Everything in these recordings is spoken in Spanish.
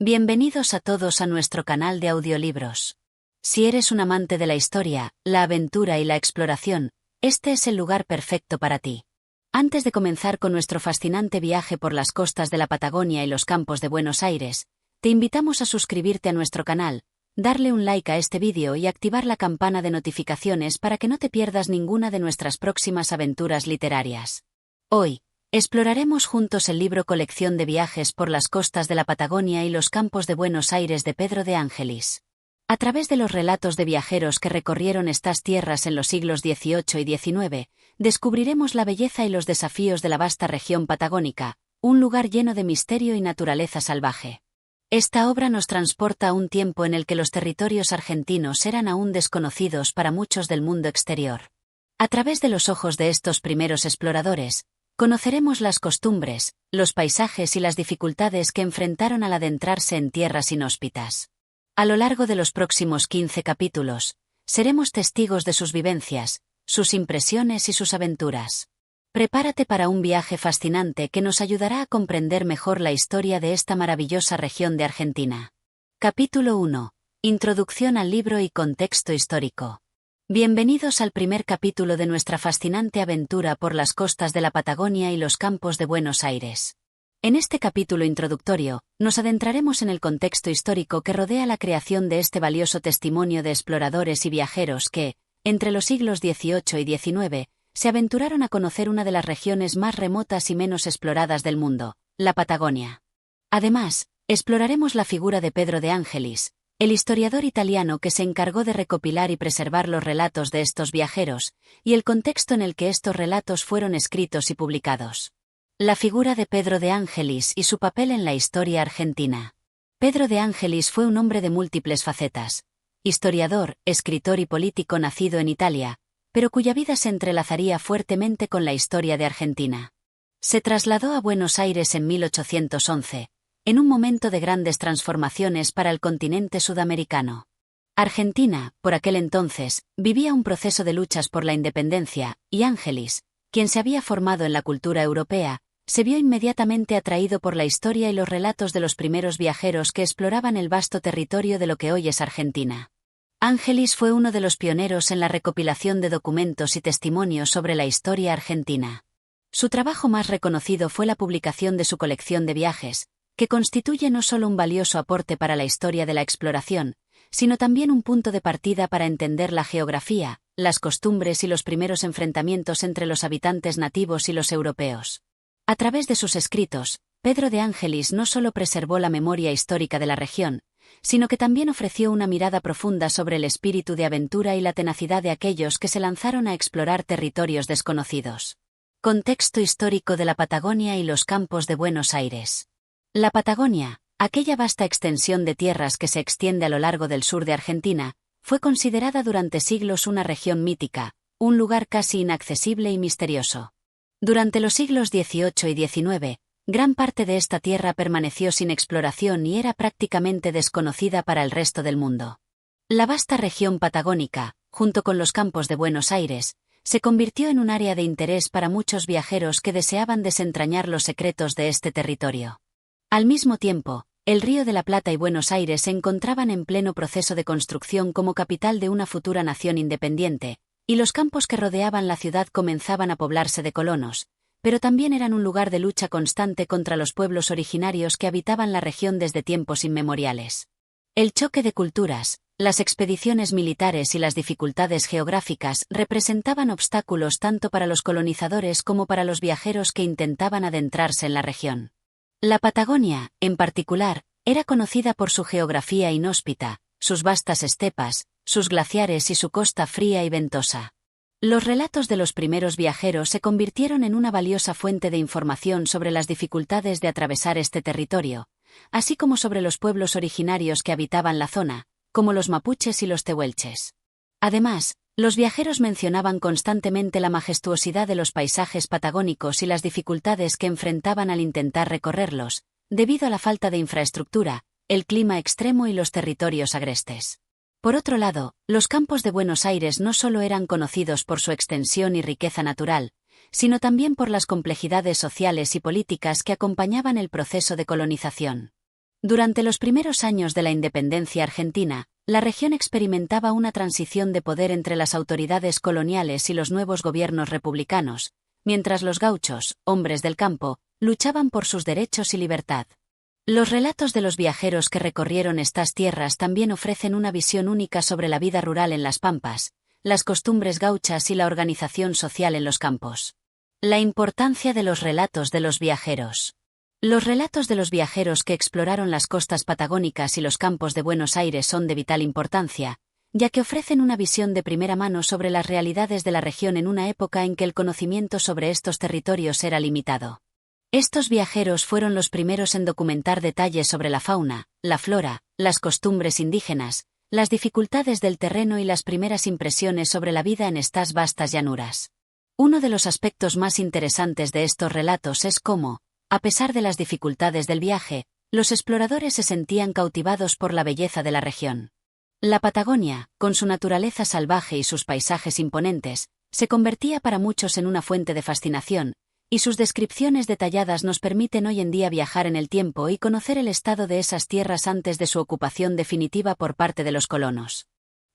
Bienvenidos a todos a nuestro canal de audiolibros. Si eres un amante de la historia, la aventura y la exploración, este es el lugar perfecto para ti. Antes de comenzar con nuestro fascinante viaje por las costas de la Patagonia y los campos de Buenos Aires, te invitamos a suscribirte a nuestro canal, darle un like a este vídeo y activar la campana de notificaciones para que no te pierdas ninguna de nuestras próximas aventuras literarias. Hoy, exploraremos juntos el libro Colección de viajes por las costas de la Patagonia y los campos de Buenos Aires de Pedro de Ángelis. A través de los relatos de viajeros que recorrieron estas tierras en los siglos XVIII y XIX, descubriremos la belleza y los desafíos de la vasta región patagónica, un lugar lleno de misterio y naturaleza salvaje. Esta obra nos transporta a un tiempo en el que los territorios argentinos eran aún desconocidos para muchos del mundo exterior. A través de los ojos de estos primeros exploradores, conoceremos las costumbres, los paisajes y las dificultades que enfrentaron al adentrarse en tierras inhóspitas. A lo largo de los próximos 15 capítulos, seremos testigos de sus vivencias, sus impresiones y sus aventuras. Prepárate para un viaje fascinante que nos ayudará a comprender mejor la historia de esta maravillosa región de Argentina. Capítulo 1. Introducción al libro y contexto histórico. Bienvenidos al primer capítulo de nuestra fascinante aventura por las costas de la Patagonia y los campos de Buenos Aires. En este capítulo introductorio, nos adentraremos en el contexto histórico que rodea la creación de este valioso testimonio de exploradores y viajeros que, entre los siglos XVIII y XIX, se aventuraron a conocer una de las regiones más remotas y menos exploradas del mundo, la Patagonia. Además, exploraremos la figura de Pedro de Ángelis, el historiador italiano que se encargó de recopilar y preservar los relatos de estos viajeros, y el contexto en el que estos relatos fueron escritos y publicados. La figura de Pedro de Ángelis y su papel en la historia argentina. Pedro de Ángelis fue un hombre de múltiples facetas. Historiador, escritor y político nacido en Italia, pero cuya vida se entrelazaría fuertemente con la historia de Argentina. Se trasladó a Buenos Aires en 1811, en un momento de grandes transformaciones para el continente sudamericano. Argentina, por aquel entonces, vivía un proceso de luchas por la independencia, y Ángelis, quien se había formado en la cultura europea, se vio inmediatamente atraído por la historia y los relatos de los primeros viajeros que exploraban el vasto territorio de lo que hoy es Argentina. Ángelis fue uno de los pioneros en la recopilación de documentos y testimonios sobre la historia argentina. Su trabajo más reconocido fue la publicación de su colección de viajes, que constituye no solo un valioso aporte para la historia de la exploración, sino también un punto de partida para entender la geografía, las costumbres y los primeros enfrentamientos entre los habitantes nativos y los europeos. A través de sus escritos, Pedro de Ángelis no solo preservó la memoria histórica de la región, sino que también ofreció una mirada profunda sobre el espíritu de aventura y la tenacidad de aquellos que se lanzaron a explorar territorios desconocidos. Contexto histórico de la Patagonia y los campos de Buenos Aires. La Patagonia, aquella vasta extensión de tierras que se extiende a lo largo del sur de Argentina, fue considerada durante siglos una región mítica, un lugar casi inaccesible y misterioso. Durante los siglos XVIII y XIX, gran parte de esta tierra permaneció sin exploración y era prácticamente desconocida para el resto del mundo. La vasta región patagónica, junto con los campos de Buenos Aires, se convirtió en un área de interés para muchos viajeros que deseaban desentrañar los secretos de este territorio. Al mismo tiempo, el Río de la Plata y Buenos Aires se encontraban en pleno proceso de construcción como capital de una futura nación independiente, y los campos que rodeaban la ciudad comenzaban a poblarse de colonos, pero también eran un lugar de lucha constante contra los pueblos originarios que habitaban la región desde tiempos inmemoriales. El choque de culturas, las expediciones militares y las dificultades geográficas representaban obstáculos tanto para los colonizadores como para los viajeros que intentaban adentrarse en la región. La Patagonia, en particular, era conocida por su geografía inhóspita, sus vastas estepas, sus glaciares y su costa fría y ventosa. Los relatos de los primeros viajeros se convirtieron en una valiosa fuente de información sobre las dificultades de atravesar este territorio, así como sobre los pueblos originarios que habitaban la zona, como los mapuches y los tehuelches. Además, los viajeros mencionaban constantemente la majestuosidad de los paisajes patagónicos y las dificultades que enfrentaban al intentar recorrerlos, debido a la falta de infraestructura, el clima extremo y los territorios agrestes. Por otro lado, los campos de Buenos Aires no solo eran conocidos por su extensión y riqueza natural, sino también por las complejidades sociales y políticas que acompañaban el proceso de colonización. Durante los primeros años de la independencia argentina, la región experimentaba una transición de poder entre las autoridades coloniales y los nuevos gobiernos republicanos, mientras los gauchos, hombres del campo, luchaban por sus derechos y libertad. Los relatos de los viajeros que recorrieron estas tierras también ofrecen una visión única sobre la vida rural en las pampas, las costumbres gauchas y la organización social en los campos. La importancia de los relatos de los viajeros. Los relatos de los viajeros que exploraron las costas patagónicas y los campos de Buenos Aires son de vital importancia, ya que ofrecen una visión de primera mano sobre las realidades de la región en una época en que el conocimiento sobre estos territorios era limitado. Estos viajeros fueron los primeros en documentar detalles sobre la fauna, la flora, las costumbres indígenas, las dificultades del terreno y las primeras impresiones sobre la vida en estas vastas llanuras. Uno de los aspectos más interesantes de estos relatos es cómo, a pesar de las dificultades del viaje, los exploradores se sentían cautivados por la belleza de la región. La Patagonia, con su naturaleza salvaje y sus paisajes imponentes, se convertía para muchos en una fuente de fascinación, y sus descripciones detalladas nos permiten hoy en día viajar en el tiempo y conocer el estado de esas tierras antes de su ocupación definitiva por parte de los colonos.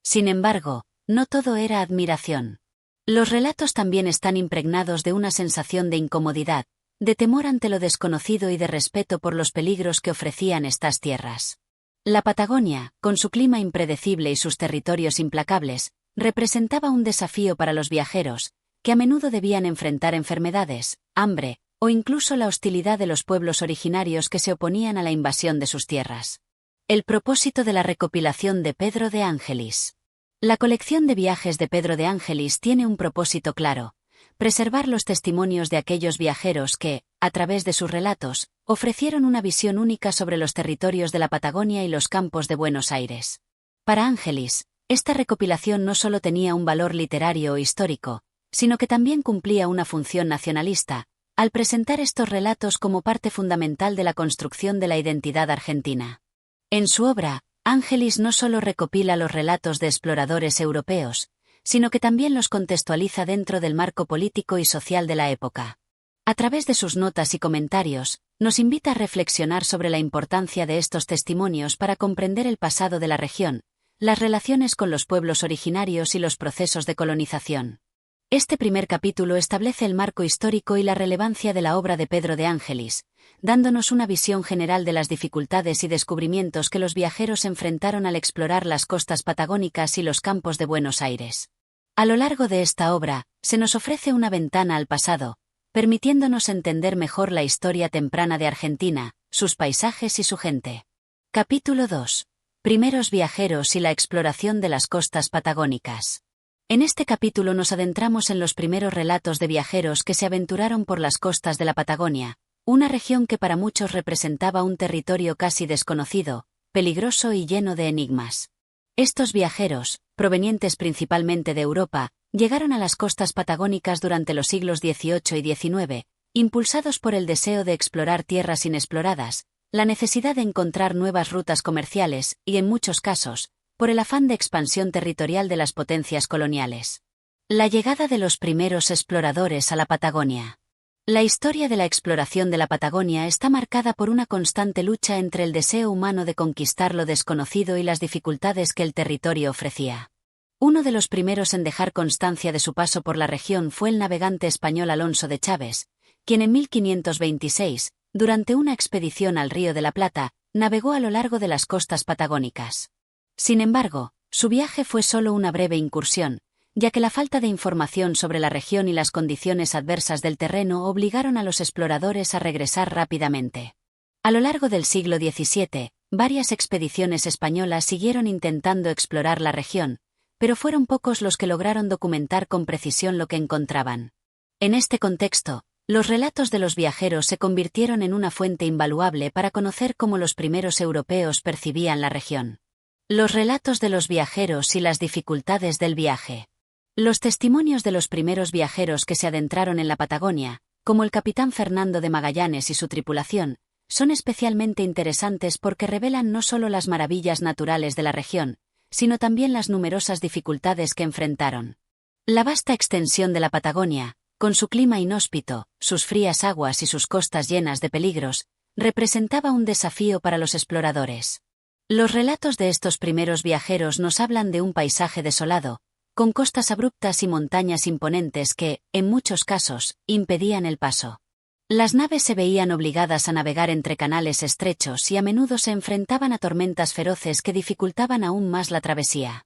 Sin embargo, no todo era admiración. Los relatos también están impregnados de una sensación de incomodidad, de temor ante lo desconocido y de respeto por los peligros que ofrecían estas tierras. La Patagonia, con su clima impredecible y sus territorios implacables, representaba un desafío para los viajeros, que a menudo debían enfrentar enfermedades, hambre, o incluso la hostilidad de los pueblos originarios que se oponían a la invasión de sus tierras. El propósito de la recopilación de Pedro de Ángelis. La colección de viajes de Pedro de Ángelis tiene un propósito claro: preservar los testimonios de aquellos viajeros que, a través de sus relatos, ofrecieron una visión única sobre los territorios de la Patagonia y los campos de Buenos Aires. Para Ángelis, esta recopilación no solo tenía un valor literario o histórico, sino que también cumplía una función nacionalista, al presentar estos relatos como parte fundamental de la construcción de la identidad argentina. En su obra, Ángelis no solo recopila los relatos de exploradores europeos, sino que también los contextualiza dentro del marco político y social de la época. A través de sus notas y comentarios, nos invita a reflexionar sobre la importancia de estos testimonios para comprender el pasado de la región, las relaciones con los pueblos originarios y los procesos de colonización. Este primer capítulo establece el marco histórico y la relevancia de la obra de Pedro de Ángelis, dándonos una visión general de las dificultades y descubrimientos que los viajeros enfrentaron al explorar las costas patagónicas y los campos de Buenos Aires. A lo largo de esta obra, se nos ofrece una ventana al pasado, permitiéndonos entender mejor la historia temprana de Argentina, sus paisajes y su gente. Capítulo 2. Primeros viajeros y la exploración de las costas patagónicas. En este capítulo nos adentramos en los primeros relatos de viajeros que se aventuraron por las costas de la Patagonia, una región que para muchos representaba un territorio casi desconocido, peligroso y lleno de enigmas. Estos viajeros, provenientes principalmente de Europa, llegaron a las costas patagónicas durante los siglos XVIII y XIX, impulsados por el deseo de explorar tierras inexploradas, la necesidad de encontrar nuevas rutas comerciales y, en muchos casos, por el afán de expansión territorial de las potencias coloniales. La llegada de los primeros exploradores a la Patagonia. La historia de la exploración de la Patagonia está marcada por una constante lucha entre el deseo humano de conquistar lo desconocido y las dificultades que el territorio ofrecía. Uno de los primeros en dejar constancia de su paso por la región fue el navegante español Alonso de Chaves, quien en 1526, durante una expedición al Río de la Plata, navegó a lo largo de las costas patagónicas. Sin embargo, su viaje fue solo una breve incursión, ya que la falta de información sobre la región y las condiciones adversas del terreno obligaron a los exploradores a regresar rápidamente. A lo largo del siglo XVII, varias expediciones españolas siguieron intentando explorar la región, pero fueron pocos los que lograron documentar con precisión lo que encontraban. En este contexto, los relatos de los viajeros se convirtieron en una fuente invaluable para conocer cómo los primeros europeos percibían la región. Los relatos de los viajeros y las dificultades del viaje. Los testimonios de los primeros viajeros que se adentraron en la Patagonia, como el capitán Fernando de Magallanes y su tripulación, son especialmente interesantes porque revelan no solo las maravillas naturales de la región, sino también las numerosas dificultades que enfrentaron. La vasta extensión de la Patagonia, con su clima inhóspito, sus frías aguas y sus costas llenas de peligros, representaba un desafío para los exploradores. Los relatos de estos primeros viajeros nos hablan de un paisaje desolado, con costas abruptas y montañas imponentes que, en muchos casos, impedían el paso. Las naves se veían obligadas a navegar entre canales estrechos y a menudo se enfrentaban a tormentas feroces que dificultaban aún más la travesía.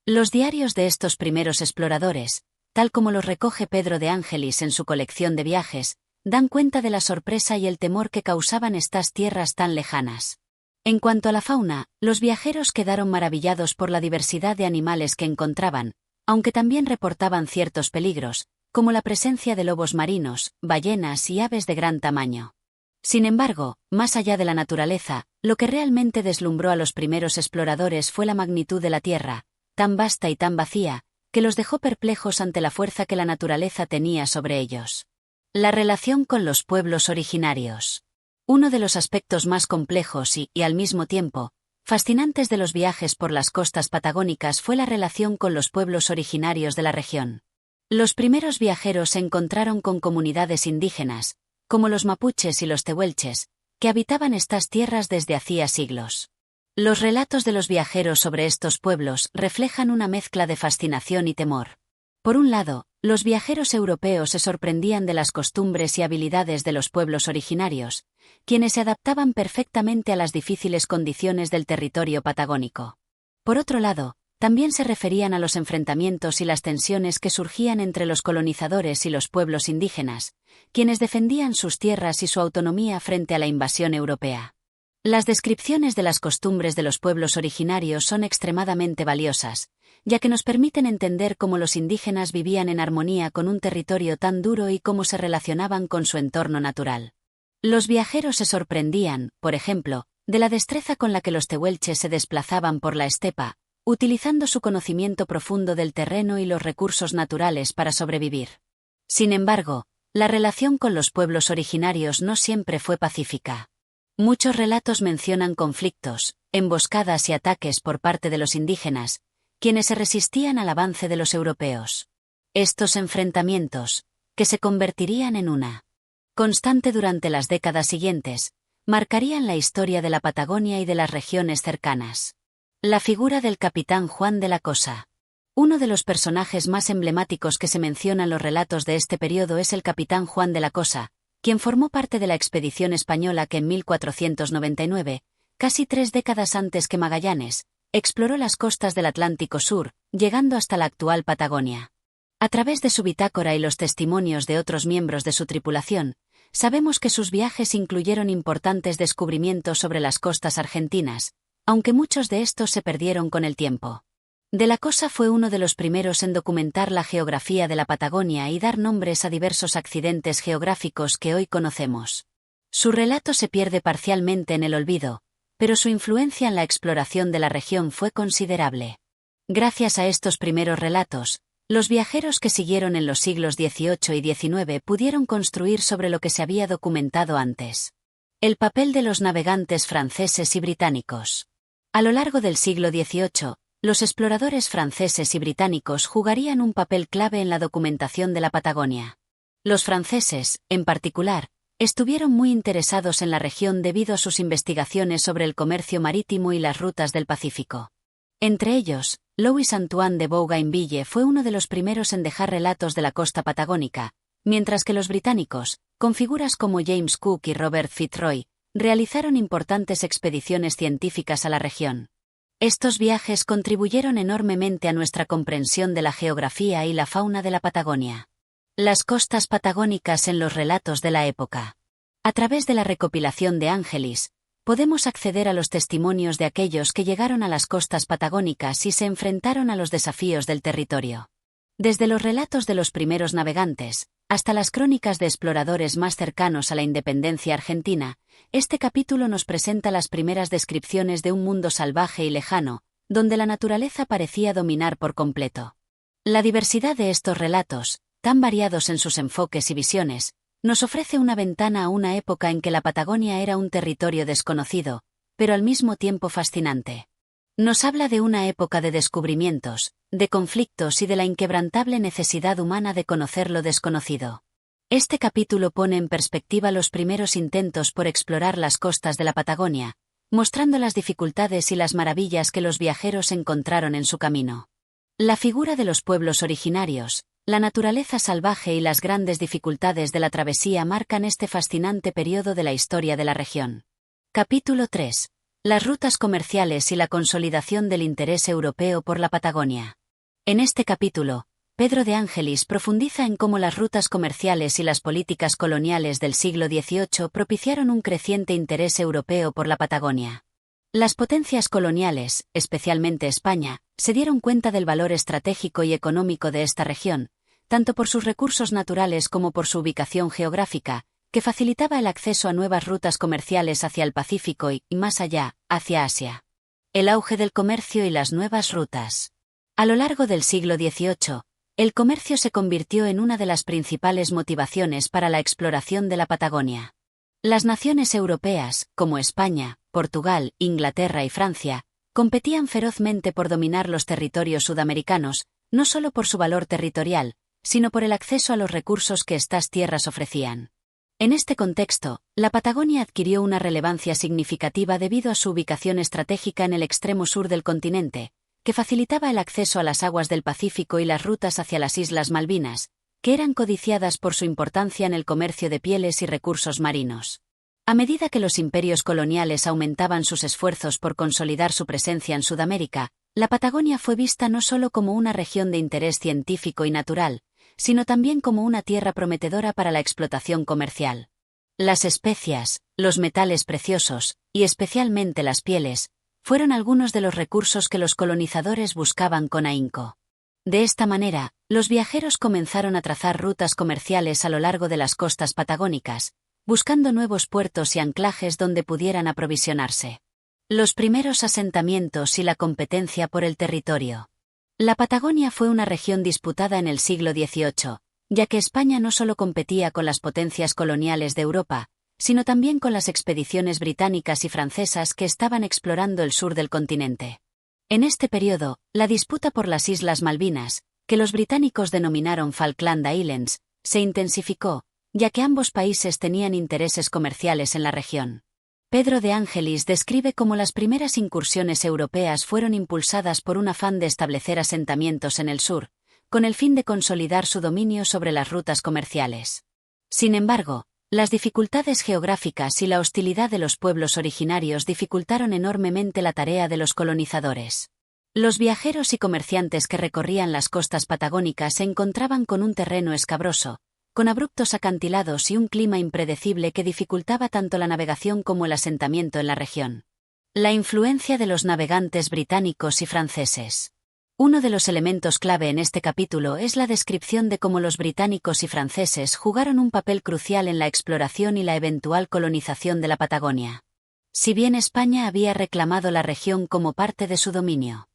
Los diarios de estos primeros exploradores, tal como los recoge Pedro de Ángelis en su colección de viajes, dan cuenta de la sorpresa y el temor que causaban estas tierras tan lejanas. En cuanto a la fauna, los viajeros quedaron maravillados por la diversidad de animales que encontraban, aunque también reportaban ciertos peligros, como la presencia de lobos marinos, ballenas y aves de gran tamaño. Sin embargo, más allá de la naturaleza, lo que realmente deslumbró a los primeros exploradores fue la magnitud de la Tierra, tan vasta y tan vacía, que los dejó perplejos ante la fuerza que la naturaleza tenía sobre ellos. La relación con los pueblos originarios. Uno de los aspectos más complejos y, al mismo tiempo, fascinantes de los viajes por las costas patagónicas fue la relación con los pueblos originarios de la región. Los primeros viajeros se encontraron con comunidades indígenas, como los mapuches y los tehuelches, que habitaban estas tierras desde hacía siglos. Los relatos de los viajeros sobre estos pueblos reflejan una mezcla de fascinación y temor. Por un lado, los viajeros europeos se sorprendían de las costumbres y habilidades de los pueblos originarios, quienes se adaptaban perfectamente a las difíciles condiciones del territorio patagónico. Por otro lado, también se referían a los enfrentamientos y las tensiones que surgían entre los colonizadores y los pueblos indígenas, quienes defendían sus tierras y su autonomía frente a la invasión europea. Las descripciones de las costumbres de los pueblos originarios son extremadamente valiosas, ya que nos permiten entender cómo los indígenas vivían en armonía con un territorio tan duro y cómo se relacionaban con su entorno natural. Los viajeros se sorprendían, por ejemplo, de la destreza con la que los tehuelches se desplazaban por la estepa, utilizando su conocimiento profundo del terreno y los recursos naturales para sobrevivir. Sin embargo, la relación con los pueblos originarios no siempre fue pacífica. Muchos relatos mencionan conflictos, emboscadas y ataques por parte de los indígenas, quienes se resistían al avance de los europeos. Estos enfrentamientos, que se convertirían en una constante durante las décadas siguientes, marcarían la historia de la Patagonia y de las regiones cercanas. La figura del capitán Juan de la Cosa. Uno de los personajes más emblemáticos que se menciona en los relatos de este periodo es el capitán Juan de la Cosa, quien formó parte de la expedición española que en 1499, casi 3 décadas antes que Magallanes, exploró las costas del Atlántico Sur, llegando hasta la actual Patagonia. A través de su bitácora y los testimonios de otros miembros de su tripulación, sabemos que sus viajes incluyeron importantes descubrimientos sobre las costas argentinas, aunque muchos de estos se perdieron con el tiempo. De la Cosa fue uno de los primeros en documentar la geografía de la Patagonia y dar nombres a diversos accidentes geográficos que hoy conocemos. Su relato se pierde parcialmente en el olvido, pero su influencia en la exploración de la región fue considerable. Gracias a estos primeros relatos, los viajeros que siguieron en los siglos XVIII y XIX pudieron construir sobre lo que se había documentado antes. El papel de los navegantes franceses y británicos. A lo largo del siglo XVIII, los exploradores franceses y británicos jugarían un papel clave en la documentación de la Patagonia. Los franceses, en particular, estuvieron muy interesados en la región debido a sus investigaciones sobre el comercio marítimo y las rutas del Pacífico. Entre ellos, Louis Antoine de Bougainville fue uno de los primeros en dejar relatos de la costa patagónica, mientras que los británicos, con figuras como James Cook y Robert Fitzroy, realizaron importantes expediciones científicas a la región. Estos viajes contribuyeron enormemente a nuestra comprensión de la geografía y la fauna de la Patagonia. Las costas patagónicas en los relatos de la época. A través de la recopilación de Ángelis, podemos acceder a los testimonios de aquellos que llegaron a las costas patagónicas y se enfrentaron a los desafíos del territorio. Desde los relatos de los primeros navegantes, hasta las crónicas de exploradores más cercanos a la independencia argentina, este capítulo nos presenta las primeras descripciones de un mundo salvaje y lejano, donde la naturaleza parecía dominar por completo. La diversidad de estos relatos, tan variados en sus enfoques y visiones, nos ofrece una ventana a una época en que la Patagonia era un territorio desconocido, pero al mismo tiempo fascinante. Nos habla de una época de descubrimientos, de conflictos y de la inquebrantable necesidad humana de conocer lo desconocido. Este capítulo pone en perspectiva los primeros intentos por explorar las costas de la Patagonia, mostrando las dificultades y las maravillas que los viajeros encontraron en su camino. La figura de los pueblos originarios, la naturaleza salvaje y las grandes dificultades de la travesía marcan este fascinante periodo de la historia de la región. Capítulo 3. Las rutas comerciales y la consolidación del interés europeo por la Patagonia. En este capítulo, Pedro de Ángelis profundiza en cómo las rutas comerciales y las políticas coloniales del siglo XVIII propiciaron un creciente interés europeo por la Patagonia. Las potencias coloniales, especialmente España, se dieron cuenta del valor estratégico y económico de esta región, tanto por sus recursos naturales como por su ubicación geográfica, que facilitaba el acceso a nuevas rutas comerciales hacia el Pacífico y, más allá, hacia Asia. El auge del comercio y las nuevas rutas. A lo largo del siglo XVIII, el comercio se convirtió en una de las principales motivaciones para la exploración de la Patagonia. Las naciones europeas, como España, Portugal, Inglaterra y Francia, competían ferozmente por dominar los territorios sudamericanos, no solo por su valor territorial, sino por el acceso a los recursos que estas tierras ofrecían. En este contexto, la Patagonia adquirió una relevancia significativa debido a su ubicación estratégica en el extremo sur del continente, que facilitaba el acceso a las aguas del Pacífico y las rutas hacia las Islas Malvinas, que eran codiciadas por su importancia en el comercio de pieles y recursos marinos. A medida que los imperios coloniales aumentaban sus esfuerzos por consolidar su presencia en Sudamérica, la Patagonia fue vista no solo como una región de interés científico y natural, sino también como una tierra prometedora para la explotación comercial. Las especias, los metales preciosos, y especialmente las pieles, fueron algunos de los recursos que los colonizadores buscaban con ahínco. De esta manera, los viajeros comenzaron a trazar rutas comerciales a lo largo de las costas patagónicas, buscando nuevos puertos y anclajes donde pudieran aprovisionarse. Los primeros asentamientos y la competencia por el territorio. La Patagonia fue una región disputada en el siglo XVIII, ya que España no solo competía con las potencias coloniales de Europa, sino también con las expediciones británicas y francesas que estaban explorando el sur del continente. En este periodo, la disputa por las Islas Malvinas, que los británicos denominaron Falkland Islands, se intensificó, ya que ambos países tenían intereses comerciales en la región. Pedro de Ángelis describe cómo las primeras incursiones europeas fueron impulsadas por un afán de establecer asentamientos en el sur, con el fin de consolidar su dominio sobre las rutas comerciales. Sin embargo, las dificultades geográficas y la hostilidad de los pueblos originarios dificultaron enormemente la tarea de los colonizadores. Los viajeros y comerciantes que recorrían las costas patagónicas se encontraban con un terreno escabroso, con abruptos acantilados y un clima impredecible que dificultaba tanto la navegación como el asentamiento en la región. La influencia de los navegantes británicos y franceses. Uno de los elementos clave en este capítulo es la descripción de cómo los británicos y franceses jugaron un papel crucial en la exploración y la eventual colonización de la Patagonia. Si bien España había reclamado la región como parte de su dominio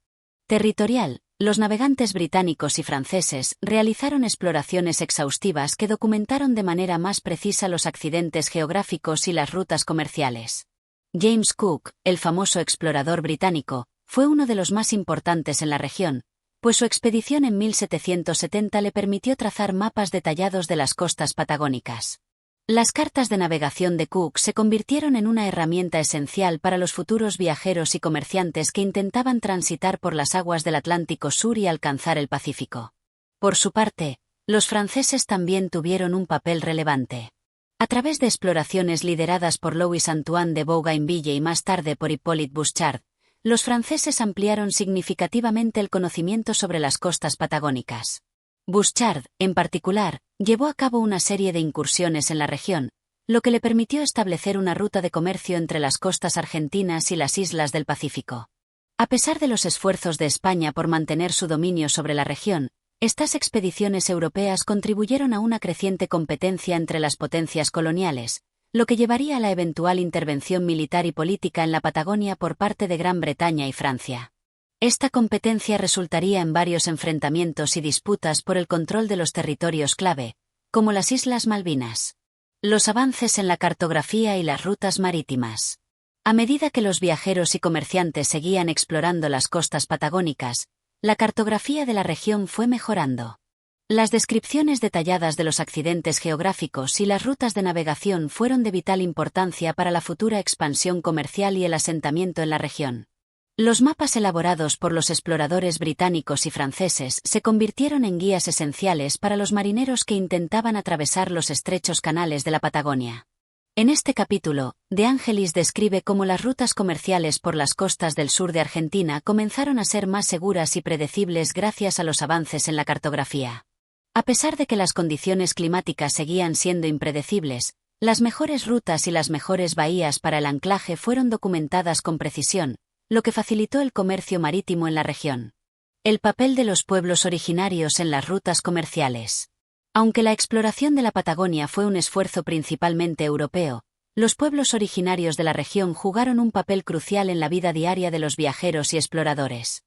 territorial, los navegantes británicos y franceses realizaron exploraciones exhaustivas que documentaron de manera más precisa los accidentes geográficos y las rutas comerciales. James Cook, el famoso explorador británico, fue uno de los más importantes en la región, pues su expedición en 1770 le permitió trazar mapas detallados de las costas patagónicas. Las cartas de navegación de Cook se convirtieron en una herramienta esencial para los futuros viajeros y comerciantes que intentaban transitar por las aguas del Atlántico Sur y alcanzar el Pacífico. Por su parte, los franceses también tuvieron un papel relevante. A través de exploraciones lideradas por Louis-Antoine de Bougainville y más tarde por Hippolyte Bouchard, los franceses ampliaron significativamente el conocimiento sobre las costas patagónicas. Bouchard, en particular, llevó a cabo una serie de incursiones en la región, lo que le permitió establecer una ruta de comercio entre las costas argentinas y las islas del Pacífico. A pesar de los esfuerzos de España por mantener su dominio sobre la región, estas expediciones europeas contribuyeron a una creciente competencia entre las potencias coloniales, lo que llevaría a la eventual intervención militar y política en la Patagonia por parte de Gran Bretaña y Francia. Esta competencia resultaría en varios enfrentamientos y disputas por el control de los territorios clave, como las Islas Malvinas. Los avances en la cartografía y las rutas marítimas. A medida que los viajeros y comerciantes seguían explorando las costas patagónicas, la cartografía de la región fue mejorando. Las descripciones detalladas de los accidentes geográficos y las rutas de navegación fueron de vital importancia para la futura expansión comercial y el asentamiento en la región. Los mapas elaborados por los exploradores británicos y franceses se convirtieron en guías esenciales para los marineros que intentaban atravesar los estrechos canales de la Patagonia. En este capítulo, De Angelis describe cómo las rutas comerciales por las costas del sur de Argentina comenzaron a ser más seguras y predecibles gracias a los avances en la cartografía. A pesar de que las condiciones climáticas seguían siendo impredecibles, las mejores rutas y las mejores bahías para el anclaje fueron documentadas con precisión, lo que facilitó el comercio marítimo en la región. El papel de los pueblos originarios en las rutas comerciales. Aunque la exploración de la Patagonia fue un esfuerzo principalmente europeo, los pueblos originarios de la región jugaron un papel crucial en la vida diaria de los viajeros y exploradores.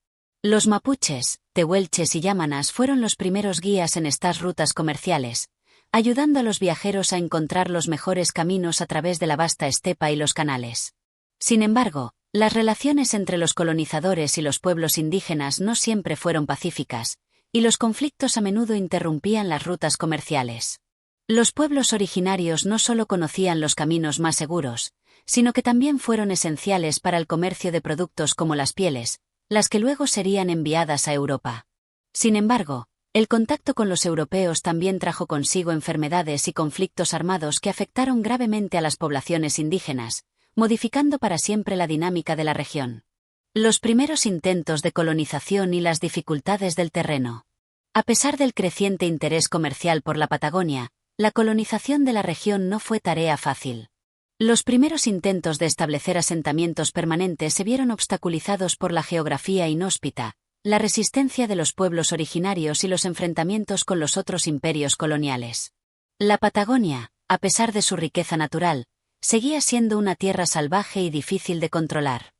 Los mapuches, tehuelches y yámanas fueron los primeros guías en estas rutas comerciales, ayudando a los viajeros a encontrar los mejores caminos a través de la vasta estepa y los canales. Sin embargo, las relaciones entre los colonizadores y los pueblos indígenas no siempre fueron pacíficas, y los conflictos a menudo interrumpían las rutas comerciales. Los pueblos originarios no solo conocían los caminos más seguros, sino que también fueron esenciales para el comercio de productos como las pieles, las que luego serían enviadas a Europa. Sin embargo, el contacto con los europeos también trajo consigo enfermedades y conflictos armados que afectaron gravemente a las poblaciones indígenas, modificando para siempre la dinámica de la región. Los primeros intentos de colonización y las dificultades del terreno. A pesar del creciente interés comercial por la Patagonia, la colonización de la región no fue tarea fácil. Los primeros intentos de establecer asentamientos permanentes se vieron obstaculizados por la geografía inhóspita, la resistencia de los pueblos originarios y los enfrentamientos con los otros imperios coloniales. La Patagonia, a pesar de su riqueza natural, seguía siendo una tierra salvaje y difícil de controlar.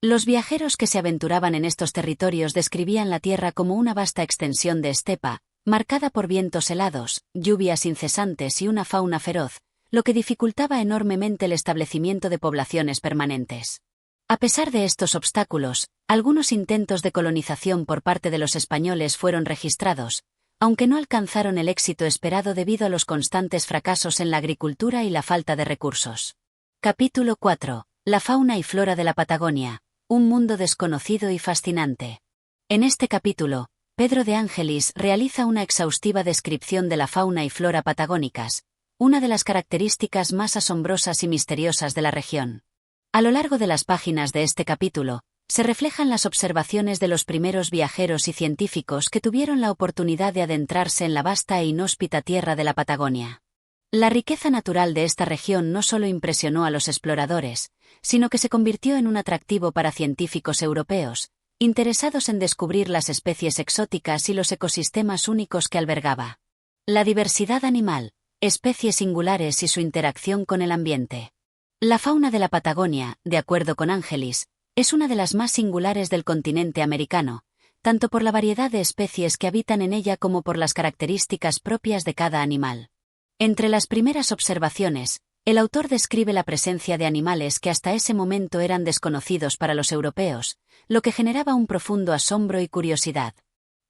Los viajeros que se aventuraban en estos territorios describían la tierra como una vasta extensión de estepa, marcada por vientos helados, lluvias incesantes y una fauna feroz, lo que dificultaba enormemente el establecimiento de poblaciones permanentes. A pesar de estos obstáculos, algunos intentos de colonización por parte de los españoles fueron registrados, aunque no alcanzaron el éxito esperado debido a los constantes fracasos en la agricultura y la falta de recursos. Capítulo 4. La fauna y flora de la Patagonia, un mundo desconocido y fascinante. En este capítulo, Pedro de Angelis realiza una exhaustiva descripción de la fauna y flora patagónicas, una de las características más asombrosas y misteriosas de la región. A lo largo de las páginas de este capítulo, se reflejan las observaciones de los primeros viajeros y científicos que tuvieron la oportunidad de adentrarse en la vasta e inhóspita tierra de la Patagonia. La riqueza natural de esta región no solo impresionó a los exploradores, sino que se convirtió en un atractivo para científicos europeos, interesados en descubrir las especies exóticas y los ecosistemas únicos que albergaba. La diversidad animal, especies singulares y su interacción con el ambiente. La fauna de la Patagonia, de acuerdo con Angelis, es una de las más singulares del continente americano, tanto por la variedad de especies que habitan en ella como por las características propias de cada animal. Entre las primeras observaciones, el autor describe la presencia de animales que hasta ese momento eran desconocidos para los europeos, lo que generaba un profundo asombro y curiosidad.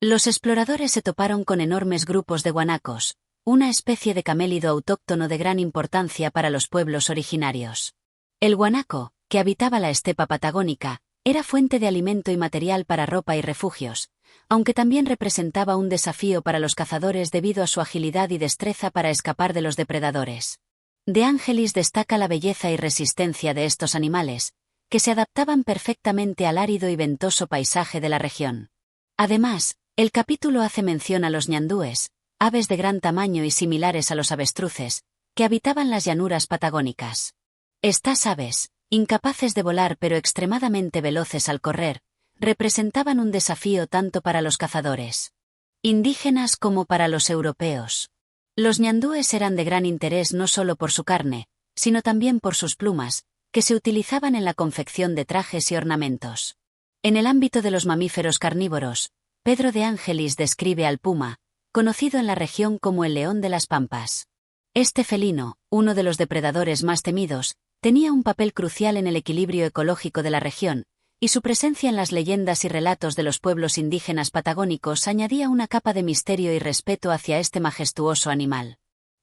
Los exploradores se toparon con enormes grupos de guanacos, una especie de camélido autóctono de gran importancia para los pueblos originarios. El guanaco, que habitaba la estepa patagónica, era fuente de alimento y material para ropa y refugios, aunque también representaba un desafío para los cazadores debido a su agilidad y destreza para escapar de los depredadores. De Angelis destaca la belleza y resistencia de estos animales, que se adaptaban perfectamente al árido y ventoso paisaje de la región. Además, el capítulo hace mención a los ñandúes, aves de gran tamaño y similares a los avestruces, que habitaban las llanuras patagónicas. Estas aves, incapaces de volar pero extremadamente veloces al correr, representaban un desafío tanto para los cazadores indígenas como para los europeos. Los ñandúes eran de gran interés no solo por su carne, sino también por sus plumas, que se utilizaban en la confección de trajes y ornamentos. En el ámbito de los mamíferos carnívoros, Pedro de Angelis describe al puma, conocido en la región como el león de las pampas. Este felino, uno de los depredadores más temidos, tenía un papel crucial en el equilibrio ecológico de la región, y su presencia en las leyendas y relatos de los pueblos indígenas patagónicos añadía una capa de misterio y respeto hacia este majestuoso animal.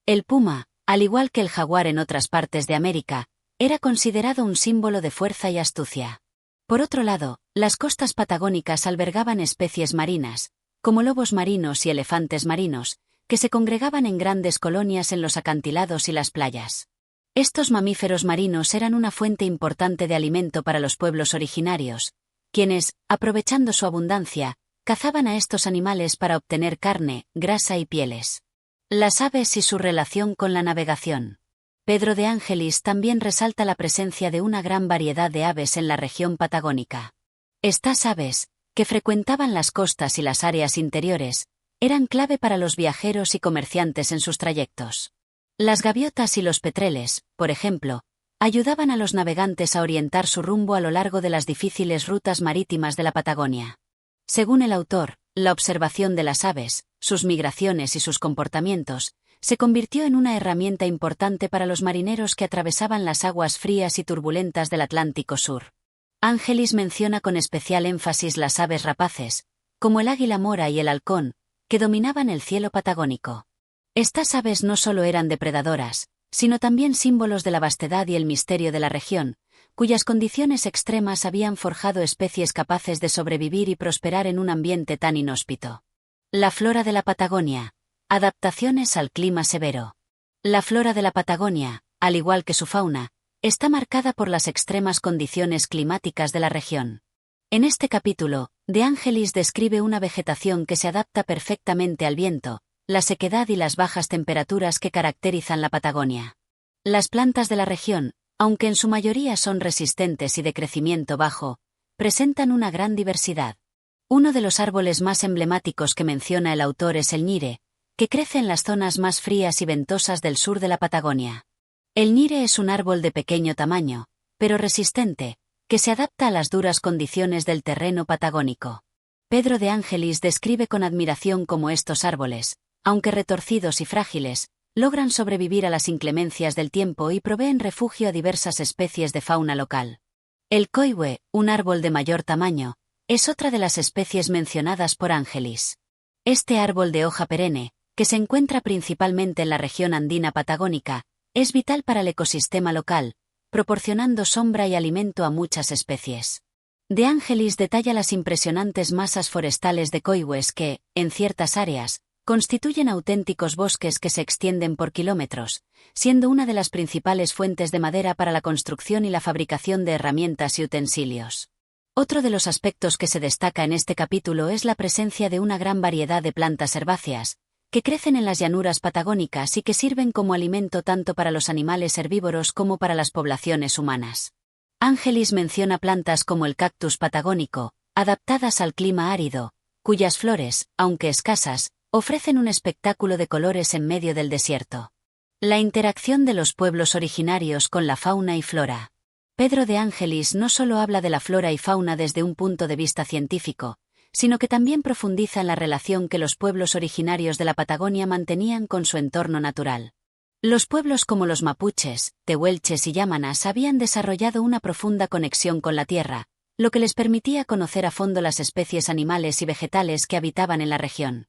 El puma, al igual que el jaguar en otras partes de América, era considerado un símbolo de fuerza y astucia. Por otro lado, las costas patagónicas albergaban especies marinas, como lobos marinos y elefantes marinos, que se congregaban en grandes colonias en los acantilados y las playas. Estos mamíferos marinos eran una fuente importante de alimento para los pueblos originarios, quienes, aprovechando su abundancia, cazaban a estos animales para obtener carne, grasa y pieles. Las aves y su relación con la navegación. Pedro de Ángelis también resalta la presencia de una gran variedad de aves en la región patagónica. Estas aves, que frecuentaban las costas y las áreas interiores, eran clave para los viajeros y comerciantes en sus trayectos. Las gaviotas y los petreles, por ejemplo, ayudaban a los navegantes a orientar su rumbo a lo largo de las difíciles rutas marítimas de la Patagonia. Según el autor, la observación de las aves, sus migraciones y sus comportamientos, se convirtió en una herramienta importante para los marineros que atravesaban las aguas frías y turbulentas del Atlántico Sur. Ángelis menciona con especial énfasis las aves rapaces, como el águila mora y el halcón, que dominaban el cielo patagónico. Estas aves no solo eran depredadoras, sino también símbolos de la vastedad y el misterio de la región, cuyas condiciones extremas habían forjado especies capaces de sobrevivir y prosperar en un ambiente tan inhóspito. La flora de la Patagonia. Adaptaciones al clima severo. La flora de la Patagonia, al igual que su fauna, está marcada por las extremas condiciones climáticas de la región. En este capítulo, De Ángelis describe una vegetación que se adapta perfectamente al viento, la sequedad y las bajas temperaturas que caracterizan la Patagonia. Las plantas de la región, aunque en su mayoría son resistentes y de crecimiento bajo, presentan una gran diversidad. Uno de los árboles más emblemáticos que menciona el autor es el ñire, que crece en las zonas más frías y ventosas del sur de la Patagonia. El ñire es un árbol de pequeño tamaño, pero resistente, que se adapta a las duras condiciones del terreno patagónico. Pedro de Ángelis describe con admiración cómo estos árboles, aunque retorcidos y frágiles, logran sobrevivir a las inclemencias del tiempo y proveen refugio a diversas especies de fauna local. El coihue, un árbol de mayor tamaño, es otra de las especies mencionadas por Ángelis. Este árbol de hoja perenne, que se encuentra principalmente en la región andina patagónica, es vital para el ecosistema local, proporcionando sombra y alimento a muchas especies. De Ángelis detalla las impresionantes masas forestales de coihues que, en ciertas áreas, constituyen auténticos bosques que se extienden por kilómetros, siendo una de las principales fuentes de madera para la construcción y la fabricación de herramientas y utensilios. Otro de los aspectos que se destaca en este capítulo es la presencia de una gran variedad de plantas herbáceas, que crecen en las llanuras patagónicas y que sirven como alimento tanto para los animales herbívoros como para las poblaciones humanas. Ángelis menciona plantas como el cactus patagónico, adaptadas al clima árido, cuyas flores, aunque escasas, ofrecen un espectáculo de colores en medio del desierto. La interacción de los pueblos originarios con la fauna y flora. Pedro de Ángelis no solo habla de la flora y fauna desde un punto de vista científico, sino que también profundiza en la relación que los pueblos originarios de la Patagonia mantenían con su entorno natural. Los pueblos como los mapuches, tehuelches y yámanas habían desarrollado una profunda conexión con la tierra, lo que les permitía conocer a fondo las especies animales y vegetales que habitaban en la región.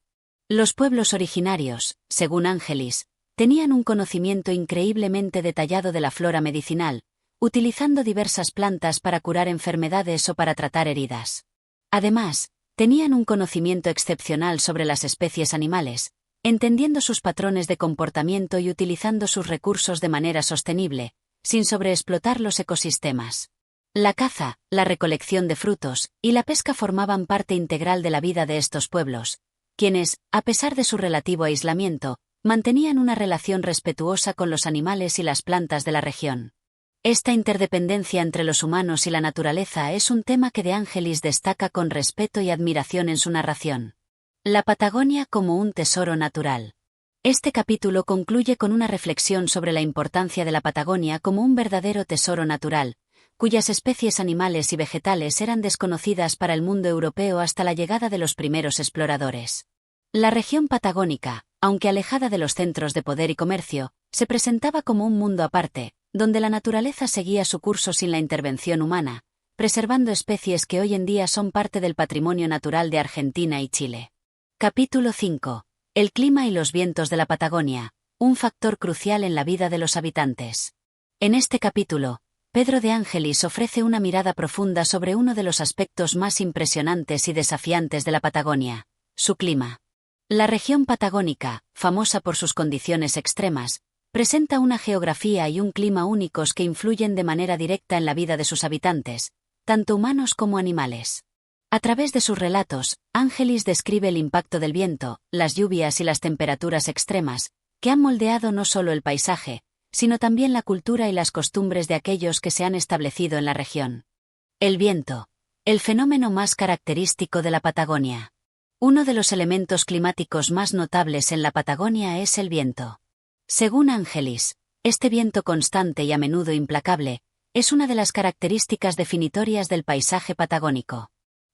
Los pueblos originarios, según Ángelis, tenían un conocimiento increíblemente detallado de la flora medicinal, utilizando diversas plantas para curar enfermedades o para tratar heridas. Además, tenían un conocimiento excepcional sobre las especies animales, entendiendo sus patrones de comportamiento y utilizando sus recursos de manera sostenible, sin sobreexplotar los ecosistemas. La caza, la recolección de frutos y la pesca formaban parte integral de la vida de estos pueblos, quienes, a pesar de su relativo aislamiento, mantenían una relación respetuosa con los animales y las plantas de la región. Esta interdependencia entre los humanos y la naturaleza es un tema que De Ángelis destaca con respeto y admiración en su narración. La Patagonia como un tesoro natural. Este capítulo concluye con una reflexión sobre la importancia de la Patagonia como un verdadero tesoro natural, cuyas especies animales y vegetales eran desconocidas para el mundo europeo hasta la llegada de los primeros exploradores. La región patagónica, aunque alejada de los centros de poder y comercio, se presentaba como un mundo aparte, donde la naturaleza seguía su curso sin la intervención humana, preservando especies que hoy en día son parte del patrimonio natural de Argentina y Chile. Capítulo 5. El clima y los vientos de la Patagonia, un factor crucial en la vida de los habitantes. En este capítulo, Pedro de Ángelis ofrece una mirada profunda sobre uno de los aspectos más impresionantes y desafiantes de la Patagonia, su clima. La región patagónica, famosa por sus condiciones extremas, presenta una geografía y un clima únicos que influyen de manera directa en la vida de sus habitantes, tanto humanos como animales. A través de sus relatos, Ángelis describe el impacto del viento, las lluvias y las temperaturas extremas, que han moldeado no solo el paisaje, sino también la cultura y las costumbres de aquellos que se han establecido en la región. El viento, el fenómeno más característico de la Patagonia. Uno de los elementos climáticos más notables en la Patagonia es el viento. Según Ángelis, este viento constante y a menudo implacable, es una de las características definitorias del paisaje patagónico.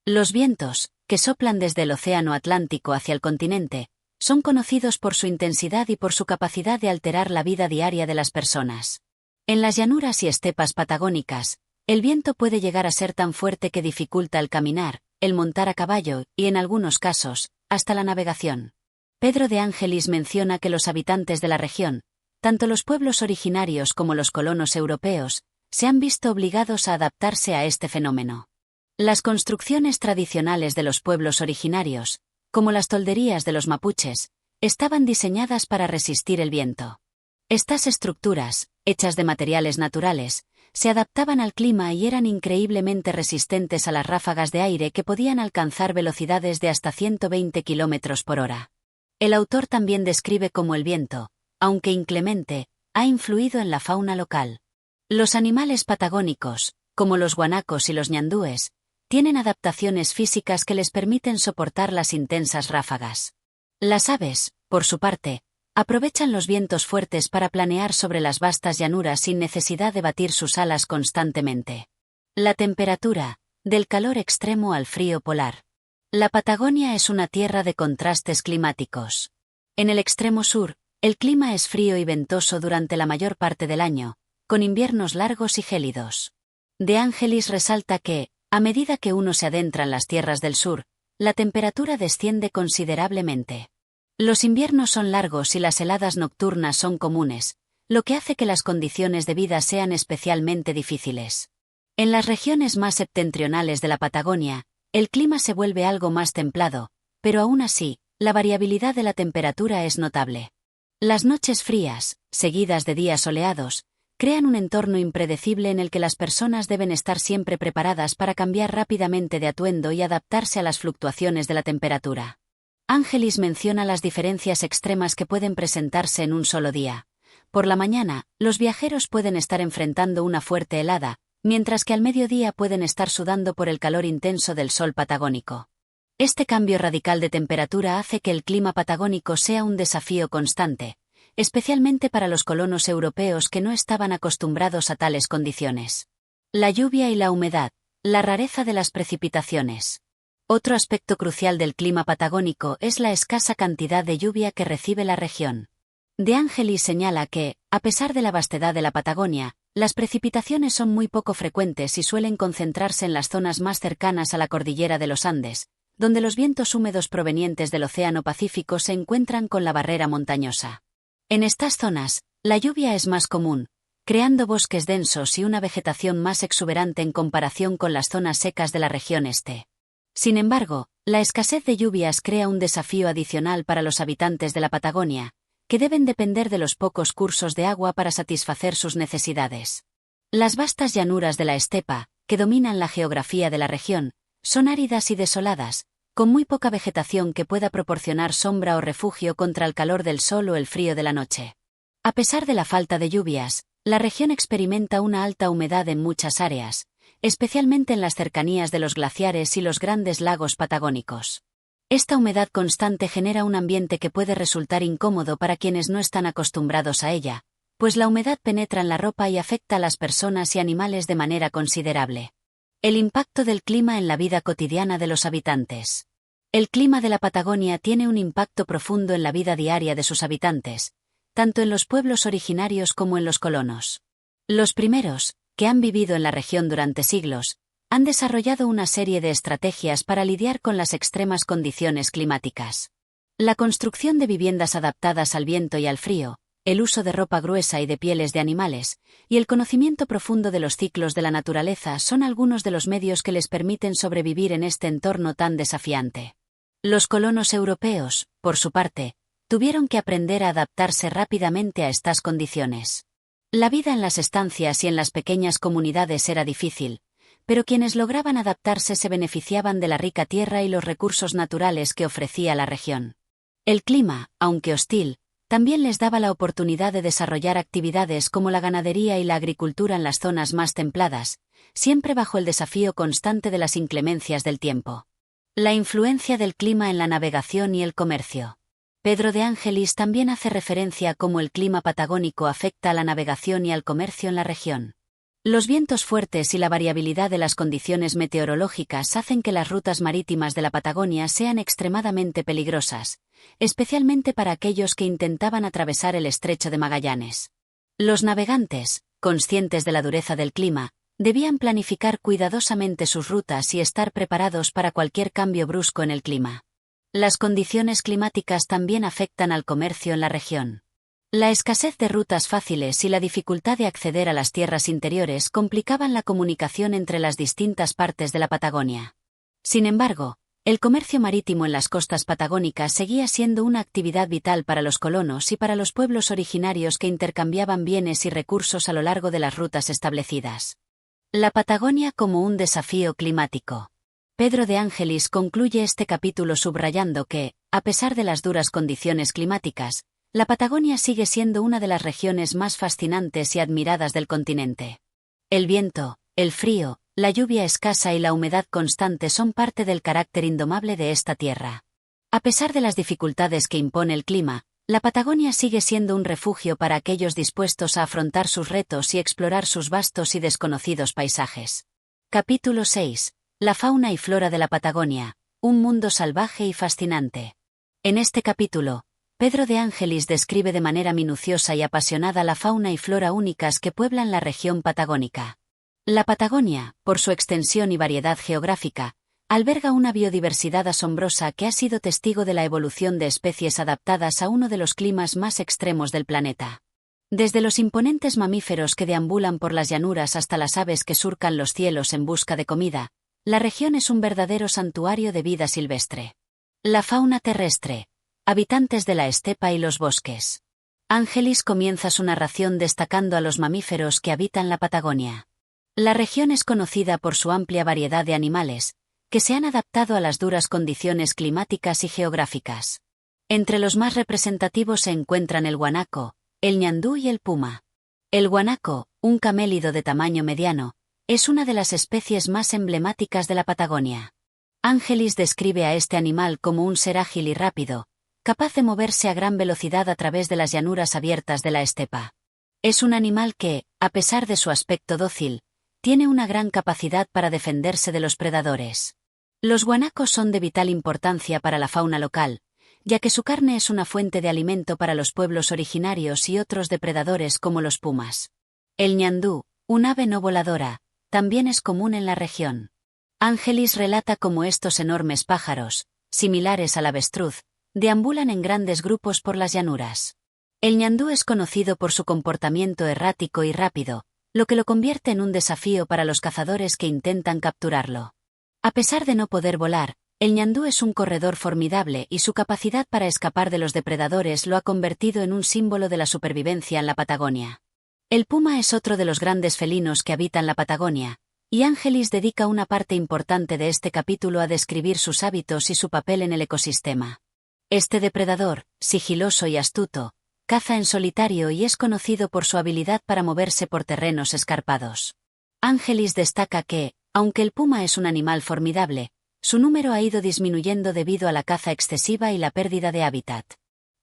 Los vientos, que soplan desde el océano Atlántico hacia el continente, son conocidos por su intensidad y por su capacidad de alterar la vida diaria de las personas. En las llanuras y estepas patagónicas, el viento puede llegar a ser tan fuerte que dificulta el caminar, el montar a caballo y, en algunos casos, hasta la navegación. Pedro de Ángelis menciona que los habitantes de la región, tanto los pueblos originarios como los colonos europeos, se han visto obligados a adaptarse a este fenómeno. Las construcciones tradicionales de los pueblos originarios, como las tolderías de los mapuches, estaban diseñadas para resistir el viento. Estas estructuras, hechas de materiales naturales, se adaptaban al clima y eran increíblemente resistentes a las ráfagas de aire que podían alcanzar velocidades de hasta 120 km por hora. El autor también describe cómo el viento, aunque inclemente, ha influido en la fauna local. Los animales patagónicos, como los guanacos y los ñandúes, tienen adaptaciones físicas que les permiten soportar las intensas ráfagas. Las aves, por su parte, aprovechan los vientos fuertes para planear sobre las vastas llanuras sin necesidad de batir sus alas constantemente. La temperatura, del calor extremo al frío polar. La Patagonia es una tierra de contrastes climáticos. En el extremo sur, el clima es frío y ventoso durante la mayor parte del año, con inviernos largos y gélidos. De Ángelis resalta que, a medida que uno se adentra en las tierras del sur, la temperatura desciende considerablemente. Los inviernos son largos y las heladas nocturnas son comunes, lo que hace que las condiciones de vida sean especialmente difíciles. En las regiones más septentrionales de la Patagonia, el clima se vuelve algo más templado, pero aún así, la variabilidad de la temperatura es notable. Las noches frías, seguidas de días soleados, crean un entorno impredecible en el que las personas deben estar siempre preparadas para cambiar rápidamente de atuendo y adaptarse a las fluctuaciones de la temperatura. Ángelis menciona las diferencias extremas que pueden presentarse en un solo día. Por la mañana, los viajeros pueden estar enfrentando una fuerte helada, mientras que al mediodía pueden estar sudando por el calor intenso del sol patagónico. Este cambio radical de temperatura hace que el clima patagónico sea un desafío constante, especialmente para los colonos europeos que no estaban acostumbrados a tales condiciones. La lluvia y la humedad, la rareza de las precipitaciones. Otro aspecto crucial del clima patagónico es la escasa cantidad de lluvia que recibe la región. De Ángelis señala que, a pesar de la vastedad de la Patagonia, las precipitaciones son muy poco frecuentes y suelen concentrarse en las zonas más cercanas a la cordillera de los Andes, donde los vientos húmedos provenientes del Océano Pacífico se encuentran con la barrera montañosa. En estas zonas, la lluvia es más común, creando bosques densos y una vegetación más exuberante en comparación con las zonas secas de la región este. Sin embargo, la escasez de lluvias crea un desafío adicional para los habitantes de la Patagonia, que deben depender de los pocos cursos de agua para satisfacer sus necesidades. Las vastas llanuras de la estepa, que dominan la geografía de la región, son áridas y desoladas, con muy poca vegetación que pueda proporcionar sombra o refugio contra el calor del sol o el frío de la noche. A pesar de la falta de lluvias, la región experimenta una alta humedad en muchas áreas, especialmente en las cercanías de los glaciares y los grandes lagos patagónicos. Esta humedad constante genera un ambiente que puede resultar incómodo para quienes no están acostumbrados a ella, pues la humedad penetra en la ropa y afecta a las personas y animales de manera considerable. El impacto del clima en la vida cotidiana de los habitantes. El clima de la Patagonia tiene un impacto profundo en la vida diaria de sus habitantes, tanto en los pueblos originarios como en los colonos. Los primeros, que han vivido en la región durante siglos, han desarrollado una serie de estrategias para lidiar con las extremas condiciones climáticas. La construcción de viviendas adaptadas al viento y al frío, el uso de ropa gruesa y de pieles de animales, y el conocimiento profundo de los ciclos de la naturaleza son algunos de los medios que les permiten sobrevivir en este entorno tan desafiante. Los colonos europeos, por su parte, tuvieron que aprender a adaptarse rápidamente a estas condiciones. La vida en las estancias y en las pequeñas comunidades era difícil, pero quienes lograban adaptarse se beneficiaban de la rica tierra y los recursos naturales que ofrecía la región. El clima, aunque hostil, también les daba la oportunidad de desarrollar actividades como la ganadería y la agricultura en las zonas más templadas, siempre bajo el desafío constante de las inclemencias del tiempo. La influencia del clima en la navegación y el comercio. Pedro de Ángelis también hace referencia a cómo el clima patagónico afecta a la navegación y al comercio en la región. Los vientos fuertes y la variabilidad de las condiciones meteorológicas hacen que las rutas marítimas de la Patagonia sean extremadamente peligrosas, especialmente para aquellos que intentaban atravesar el estrecho de Magallanes. Los navegantes, conscientes de la dureza del clima, debían planificar cuidadosamente sus rutas y estar preparados para cualquier cambio brusco en el clima. Las condiciones climáticas también afectan al comercio en la región. La escasez de rutas fáciles y la dificultad de acceder a las tierras interiores complicaban la comunicación entre las distintas partes de la Patagonia. Sin embargo, el comercio marítimo en las costas patagónicas seguía siendo una actividad vital para los colonos y para los pueblos originarios que intercambiaban bienes y recursos a lo largo de las rutas establecidas. La Patagonia como un desafío climático. Pedro de Ángelis concluye este capítulo subrayando que, a pesar de las duras condiciones climáticas, la Patagonia sigue siendo una de las regiones más fascinantes y admiradas del continente. El viento, el frío, la lluvia escasa y la humedad constante son parte del carácter indomable de esta tierra. A pesar de las dificultades que impone el clima, la Patagonia sigue siendo un refugio para aquellos dispuestos a afrontar sus retos y explorar sus vastos y desconocidos paisajes. Capítulo 6. La fauna y flora de la Patagonia, un mundo salvaje y fascinante. En este capítulo, Pedro de Ángelis describe de manera minuciosa y apasionada la fauna y flora únicas que pueblan la región patagónica. La Patagonia, por su extensión y variedad geográfica, alberga una biodiversidad asombrosa que ha sido testigo de la evolución de especies adaptadas a uno de los climas más extremos del planeta. Desde los imponentes mamíferos que deambulan por las llanuras hasta las aves que surcan los cielos en busca de comida, la región es un verdadero santuario de vida silvestre. La fauna terrestre. Habitantes de la estepa y los bosques. Ángelis comienza su narración destacando a los mamíferos que habitan la Patagonia. La región es conocida por su amplia variedad de animales, que se han adaptado a las duras condiciones climáticas y geográficas. Entre los más representativos se encuentran el guanaco, el ñandú y el puma. El guanaco, un camélido de tamaño mediano, es una de las especies más emblemáticas de la Patagonia. Ángelis describe a este animal como un ser ágil y rápido, capaz de moverse a gran velocidad a través de las llanuras abiertas de la estepa. Es un animal que, a pesar de su aspecto dócil, tiene una gran capacidad para defenderse de los predadores. Los guanacos son de vital importancia para la fauna local, ya que su carne es una fuente de alimento para los pueblos originarios y otros depredadores como los pumas. El ñandú, un ave no voladora, también es común en la región. Ángelis relata cómo estos enormes pájaros, similares al avestruz, deambulan en grandes grupos por las llanuras. El ñandú es conocido por su comportamiento errático y rápido, lo que lo convierte en un desafío para los cazadores que intentan capturarlo. A pesar de no poder volar, el ñandú es un corredor formidable y su capacidad para escapar de los depredadores lo ha convertido en un símbolo de la supervivencia en la Patagonia. El puma es otro de los grandes felinos que habitan la Patagonia, y Ángelis dedica una parte importante de este capítulo a describir sus hábitos y su papel en el ecosistema. Este depredador, sigiloso y astuto, caza en solitario y es conocido por su habilidad para moverse por terrenos escarpados. Ángelis destaca que, aunque el puma es un animal formidable, su número ha ido disminuyendo debido a la caza excesiva y la pérdida de hábitat.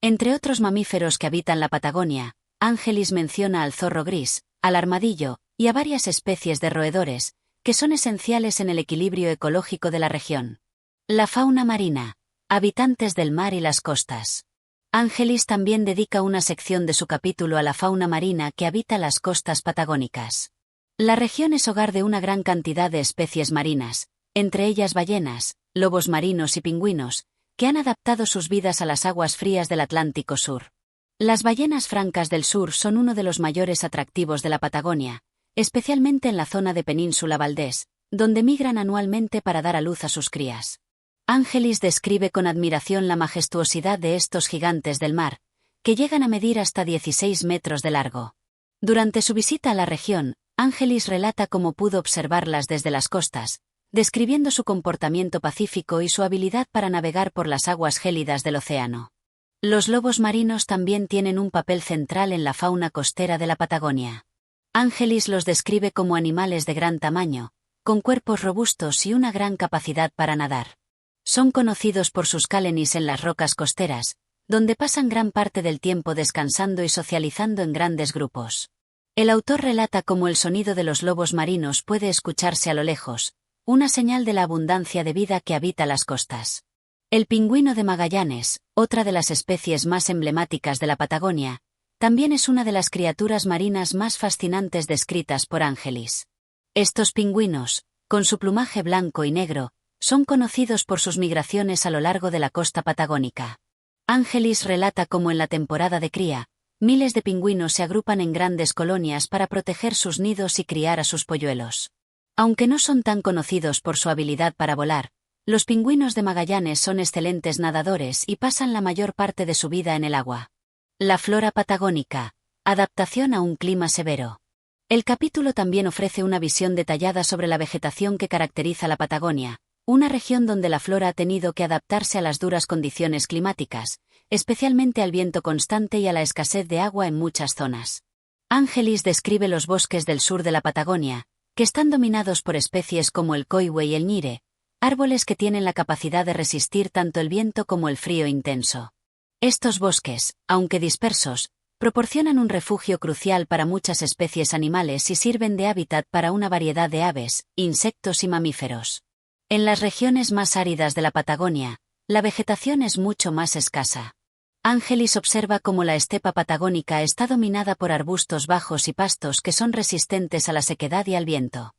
Entre otros mamíferos que habitan la Patagonia, Ángelis menciona al zorro gris, al armadillo, y a varias especies de roedores, que son esenciales en el equilibrio ecológico de la región. La fauna marina. Habitantes del mar y las costas. Ángelis también dedica una sección de su capítulo a la fauna marina que habita las costas patagónicas. La región es hogar de una gran cantidad de especies marinas, entre ellas ballenas, lobos marinos y pingüinos, que han adaptado sus vidas a las aguas frías del Atlántico Sur. Las ballenas francas del sur son uno de los mayores atractivos de la Patagonia, especialmente en la zona de Península Valdés, donde migran anualmente para dar a luz a sus crías. Ángelis describe con admiración la majestuosidad de estos gigantes del mar, que llegan a medir hasta 16 metros de largo. Durante su visita a la región, Ángelis relata cómo pudo observarlas desde las costas, describiendo su comportamiento pacífico y su habilidad para navegar por las aguas gélidas del océano. Los lobos marinos también tienen un papel central en la fauna costera de la Patagonia. Ángelis los describe como animales de gran tamaño, con cuerpos robustos y una gran capacidad para nadar. Son conocidos por sus cálenis en las rocas costeras, donde pasan gran parte del tiempo descansando y socializando en grandes grupos. El autor relata cómo el sonido de los lobos marinos puede escucharse a lo lejos, una señal de la abundancia de vida que habita las costas. El pingüino de Magallanes, otra de las especies más emblemáticas de la Patagonia, también es una de las criaturas marinas más fascinantes descritas por Ángelis. Estos pingüinos, con su plumaje blanco y negro, son conocidos por sus migraciones a lo largo de la costa patagónica. Ángelis relata cómo en la temporada de cría, miles de pingüinos se agrupan en grandes colonias para proteger sus nidos y criar a sus polluelos. Aunque no son tan conocidos por su habilidad para volar, los pingüinos de Magallanes son excelentes nadadores y pasan la mayor parte de su vida en el agua. La flora patagónica, adaptación a un clima severo. El capítulo también ofrece una visión detallada sobre la vegetación que caracteriza la Patagonia, una región donde la flora ha tenido que adaptarse a las duras condiciones climáticas, especialmente al viento constante y a la escasez de agua en muchas zonas. Ángelis describe los bosques del sur de la Patagonia, que están dominados por especies como el coihue y el ñire, árboles que tienen la capacidad de resistir tanto el viento como el frío intenso. Estos bosques, aunque dispersos, proporcionan un refugio crucial para muchas especies animales y sirven de hábitat para una variedad de aves, insectos y mamíferos. En las regiones más áridas de la Patagonia, la vegetación es mucho más escasa. Ángelis observa cómo la estepa patagónica está dominada por arbustos bajos y pastos que son resistentes a la sequedad y al viento.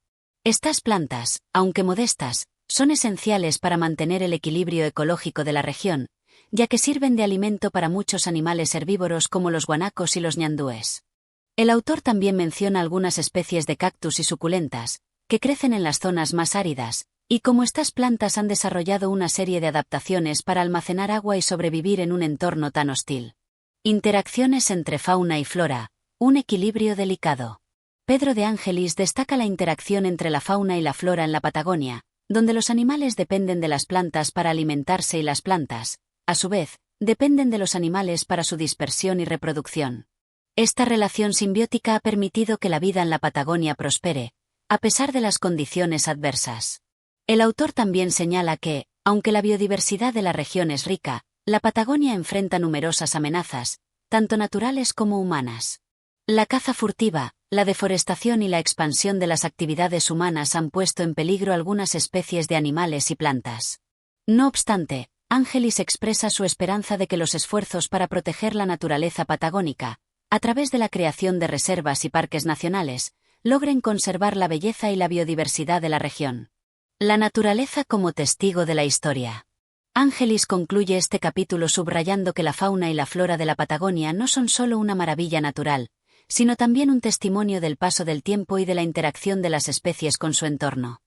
Estas plantas, aunque modestas, son esenciales para mantener el equilibrio ecológico de la región, ya que sirven de alimento para muchos animales herbívoros como los guanacos y los ñandúes. El autor también menciona algunas especies de cactus y suculentas, que crecen en las zonas más áridas, y cómo estas plantas han desarrollado una serie de adaptaciones para almacenar agua y sobrevivir en un entorno tan hostil. Interacciones entre fauna y flora, un equilibrio delicado. Pedro de Ángelis destaca la interacción entre la fauna y la flora en la Patagonia, donde los animales dependen de las plantas para alimentarse y las plantas, a su vez, dependen de los animales para su dispersión y reproducción. Esta relación simbiótica ha permitido que la vida en la Patagonia prospere, a pesar de las condiciones adversas. El autor también señala que, aunque la biodiversidad de la región es rica, la Patagonia enfrenta numerosas amenazas, tanto naturales como humanas. La caza furtiva, la deforestación y la expansión de las actividades humanas han puesto en peligro algunas especies de animales y plantas. No obstante, Ángelis expresa su esperanza de que los esfuerzos para proteger la naturaleza patagónica, a través de la creación de reservas y parques nacionales, logren conservar la belleza y la biodiversidad de la región. La naturaleza como testigo de la historia. Ángelis concluye este capítulo subrayando que la fauna y la flora de la Patagonia no son solo una maravilla natural, sino también un testimonio del paso del tiempo y de la interacción de las especies con su entorno.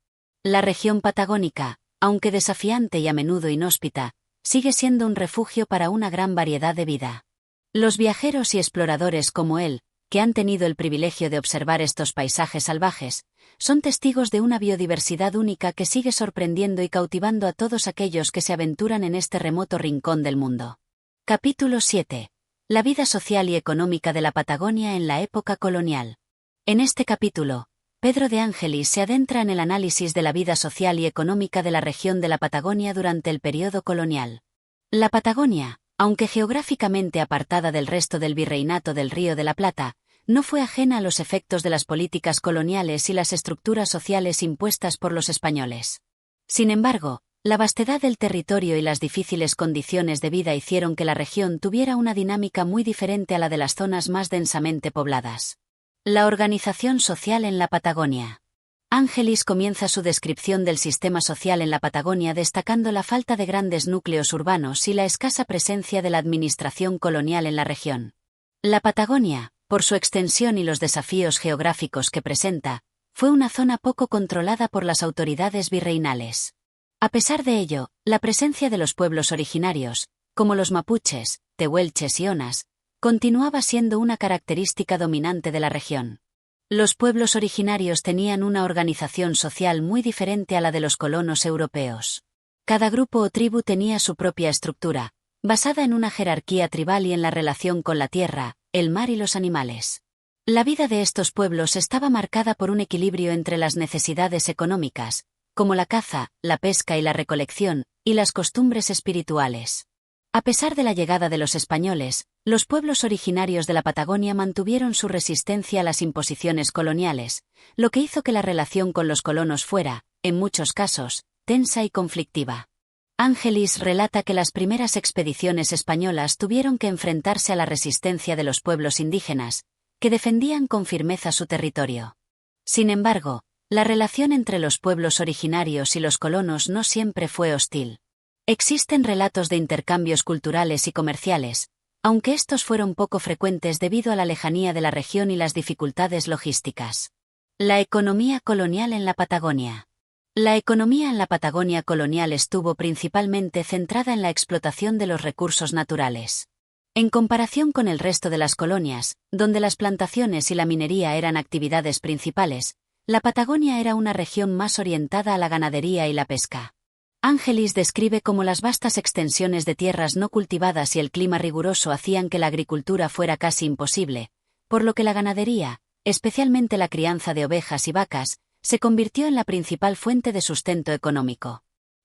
La región patagónica, aunque desafiante y a menudo inhóspita, sigue siendo un refugio para una gran variedad de vida. Los viajeros y exploradores como él, que han tenido el privilegio de observar estos paisajes salvajes, son testigos de una biodiversidad única que sigue sorprendiendo y cautivando a todos aquellos que se aventuran en este remoto rincón del mundo. Capítulo 7. La vida social y económica de la Patagonia en la época colonial. En este capítulo, Pedro de Ángelis se adentra en el análisis de la vida social y económica de la región de la Patagonia durante el periodo colonial. La Patagonia, aunque geográficamente apartada del resto del virreinato del Río de la Plata, no fue ajena a los efectos de las políticas coloniales y las estructuras sociales impuestas por los españoles. Sin embargo, la vastedad del territorio y las difíciles condiciones de vida hicieron que la región tuviera una dinámica muy diferente a la de las zonas más densamente pobladas. La organización social en la Patagonia. Ángelis comienza su descripción del sistema social en la Patagonia destacando la falta de grandes núcleos urbanos y la escasa presencia de la administración colonial en la región. La Patagonia, por su extensión y los desafíos geográficos que presenta, fue una zona poco controlada por las autoridades virreinales. A pesar de ello, la presencia de los pueblos originarios, como los mapuches, tehuelches y onas, continuaba siendo una característica dominante de la región. Los pueblos originarios tenían una organización social muy diferente a la de los colonos europeos. Cada grupo o tribu tenía su propia estructura, basada en una jerarquía tribal y en la relación con la tierra, el mar y los animales. La vida de estos pueblos estaba marcada por un equilibrio entre las necesidades económicas, como la caza, la pesca y la recolección, y las costumbres espirituales. A pesar de la llegada de los españoles, los pueblos originarios de la Patagonia mantuvieron su resistencia a las imposiciones coloniales, lo que hizo que la relación con los colonos fuera, en muchos casos, tensa y conflictiva. Ángelis relata que las primeras expediciones españolas tuvieron que enfrentarse a la resistencia de los pueblos indígenas, que defendían con firmeza su territorio. Sin embargo, la relación entre los pueblos originarios y los colonos no siempre fue hostil. Existen relatos de intercambios culturales y comerciales, aunque estos fueron poco frecuentes debido a la lejanía de la región y las dificultades logísticas. La economía colonial en la Patagonia. La economía en la Patagonia colonial estuvo principalmente centrada en la explotación de los recursos naturales. En comparación con el resto de las colonias, donde las plantaciones y la minería eran actividades principales, la Patagonia era una región más orientada a la ganadería y la pesca. Ángelis describe cómo las vastas extensiones de tierras no cultivadas y el clima riguroso hacían que la agricultura fuera casi imposible, por lo que la ganadería, especialmente la crianza de ovejas y vacas, se convirtió en la principal fuente de sustento económico.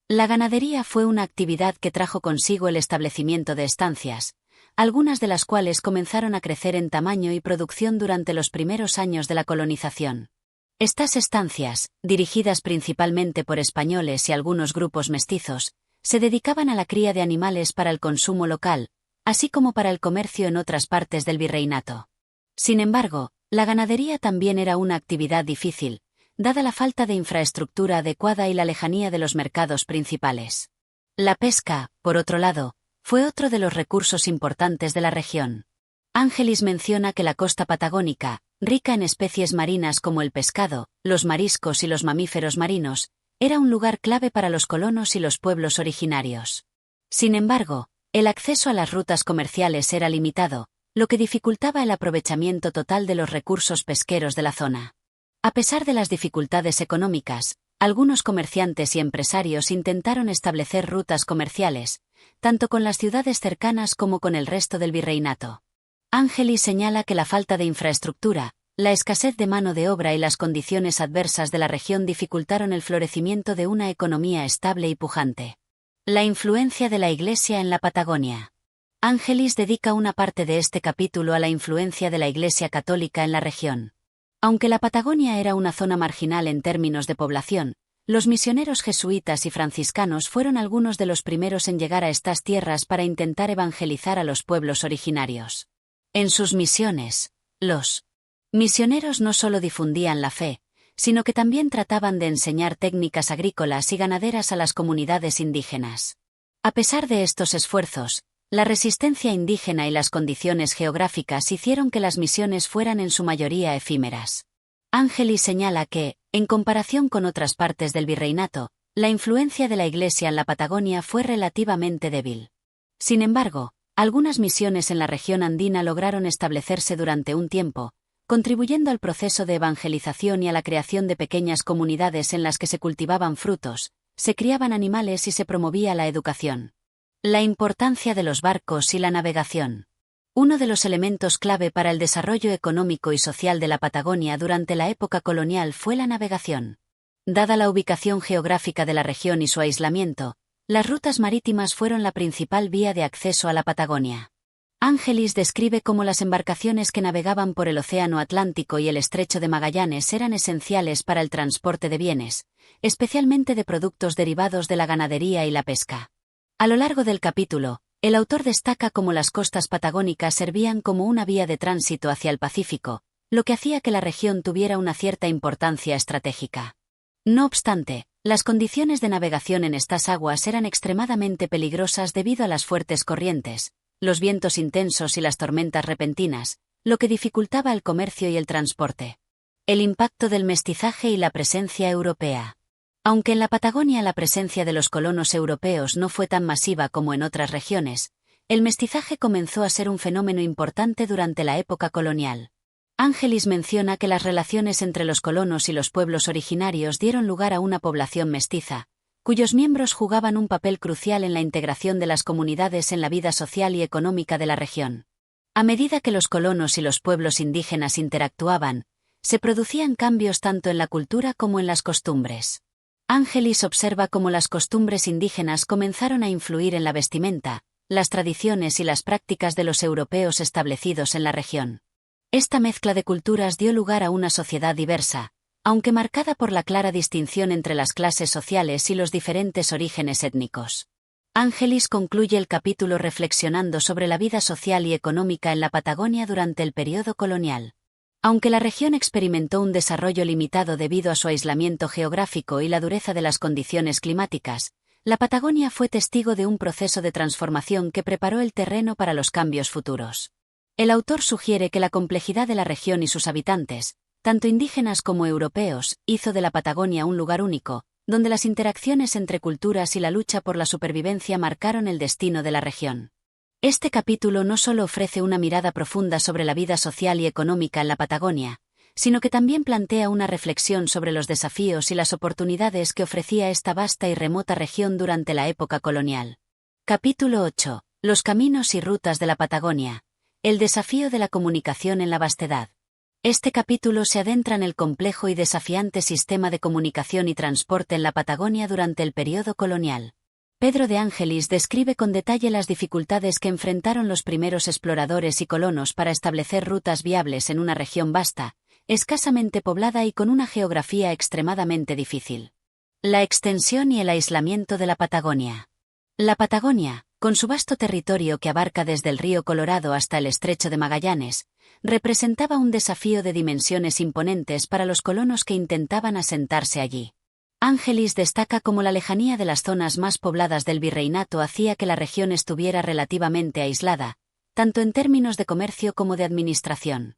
La ganadería fue una actividad que trajo consigo el establecimiento de estancias, algunas de las cuales comenzaron a crecer en tamaño y producción durante los primeros años de la colonización. Estas estancias, dirigidas principalmente por españoles y algunos grupos mestizos, se dedicaban a la cría de animales para el consumo local, así como para el comercio en otras partes del virreinato. Sin embargo, la ganadería también era una actividad difícil, dada la falta de infraestructura adecuada y la lejanía de los mercados principales. La pesca, por otro lado, fue otro de los recursos importantes de la región. Ángelis menciona que la costa patagónica, rica en especies marinas como el pescado, los mariscos y los mamíferos marinos, era un lugar clave para los colonos y los pueblos originarios. Sin embargo, el acceso a las rutas comerciales era limitado, lo que dificultaba el aprovechamiento total de los recursos pesqueros de la zona. A pesar de las dificultades económicas, algunos comerciantes y empresarios intentaron establecer rutas comerciales, tanto con las ciudades cercanas como con el resto del virreinato. Ángelis señala que la falta de infraestructura, la escasez de mano de obra y las condiciones adversas de la región dificultaron el florecimiento de una economía estable y pujante. La influencia de la Iglesia en la Patagonia. Ángelis dedica una parte de este capítulo a la influencia de la Iglesia católica en la región. Aunque la Patagonia era una zona marginal en términos de población, los misioneros jesuitas y franciscanos fueron algunos de los primeros en llegar a estas tierras para intentar evangelizar a los pueblos originarios. En sus misiones, los misioneros no solo difundían la fe, sino que también trataban de enseñar técnicas agrícolas y ganaderas a las comunidades indígenas. A pesar de estos esfuerzos, la resistencia indígena y las condiciones geográficas hicieron que las misiones fueran en su mayoría efímeras. Ángelis señala que, en comparación con otras partes del virreinato, la influencia de la Iglesia en la Patagonia fue relativamente débil. Sin embargo, algunas misiones en la región andina lograron establecerse durante un tiempo, contribuyendo al proceso de evangelización y a la creación de pequeñas comunidades en las que se cultivaban frutos, se criaban animales y se promovía la educación. La importancia de los barcos y la navegación. Uno de los elementos clave para el desarrollo económico y social de la Patagonia durante la época colonial fue la navegación. Dada la ubicación geográfica de la región y su aislamiento, las rutas marítimas fueron la principal vía de acceso a la Patagonia. Ángelis describe cómo las embarcaciones que navegaban por el Océano Atlántico y el Estrecho de Magallanes eran esenciales para el transporte de bienes, especialmente de productos derivados de la ganadería y la pesca. A lo largo del capítulo, el autor destaca cómo las costas patagónicas servían como una vía de tránsito hacia el Pacífico, lo que hacía que la región tuviera una cierta importancia estratégica. No obstante, las condiciones de navegación en estas aguas eran extremadamente peligrosas debido a las fuertes corrientes, los vientos intensos y las tormentas repentinas, lo que dificultaba el comercio y el transporte. El impacto del mestizaje y la presencia europea. Aunque en la Patagonia la presencia de los colonos europeos no fue tan masiva como en otras regiones, el mestizaje comenzó a ser un fenómeno importante durante la época colonial. Ángelis menciona que las relaciones entre los colonos y los pueblos originarios dieron lugar a una población mestiza, cuyos miembros jugaban un papel crucial en la integración de las comunidades en la vida social y económica de la región. A medida que los colonos y los pueblos indígenas interactuaban, se producían cambios tanto en la cultura como en las costumbres. Ángelis observa cómo las costumbres indígenas comenzaron a influir en la vestimenta, las tradiciones y las prácticas de los europeos establecidos en la región. Esta mezcla de culturas dio lugar a una sociedad diversa, aunque marcada por la clara distinción entre las clases sociales y los diferentes orígenes étnicos. Ángelis concluye el capítulo reflexionando sobre la vida social y económica en la Patagonia durante el periodo colonial. Aunque la región experimentó un desarrollo limitado debido a su aislamiento geográfico y la dureza de las condiciones climáticas, la Patagonia fue testigo de un proceso de transformación que preparó el terreno para los cambios futuros. El autor sugiere que la complejidad de la región y sus habitantes, tanto indígenas como europeos, hizo de la Patagonia un lugar único, donde las interacciones entre culturas y la lucha por la supervivencia marcaron el destino de la región. Este capítulo no solo ofrece una mirada profunda sobre la vida social y económica en la Patagonia, sino que también plantea una reflexión sobre los desafíos y las oportunidades que ofrecía esta vasta y remota región durante la época colonial. Capítulo 8. Los caminos y rutas de la Patagonia. El desafío de la comunicación en la vastedad. Este capítulo se adentra en el complejo y desafiante sistema de comunicación y transporte en la Patagonia durante el periodo colonial. Pedro de Ángelis describe con detalle las dificultades que enfrentaron los primeros exploradores y colonos para establecer rutas viables en una región vasta, escasamente poblada y con una geografía extremadamente difícil. La extensión y el aislamiento de la Patagonia. La Patagonia, con su vasto territorio que abarca desde el río Colorado hasta el estrecho de Magallanes, representaba un desafío de dimensiones imponentes para los colonos que intentaban asentarse allí. Ángelis destaca cómo la lejanía de las zonas más pobladas del virreinato hacía que la región estuviera relativamente aislada, tanto en términos de comercio como de administración.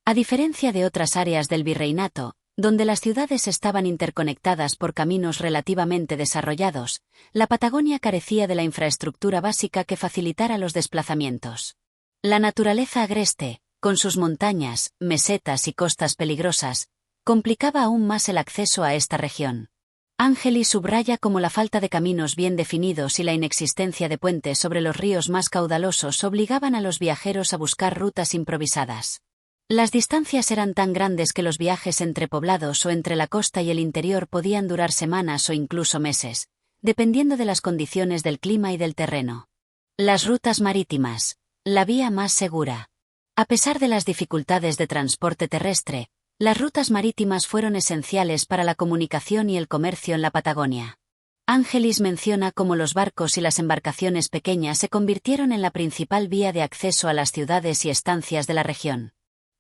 A diferencia de otras áreas del virreinato, donde las ciudades estaban interconectadas por caminos relativamente desarrollados, la Patagonia carecía de la infraestructura básica que facilitara los desplazamientos. La naturaleza agreste, con sus montañas, mesetas y costas peligrosas, complicaba aún más el acceso a esta región. Ángelis subraya cómo la falta de caminos bien definidos y la inexistencia de puentes sobre los ríos más caudalosos obligaban a los viajeros a buscar rutas improvisadas. Las distancias eran tan grandes que los viajes entre poblados o entre la costa y el interior podían durar semanas o incluso meses, dependiendo de las condiciones del clima y del terreno. Las rutas marítimas, la vía más segura. A pesar de las dificultades de transporte terrestre, las rutas marítimas fueron esenciales para la comunicación y el comercio en la Patagonia. Ángelis menciona cómo los barcos y las embarcaciones pequeñas se convirtieron en la principal vía de acceso a las ciudades y estancias de la región.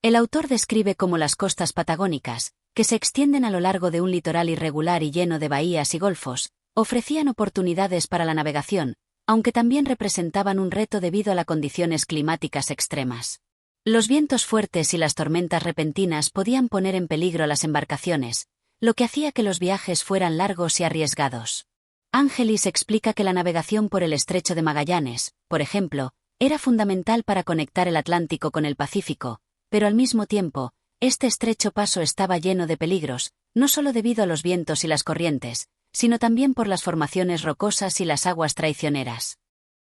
El autor describe cómo las costas patagónicas, que se extienden a lo largo de un litoral irregular y lleno de bahías y golfos, ofrecían oportunidades para la navegación, aunque también representaban un reto debido a las condiciones climáticas extremas. Los vientos fuertes y las tormentas repentinas podían poner en peligro a las embarcaciones, lo que hacía que los viajes fueran largos y arriesgados. Ángelis explica que la navegación por el estrecho de Magallanes, por ejemplo, era fundamental para conectar el Atlántico con el Pacífico, pero al mismo tiempo, este estrecho paso estaba lleno de peligros, no solo debido a los vientos y las corrientes, sino también por las formaciones rocosas y las aguas traicioneras.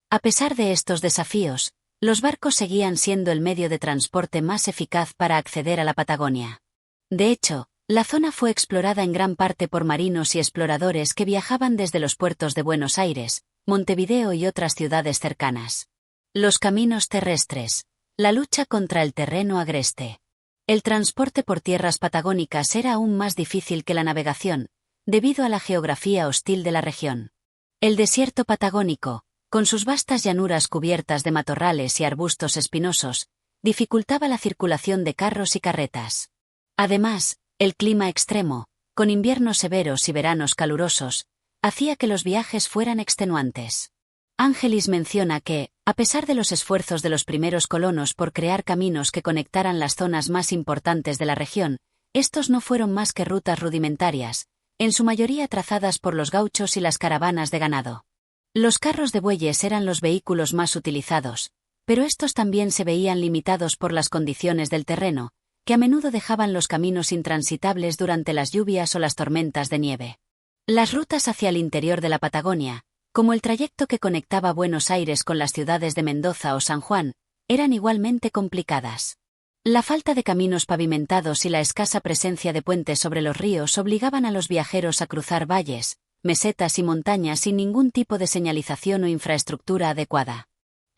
A pesar de estos desafíos, los barcos seguían siendo el medio de transporte más eficaz para acceder a la Patagonia. De hecho, la zona fue explorada en gran parte por marinos y exploradores que viajaban desde los puertos de Buenos Aires, Montevideo y otras ciudades cercanas. Los caminos terrestres. La lucha contra el terreno agreste. El transporte por tierras patagónicas era aún más difícil que la navegación, debido a la geografía hostil de la región. El desierto patagónico, con sus vastas llanuras cubiertas de matorrales y arbustos espinosos, dificultaba la circulación de carros y carretas. Además, el clima extremo, con inviernos severos y veranos calurosos, hacía que los viajes fueran extenuantes. Angelis menciona que, a pesar de los esfuerzos de los primeros colonos por crear caminos que conectaran las zonas más importantes de la región, estos no fueron más que rutas rudimentarias, en su mayoría trazadas por los gauchos y las caravanas de ganado. Los carros de bueyes eran los vehículos más utilizados, pero estos también se veían limitados por las condiciones del terreno, que a menudo dejaban los caminos intransitables durante las lluvias o las tormentas de nieve. Las rutas hacia el interior de la Patagonia, como el trayecto que conectaba Buenos Aires con las ciudades de Mendoza o San Juan, eran igualmente complicadas. La falta de caminos pavimentados y la escasa presencia de puentes sobre los ríos obligaban a los viajeros a cruzar valles, mesetas y montañas sin ningún tipo de señalización o infraestructura adecuada.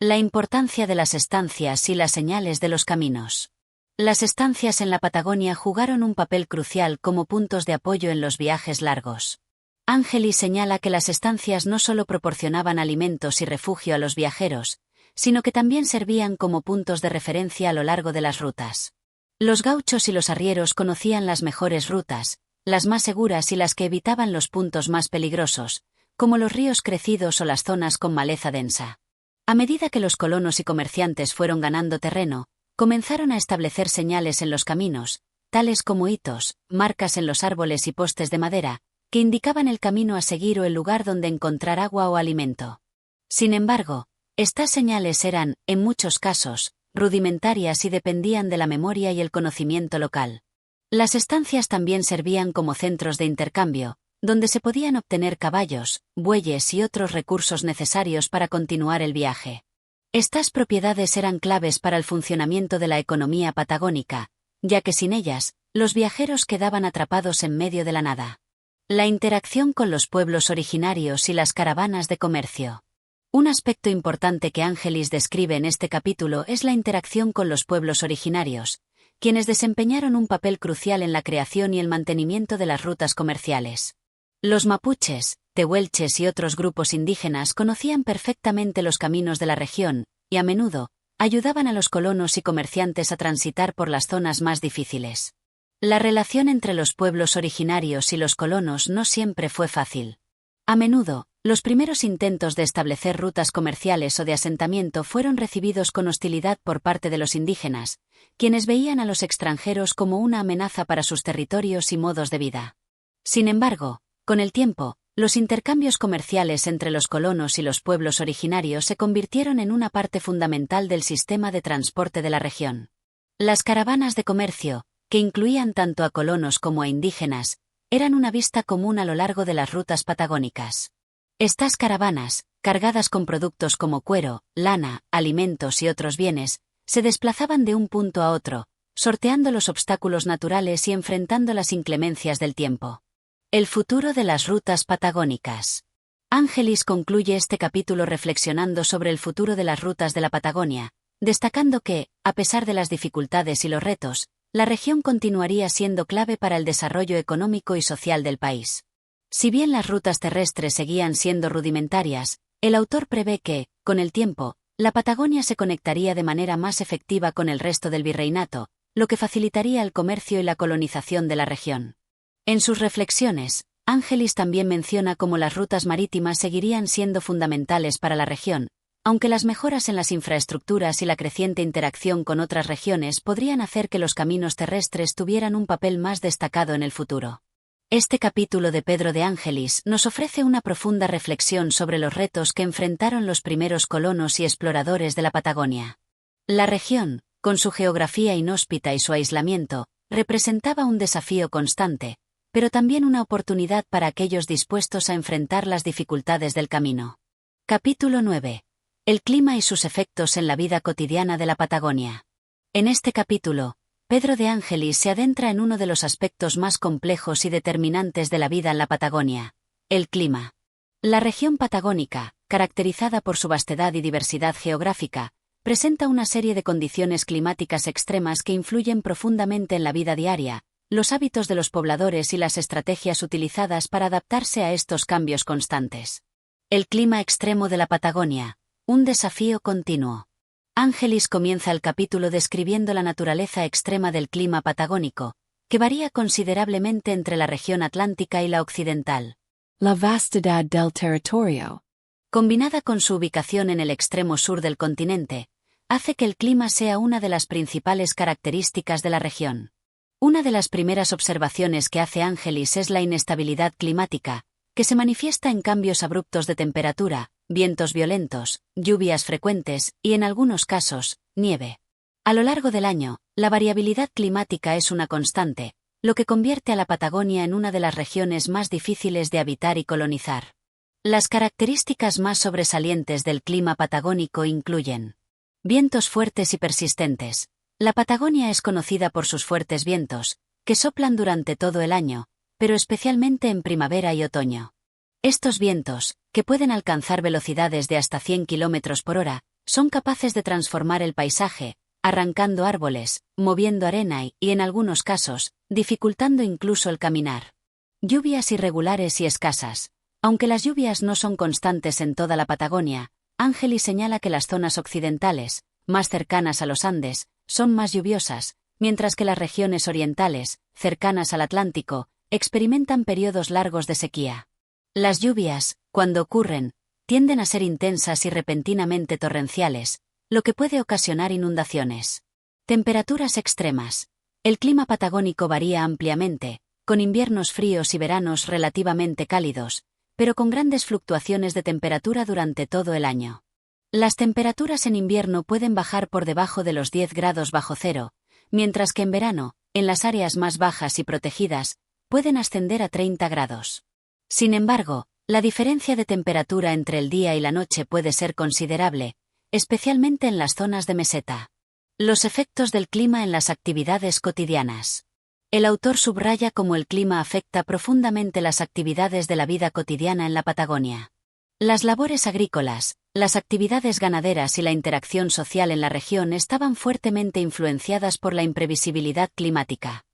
La importancia de las estancias y las señales de los caminos. Las estancias en la Patagonia jugaron un papel crucial como puntos de apoyo en los viajes largos. Angelis señala que las estancias no solo proporcionaban alimentos y refugio a los viajeros, sino que también servían como puntos de referencia a lo largo de las rutas. Los gauchos y los arrieros conocían las mejores rutas, las más seguras y las que evitaban los puntos más peligrosos, como los ríos crecidos o las zonas con maleza densa. A medida que los colonos y comerciantes fueron ganando terreno, comenzaron a establecer señales en los caminos, tales como hitos, marcas en los árboles y postes de madera, que indicaban el camino a seguir o el lugar donde encontrar agua o alimento. Sin embargo, estas señales eran, en muchos casos, rudimentarias y dependían de la memoria y el conocimiento local. Las estancias también servían como centros de intercambio, donde se podían obtener caballos, bueyes y otros recursos necesarios para continuar el viaje. Estas propiedades eran claves para el funcionamiento de la economía patagónica, ya que sin ellas, los viajeros quedaban atrapados en medio de la nada. La interacción con los pueblos originarios y las caravanas de comercio. Un aspecto importante que Angelis describe en este capítulo es la interacción con los pueblos originarios, quienes desempeñaron un papel crucial en la creación y el mantenimiento de las rutas comerciales. Los mapuches, tehuelches y otros grupos indígenas conocían perfectamente los caminos de la región, y a menudo, ayudaban a los colonos y comerciantes a transitar por las zonas más difíciles. La relación entre los pueblos originarios y los colonos no siempre fue fácil. A menudo, los primeros intentos de establecer rutas comerciales o de asentamiento fueron recibidos con hostilidad por parte de los indígenas, quienes veían a los extranjeros como una amenaza para sus territorios y modos de vida. Sin embargo, con el tiempo, los intercambios comerciales entre los colonos y los pueblos originarios se convirtieron en una parte fundamental del sistema de transporte de la región. Las caravanas de comercio, que incluían tanto a colonos como a indígenas, eran una vista común a lo largo de las rutas patagónicas. Estas caravanas, cargadas con productos como cuero, lana, alimentos y otros bienes, se desplazaban de un punto a otro, sorteando los obstáculos naturales y enfrentando las inclemencias del tiempo. El futuro de las rutas patagónicas. Angelis concluye este capítulo reflexionando sobre el futuro de las rutas de la Patagonia, destacando que, a pesar de las dificultades y los retos, la región continuaría siendo clave para el desarrollo económico y social del país. Si bien las rutas terrestres seguían siendo rudimentarias, el autor prevé que, con el tiempo, la Patagonia se conectaría de manera más efectiva con el resto del virreinato, lo que facilitaría el comercio y la colonización de la región. En sus reflexiones, Angelis también menciona cómo las rutas marítimas seguirían siendo fundamentales para la región, aunque las mejoras en las infraestructuras y la creciente interacción con otras regiones podrían hacer que los caminos terrestres tuvieran un papel más destacado en el futuro. Este capítulo de Pedro de Angelis nos ofrece una profunda reflexión sobre los retos que enfrentaron los primeros colonos y exploradores de la Patagonia. La región, con su geografía inhóspita y su aislamiento, representaba un desafío constante, pero también una oportunidad para aquellos dispuestos a enfrentar las dificultades del camino. Capítulo 9. El clima y sus efectos en la vida cotidiana de la Patagonia. En este capítulo, Pedro de Angelis se adentra en uno de los aspectos más complejos y determinantes de la vida en la Patagonia: el clima. La región patagónica, caracterizada por su vastedad y diversidad geográfica, presenta una serie de condiciones climáticas extremas que influyen profundamente en la vida diaria, los hábitos de los pobladores y las estrategias utilizadas para adaptarse a estos cambios constantes. El clima extremo de la Patagonia, un desafío continuo. Ángelis comienza el capítulo describiendo la naturaleza extrema del clima patagónico, que varía considerablemente entre la región atlántica y la occidental. La vastedad del territorio, Combinada con su ubicación en el extremo sur del continente, hace que el clima sea una de las principales características de la región. Una de las primeras observaciones que hace Ángelis es la inestabilidad climática, que se manifiesta en cambios abruptos de temperatura, vientos violentos, lluvias frecuentes y, en algunos casos, nieve. A lo largo del año, la variabilidad climática es una constante, lo que convierte a la Patagonia en una de las regiones más difíciles de habitar y colonizar. Las características más sobresalientes del clima patagónico incluyen vientos fuertes y persistentes. La Patagonia es conocida por sus fuertes vientos, que soplan durante todo el año, pero especialmente en primavera y otoño. Estos vientos, que pueden alcanzar velocidades de hasta 100 km por hora, son capaces de transformar el paisaje, arrancando árboles, moviendo arena y, en algunos casos, dificultando incluso el caminar. Lluvias irregulares y escasas. Aunque las lluvias no son constantes en toda la Patagonia, Ángelis señala que las zonas occidentales, más cercanas a los Andes, son más lluviosas, mientras que las regiones orientales, cercanas al Atlántico, experimentan periodos largos de sequía. Las lluvias, cuando ocurren, tienden a ser intensas y repentinamente torrenciales, lo que puede ocasionar inundaciones. Temperaturas extremas. El clima patagónico varía ampliamente, con inviernos fríos y veranos relativamente cálidos, pero con grandes fluctuaciones de temperatura durante todo el año. Las temperaturas en invierno pueden bajar por debajo de los 10 grados bajo cero, mientras que en verano, en las áreas más bajas y protegidas, pueden ascender a 30 grados. Sin embargo, la diferencia de temperatura entre el día y la noche puede ser considerable, especialmente en las zonas de meseta. Los efectos del clima en las actividades cotidianas. El autor subraya cómo el clima afecta profundamente las actividades de la vida cotidiana en la Patagonia. Las labores agrícolas, las actividades ganaderas y la interacción social en la región estaban fuertemente influenciadas por la imprevisibilidad climática.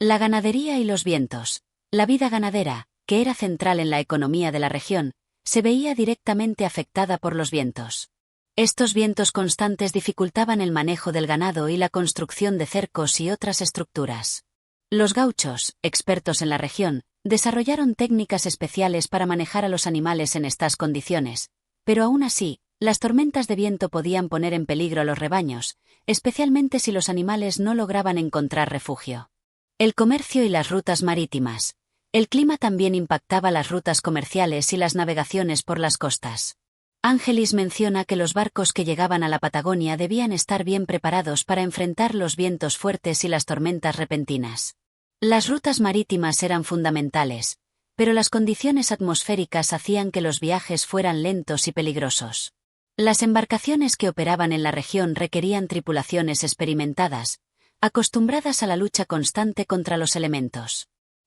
La ganadería y los vientos. La vida ganadera, que era central en la economía de la región, se veía directamente afectada por los vientos. Estos vientos constantes dificultaban el manejo del ganado y la construcción de cercos y otras estructuras. Los gauchos, expertos en la región, desarrollaron técnicas especiales para manejar a los animales en estas condiciones, pero aún así, las tormentas de viento podían poner en peligro a los rebaños, especialmente si los animales no lograban encontrar refugio. El comercio y las rutas marítimas. El clima también impactaba las rutas comerciales y las navegaciones por las costas. Ángelis menciona que los barcos que llegaban a la Patagonia debían estar bien preparados para enfrentar los vientos fuertes y las tormentas repentinas. Las rutas marítimas eran fundamentales, pero las condiciones atmosféricas hacían que los viajes fueran lentos y peligrosos. Las embarcaciones que operaban en la región requerían tripulaciones experimentadas, acostumbradas a la lucha constante contra los elementos.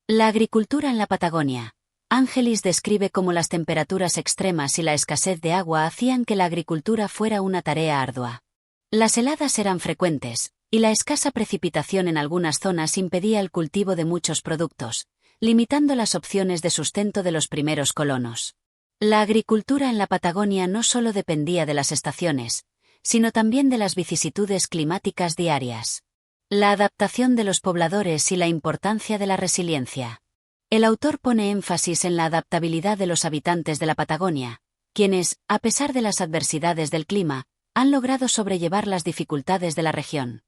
La agricultura en la Patagonia. Ángelis describe cómo las temperaturas extremas y la escasez de agua hacían que la agricultura fuera una tarea ardua. Las heladas eran frecuentes, y la escasa precipitación en algunas zonas impedía el cultivo de muchos productos, limitando las opciones de sustento de los primeros colonos. La agricultura en la Patagonia no solo dependía de las estaciones, sino también de las vicisitudes climáticas diarias. La adaptación de los pobladores y la importancia de la resiliencia. El autor pone énfasis en la adaptabilidad de los habitantes de la Patagonia, quienes, a pesar de las adversidades del clima, han logrado sobrellevar las dificultades de la región.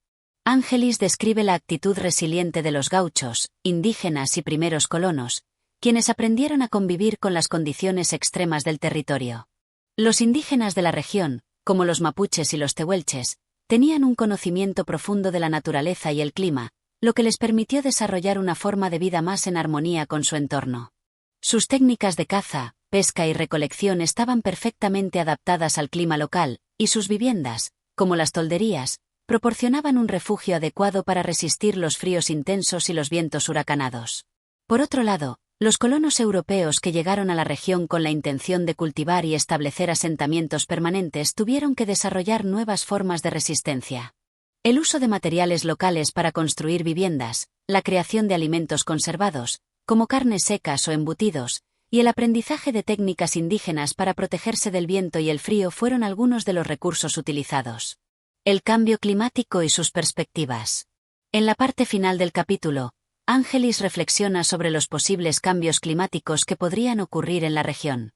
Ángelis describe la actitud resiliente de los gauchos, indígenas y primeros colonos, quienes aprendieron a convivir con las condiciones extremas del territorio. Los indígenas de la región, como los mapuches y los tehuelches, tenían un conocimiento profundo de la naturaleza y el clima, lo que les permitió desarrollar una forma de vida más en armonía con su entorno. Sus técnicas de caza, pesca y recolección estaban perfectamente adaptadas al clima local, y sus viviendas, como las tolderías, proporcionaban un refugio adecuado para resistir los fríos intensos y los vientos huracanados. Por otro lado, los colonos europeos que llegaron a la región con la intención de cultivar y establecer asentamientos permanentes tuvieron que desarrollar nuevas formas de resistencia. El uso de materiales locales para construir viviendas, la creación de alimentos conservados, como carnes secas o embutidos, y el aprendizaje de técnicas indígenas para protegerse del viento y el frío fueron algunos de los recursos utilizados. el cambio climático y sus perspectivas. En la parte final del capítulo, Ángelis reflexiona sobre los posibles cambios climáticos que podrían ocurrir en la región.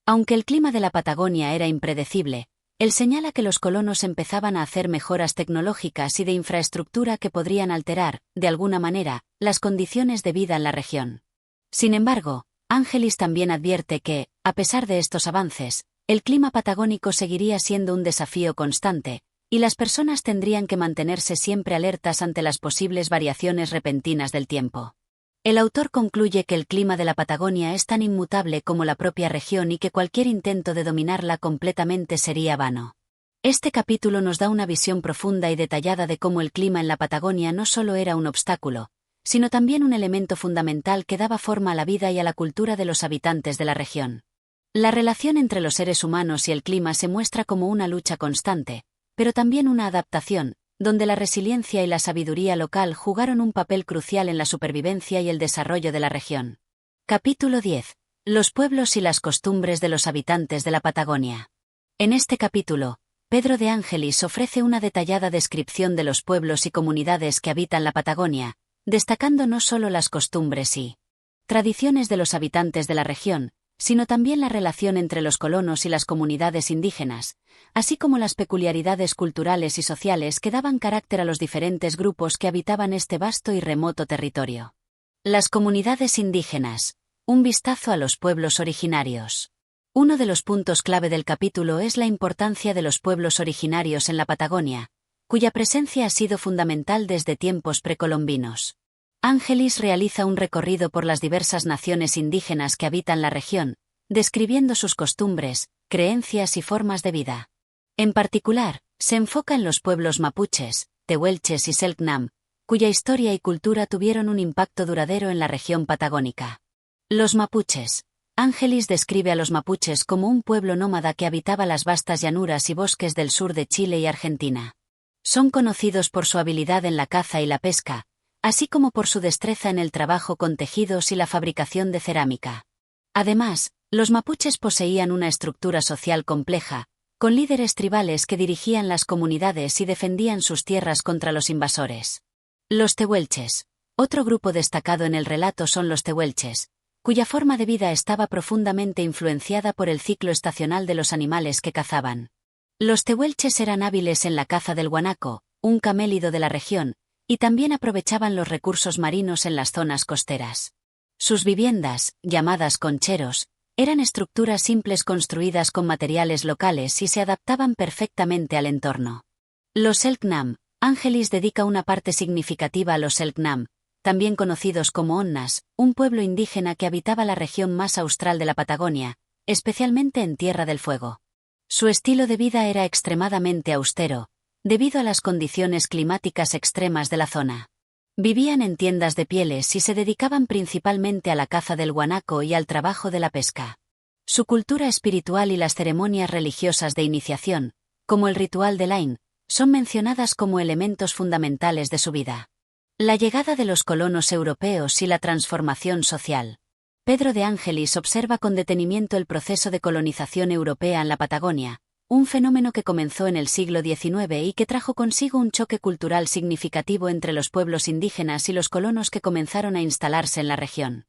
Aunque el clima de la Patagonia era impredecible, él señala que los colonos empezaban a hacer mejoras tecnológicas y de infraestructura que podrían alterar, de alguna manera, las condiciones de vida en la región. Sin embargo, Ángelis también advierte que, a pesar de estos avances, el clima patagónico seguiría siendo un desafío constante, y las personas tendrían que mantenerse siempre alertas ante las posibles variaciones repentinas del tiempo. El autor concluye que el clima de la Patagonia es tan inmutable como la propia región y que cualquier intento de dominarla completamente sería vano. Este capítulo nos da una visión profunda y detallada de cómo el clima en la Patagonia no solo era un obstáculo, sino también un elemento fundamental que daba forma a la vida y a la cultura de los habitantes de la región. La relación entre los seres humanos y el clima se muestra como una lucha constante, pero también una adaptación, donde la resiliencia y la sabiduría local jugaron un papel crucial en la supervivencia y el desarrollo de la región. Capítulo 10. Los pueblos y las costumbres de los habitantes de la Patagonia. En este capítulo, Pedro de Ángelis ofrece una detallada descripción de los pueblos y comunidades que habitan la Patagonia, destacando no solo las costumbres y tradiciones de los habitantes de la región, sino también la relación entre los colonos y las comunidades indígenas, así como las peculiaridades culturales y sociales que daban carácter a los diferentes grupos que habitaban este vasto y remoto territorio. Las comunidades indígenas. Un vistazo a los pueblos originarios. Uno de los puntos clave del capítulo es la importancia de los pueblos originarios en la Patagonia, cuya presencia ha sido fundamental desde tiempos precolombinos. Ángelis realiza un recorrido por las diversas naciones indígenas que habitan la región, describiendo sus costumbres, creencias y formas de vida. En particular, se enfoca en los pueblos mapuches, tehuelches y selknam, cuya historia y cultura tuvieron un impacto duradero en la región patagónica. Los mapuches. Ángelis describe a los mapuches como un pueblo nómada que habitaba las vastas llanuras y bosques del sur de Chile y Argentina. Son conocidos por su habilidad en la caza y la pesca, así como por su destreza en el trabajo con tejidos y la fabricación de cerámica. Además, los mapuches poseían una estructura social compleja, con líderes tribales que dirigían las comunidades y defendían sus tierras contra los invasores. Los tehuelches. Otro grupo destacado en el relato son los tehuelches, cuya forma de vida estaba profundamente influenciada por el ciclo estacional de los animales que cazaban. Los tehuelches eran hábiles en la caza del guanaco, un camélido de la región, y también aprovechaban los recursos marinos en las zonas costeras. Sus viviendas, llamadas concheros, eran estructuras simples construidas con materiales locales y se adaptaban perfectamente al entorno. Los selknam. Ángelis dedica una parte significativa a los selknam, también conocidos como onnas, un pueblo indígena que habitaba la región más austral de la Patagonia, especialmente en Tierra del Fuego. Su estilo de vida era extremadamente austero, debido a las condiciones climáticas extremas de la zona. Vivían en tiendas de pieles y se dedicaban principalmente a la caza del guanaco y al trabajo de la pesca. Su cultura espiritual y las ceremonias religiosas de iniciación, como el ritual de Lain, son mencionadas como elementos fundamentales de su vida. La llegada de los colonos europeos y la transformación social. Pedro de Ángelis observa con detenimiento el proceso de colonización europea en la Patagonia, un fenómeno que comenzó en el siglo XIX y que trajo consigo un choque cultural significativo entre los pueblos indígenas y los colonos que comenzaron a instalarse en la región.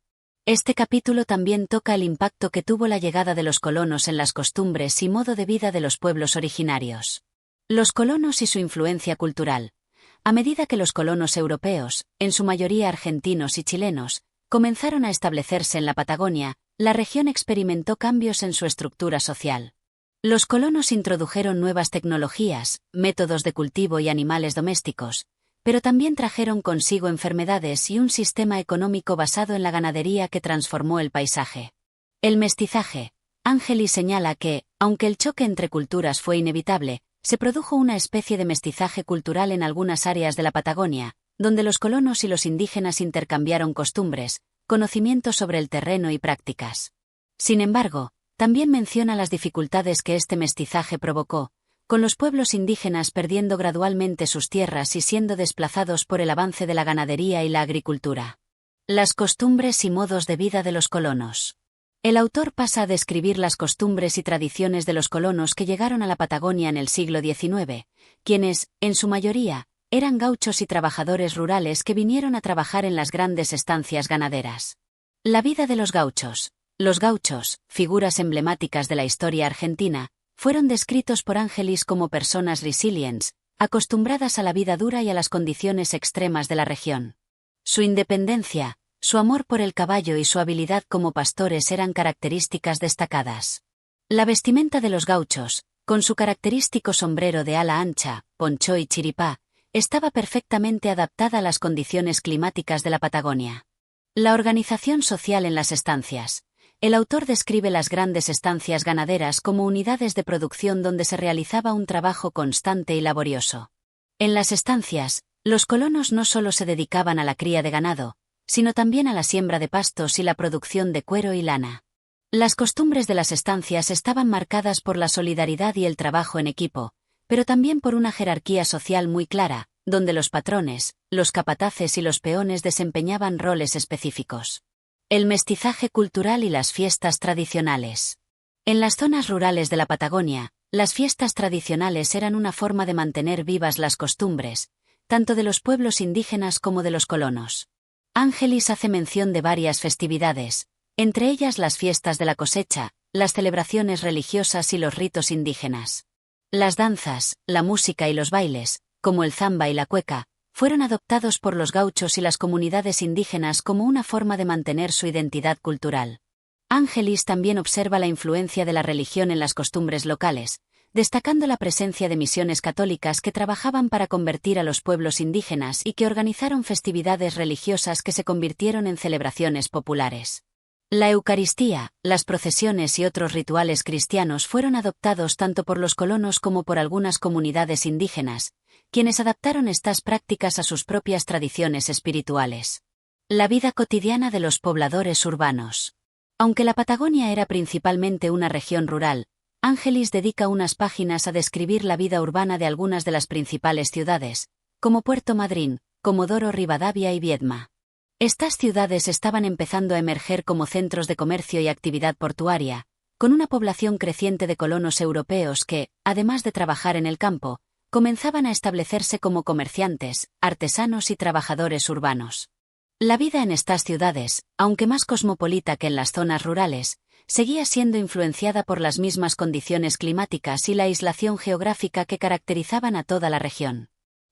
Este capítulo también toca el impacto que tuvo la llegada de los colonos en las costumbres y modo de vida de los pueblos originarios. Los colonos y su influencia cultural. A medida que los colonos europeos, en su mayoría argentinos y chilenos, comenzaron a establecerse en la Patagonia, la región experimentó cambios en su estructura social. Los colonos introdujeron nuevas tecnologías, métodos de cultivo y animales domésticos, pero también trajeron consigo enfermedades y un sistema económico basado en la ganadería que transformó el paisaje. El mestizaje. Ángelis señala que, aunque el choque entre culturas fue inevitable, se produjo una especie de mestizaje cultural en algunas áreas de la Patagonia, donde los colonos y los indígenas intercambiaron costumbres, conocimientos sobre el terreno y prácticas. Sin embargo, también menciona las dificultades que este mestizaje provocó, con los pueblos indígenas perdiendo gradualmente sus tierras y siendo desplazados por el avance de la ganadería y la agricultura. Las costumbres y modos de vida de los colonos. El autor pasa a describir las costumbres y tradiciones de los colonos que llegaron a la Patagonia en el siglo XIX, quienes, en su mayoría, eran gauchos y trabajadores rurales que vinieron a trabajar en las grandes estancias ganaderas. La vida de los gauchos. Los gauchos, figuras emblemáticas de la historia argentina, fueron descritos por Ángelis como personas resilientes, acostumbradas a la vida dura y a las condiciones extremas de la región. Su independencia, su amor por el caballo y su habilidad como pastores eran características destacadas. La vestimenta de los gauchos, con su característico sombrero de ala ancha, poncho y chiripá, estaba perfectamente adaptada a las condiciones climáticas de la Patagonia. La organización social en las estancias. El autor describe las grandes estancias ganaderas como unidades de producción donde se realizaba un trabajo constante y laborioso. En las estancias, los colonos no solo se dedicaban a la cría de ganado, sino también a la siembra de pastos y la producción de cuero y lana. Las costumbres de las estancias estaban marcadas por la solidaridad y el trabajo en equipo, pero también por una jerarquía social muy clara, donde los patrones, los capataces y los peones desempeñaban roles específicos. El mestizaje cultural y las fiestas tradicionales. En las zonas rurales de la Patagonia, las fiestas tradicionales eran una forma de mantener vivas las costumbres, tanto de los pueblos indígenas como de los colonos. Ángelis hace mención de varias festividades, entre ellas las fiestas de la cosecha, las celebraciones religiosas y los ritos indígenas. Las danzas, la música y los bailes, como el zamba y la cueca, fueron adoptados por los gauchos y las comunidades indígenas como una forma de mantener su identidad cultural. Ángelis también observa la influencia de la religión en las costumbres locales, destacando la presencia de misiones católicas que trabajaban para convertir a los pueblos indígenas y que organizaron festividades religiosas que se convirtieron en celebraciones populares. La Eucaristía, las procesiones y otros rituales cristianos fueron adoptados tanto por los colonos como por algunas comunidades indígenas, quienes adaptaron estas prácticas a sus propias tradiciones espirituales. La vida cotidiana de los pobladores urbanos. Aunque la Patagonia era principalmente una región rural, Ángelis dedica unas páginas a describir la vida urbana de algunas de las principales ciudades, como Puerto Madryn, Comodoro Rivadavia y Viedma. Estas ciudades estaban empezando a emerger como centros de comercio y actividad portuaria, con una población creciente de colonos europeos que, además de trabajar en el campo, comenzaban a establecerse como comerciantes, artesanos y trabajadores urbanos. La vida en estas ciudades, aunque más cosmopolita que en las zonas rurales, seguía siendo influenciada por las mismas condiciones climáticas y la aislación geográfica que caracterizaban a toda la región.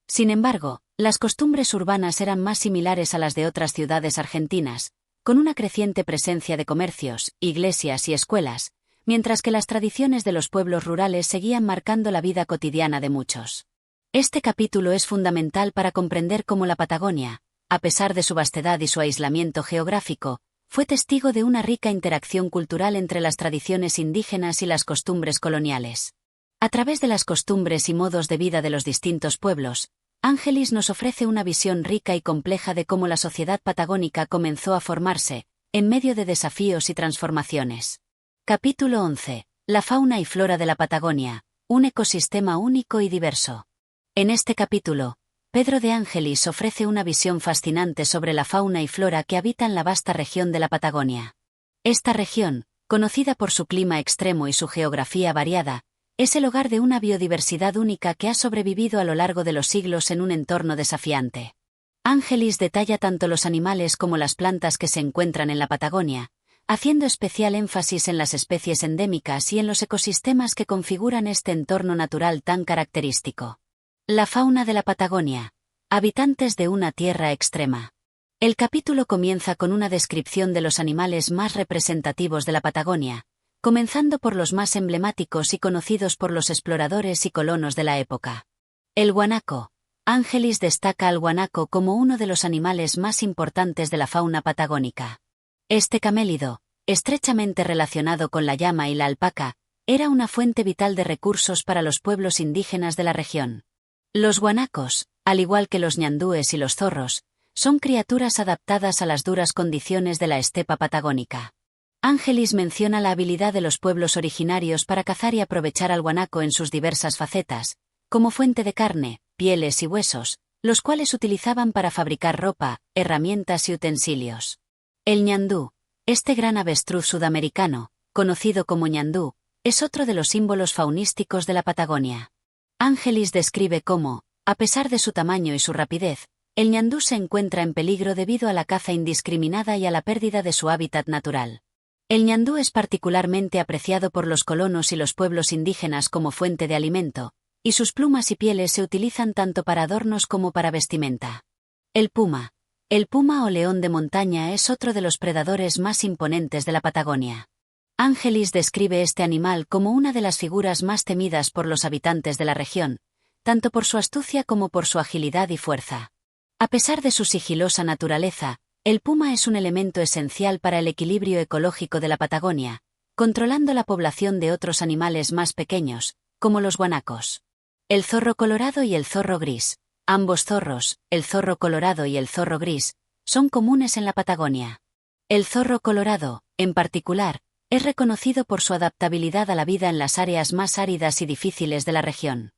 Sin embargo, las costumbres urbanas eran más similares a las de otras ciudades argentinas, con una creciente presencia de comercios, iglesias y escuelas, mientras que las tradiciones de los pueblos rurales seguían marcando la vida cotidiana de muchos. Este capítulo es fundamental para comprender cómo la Patagonia, a pesar de su vastedad y su aislamiento geográfico, fue testigo de una rica interacción cultural entre las tradiciones indígenas y las costumbres coloniales. A través de las costumbres y modos de vida de los distintos pueblos, Ángelis nos ofrece una visión rica y compleja de cómo la sociedad patagónica comenzó a formarse, en medio de desafíos y transformaciones. Capítulo 11. La fauna y flora de la Patagonia, un ecosistema único y diverso. En este capítulo, Pedro de Ángelis ofrece una visión fascinante sobre la fauna y flora que habitan la vasta región de la Patagonia. Esta región, conocida por su clima extremo y su geografía variada, es el hogar de una biodiversidad única que ha sobrevivido a lo largo de los siglos en un entorno desafiante. Ángelis detalla tanto los animales como las plantas que se encuentran en la Patagonia, haciendo especial énfasis en las especies endémicas y en los ecosistemas que configuran este entorno natural tan característico. La fauna de la Patagonia. Habitantes de una tierra extrema. El capítulo comienza con una descripción de los animales más representativos de la Patagonia, comenzando por los más emblemáticos y conocidos por los exploradores y colonos de la época. El guanaco. Ángelis destaca al guanaco como uno de los animales más importantes de la fauna patagónica. Este camélido, estrechamente relacionado con la llama y la alpaca, era una fuente vital de recursos para los pueblos indígenas de la región. Los guanacos, al igual que los ñandúes y los zorros, son criaturas adaptadas a las duras condiciones de la estepa patagónica. Ángelis menciona la habilidad de los pueblos originarios para cazar y aprovechar al guanaco en sus diversas facetas, como fuente de carne, pieles y huesos, los cuales utilizaban para fabricar ropa, herramientas y utensilios. El ñandú. Este gran avestruz sudamericano, conocido como ñandú, es otro de los símbolos faunísticos de la Patagonia. Ángelis describe cómo, a pesar de su tamaño y su rapidez, el ñandú se encuentra en peligro debido a la caza indiscriminada y a la pérdida de su hábitat natural. El ñandú es particularmente apreciado por los colonos y los pueblos indígenas como fuente de alimento, y sus plumas y pieles se utilizan tanto para adornos como para vestimenta. El puma. El puma o león de montaña es otro de los predadores más imponentes de la Patagonia. Ángelis describe este animal como una de las figuras más temidas por los habitantes de la región, tanto por su astucia como por su agilidad y fuerza. A pesar de su sigilosa naturaleza, el puma es un elemento esencial para el equilibrio ecológico de la Patagonia, controlando la población de otros animales más pequeños, como los guanacos. El zorro colorado y el zorro gris. Ambos zorros, el zorro colorado y el zorro gris, son comunes en la Patagonia. El zorro colorado, en particular, es reconocido por su adaptabilidad a la vida en las áreas más áridas y difíciles de la región.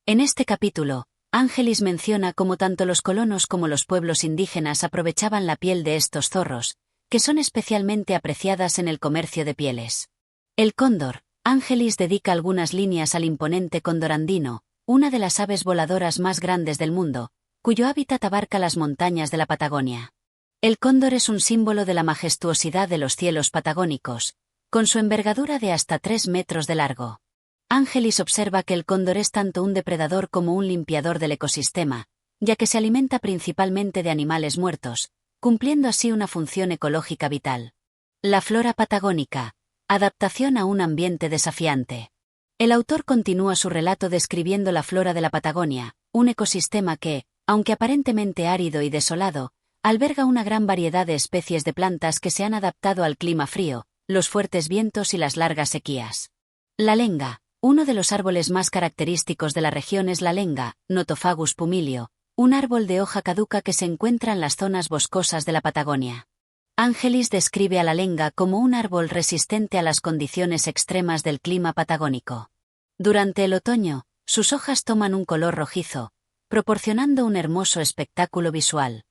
En este capítulo, Ángelis menciona cómo tanto los colonos como los pueblos indígenas aprovechaban la piel de estos zorros, que son especialmente apreciadas en el comercio de pieles. El cóndor. Ángelis dedica algunas líneas al imponente cóndor andino, una de las aves voladoras más grandes del mundo, cuyo hábitat abarca las montañas de la Patagonia. El cóndor es un símbolo de la majestuosidad de los cielos patagónicos, con su envergadura de hasta 3 metros de largo. Ángelis observa que el cóndor es tanto un depredador como un limpiador del ecosistema, ya que se alimenta principalmente de animales muertos, cumpliendo así una función ecológica vital. La flora patagónica. Adaptación a un ambiente desafiante. El autor continúa su relato describiendo la flora de la Patagonia, un ecosistema que, aunque aparentemente árido y desolado, alberga una gran variedad de especies de plantas que se han adaptado al clima frío, los fuertes vientos y las largas sequías. La lenga. Uno de los árboles más característicos de la región es la lenga, Notophagus pumilio, un árbol de hoja caduca que se encuentra en las zonas boscosas de la Patagonia. Ángelis describe a la lenga como un árbol resistente a las condiciones extremas del clima patagónico. Durante el otoño, sus hojas toman un color rojizo, proporcionando un hermoso espectáculo visual.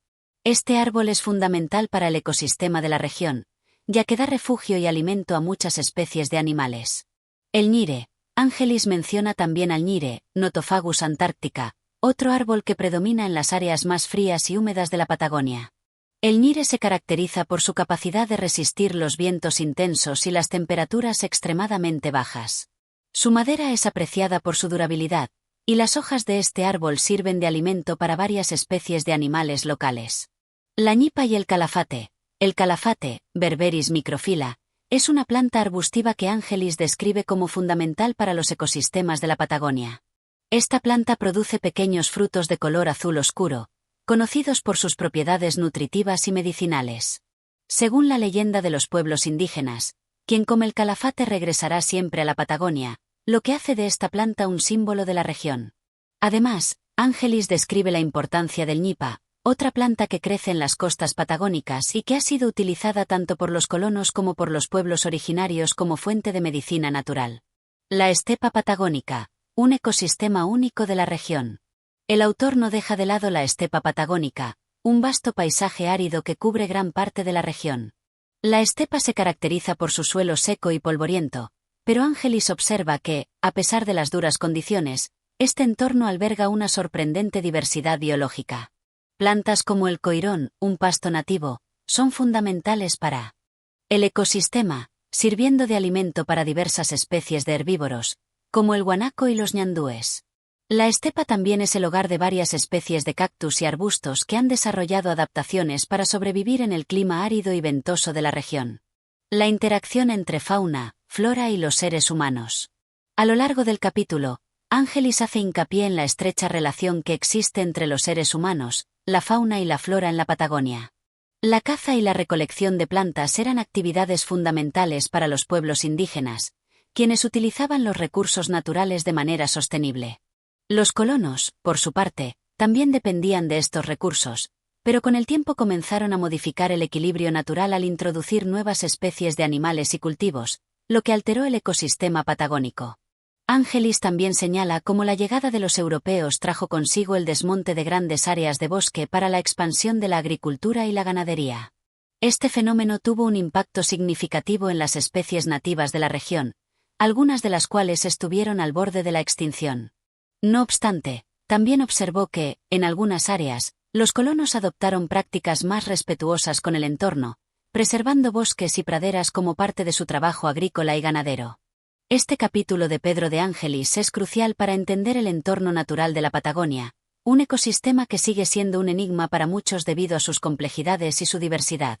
Este árbol es fundamental para el ecosistema de la región, ya que da refugio y alimento a muchas especies de animales. El ñire. Ángelis menciona también al ñire, Notophagus antárctica, otro árbol que predomina en las áreas más frías y húmedas de la Patagonia. El ñire se caracteriza por su capacidad de resistir los vientos intensos y las temperaturas extremadamente bajas. Su madera es apreciada por su durabilidad, y las hojas de este árbol sirven de alimento para varias especies de animales locales. La ñipa y el calafate. El calafate, Berberis microphylla, es una planta arbustiva que Ángelis describe como fundamental para los ecosistemas de la Patagonia. Esta planta produce pequeños frutos de color azul oscuro, conocidos por sus propiedades nutritivas y medicinales. Según la leyenda de los pueblos indígenas, quien come el calafate regresará siempre a la Patagonia, lo que hace de esta planta un símbolo de la región. Además, Ángelis describe la importancia del ñipa, otra planta que crece en las costas patagónicas y que ha sido utilizada tanto por los colonos como por los pueblos originarios como fuente de medicina natural. La estepa patagónica, un ecosistema único de la región. El autor no deja de lado la estepa patagónica, un vasto paisaje árido que cubre gran parte de la región. La estepa se caracteriza por su suelo seco y polvoriento, pero Ángelis observa que, a pesar de las duras condiciones, este entorno alberga una sorprendente diversidad biológica. Plantas como el coirón, un pasto nativo, son fundamentales para el ecosistema, sirviendo de alimento para diversas especies de herbívoros, como el guanaco y los ñandúes. La estepa también es el hogar de varias especies de cactus y arbustos que han desarrollado adaptaciones para sobrevivir en el clima árido y ventoso de la región. La interacción entre fauna, flora y los seres humanos. A lo largo del capítulo, Ángelis hace hincapié en la estrecha relación que existe entre los seres humanos, la fauna y la flora en la Patagonia. La caza y la recolección de plantas eran actividades fundamentales para los pueblos indígenas, quienes utilizaban los recursos naturales de manera sostenible. Los colonos, por su parte, también dependían de estos recursos, pero con el tiempo comenzaron a modificar el equilibrio natural al introducir nuevas especies de animales y cultivos, lo que alteró el ecosistema patagónico. Ángelis también señala cómo la llegada de los europeos trajo consigo el desmonte de grandes áreas de bosque para la expansión de la agricultura y la ganadería. Este fenómeno tuvo un impacto significativo en las especies nativas de la región, algunas de las cuales estuvieron al borde de la extinción. No obstante, también observó que, en algunas áreas, los colonos adoptaron prácticas más respetuosas con el entorno, preservando bosques y praderas como parte de su trabajo agrícola y ganadero. Este capítulo de Pedro de Angelis es crucial para entender el entorno natural de la Patagonia, un ecosistema que sigue siendo un enigma para muchos debido a sus complejidades y su diversidad.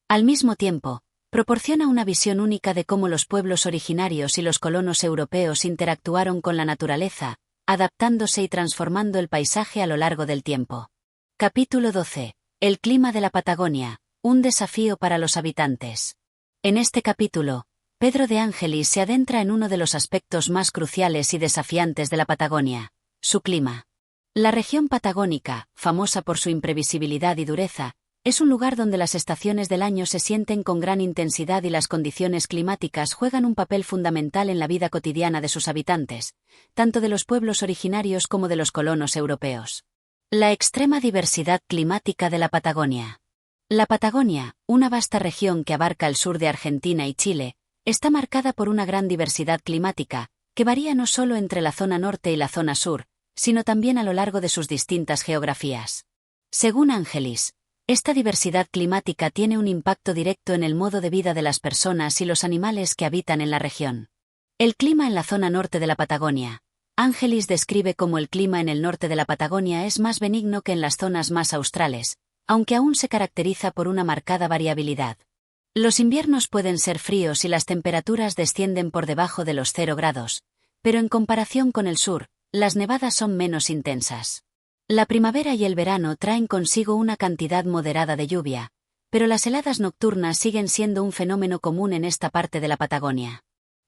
Al mismo tiempo, proporciona una visión única de cómo los pueblos originarios y los colonos europeos interactuaron con la naturaleza, adaptándose y transformando el paisaje a lo largo del tiempo. Capítulo 12. El clima de la Patagonia, un desafío para los habitantes. En este capítulo, Pedro de Angelis se adentra en uno de los aspectos más cruciales y desafiantes de la Patagonia, su clima. La región patagónica, famosa por su imprevisibilidad y dureza, es un lugar donde las estaciones del año se sienten con gran intensidad y las condiciones climáticas juegan un papel fundamental en la vida cotidiana de sus habitantes, tanto de los pueblos originarios como de los colonos europeos. La extrema diversidad climática de la Patagonia. La Patagonia, una vasta región que abarca el sur de Argentina y Chile, está marcada por una gran diversidad climática, que varía no solo entre la zona norte y la zona sur, sino también a lo largo de sus distintas geografías. Según Angelis, esta diversidad climática tiene un impacto directo en el modo de vida de las personas y los animales que habitan en la región. El clima en la zona norte de la Patagonia. Angelis describe cómo el clima en el norte de la Patagonia es más benigno que en las zonas más australes, aunque aún se caracteriza por una marcada variabilidad. Los inviernos pueden ser fríos y las temperaturas descienden por debajo de los 0 grados, pero en comparación con el sur, las nevadas son menos intensas. La primavera y el verano traen consigo una cantidad moderada de lluvia, pero las heladas nocturnas siguen siendo un fenómeno común en esta parte de la Patagonia.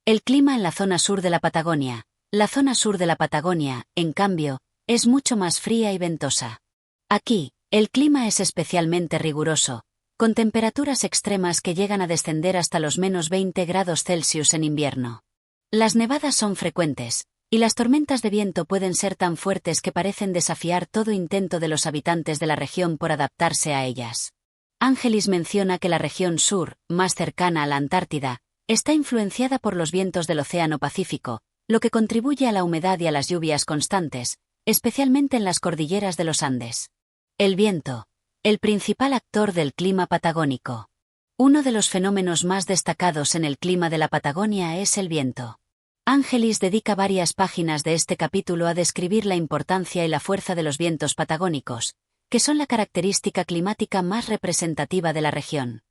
El clima en la zona sur de la Patagonia. La zona sur de la Patagonia, en cambio, es mucho más fría y ventosa. Aquí, el clima es especialmente riguroso, con temperaturas extremas que llegan a descender hasta los menos 20 grados Celsius en invierno. Las nevadas son frecuentes, y las tormentas de viento pueden ser tan fuertes que parecen desafiar todo intento de los habitantes de la región por adaptarse a ellas. Angelis menciona que la región sur, más cercana a la Antártida, está influenciada por los vientos del Océano Pacífico, lo que contribuye a la humedad y a las lluvias constantes, especialmente en las cordilleras de los Andes. El viento, el principal actor del clima patagónico. Uno de los fenómenos más destacados en el clima de la Patagonia es el viento. Angelis dedica varias páginas de este capítulo a describir la importancia y la fuerza de los vientos patagónicos, que son la característica climática más representativa de la región.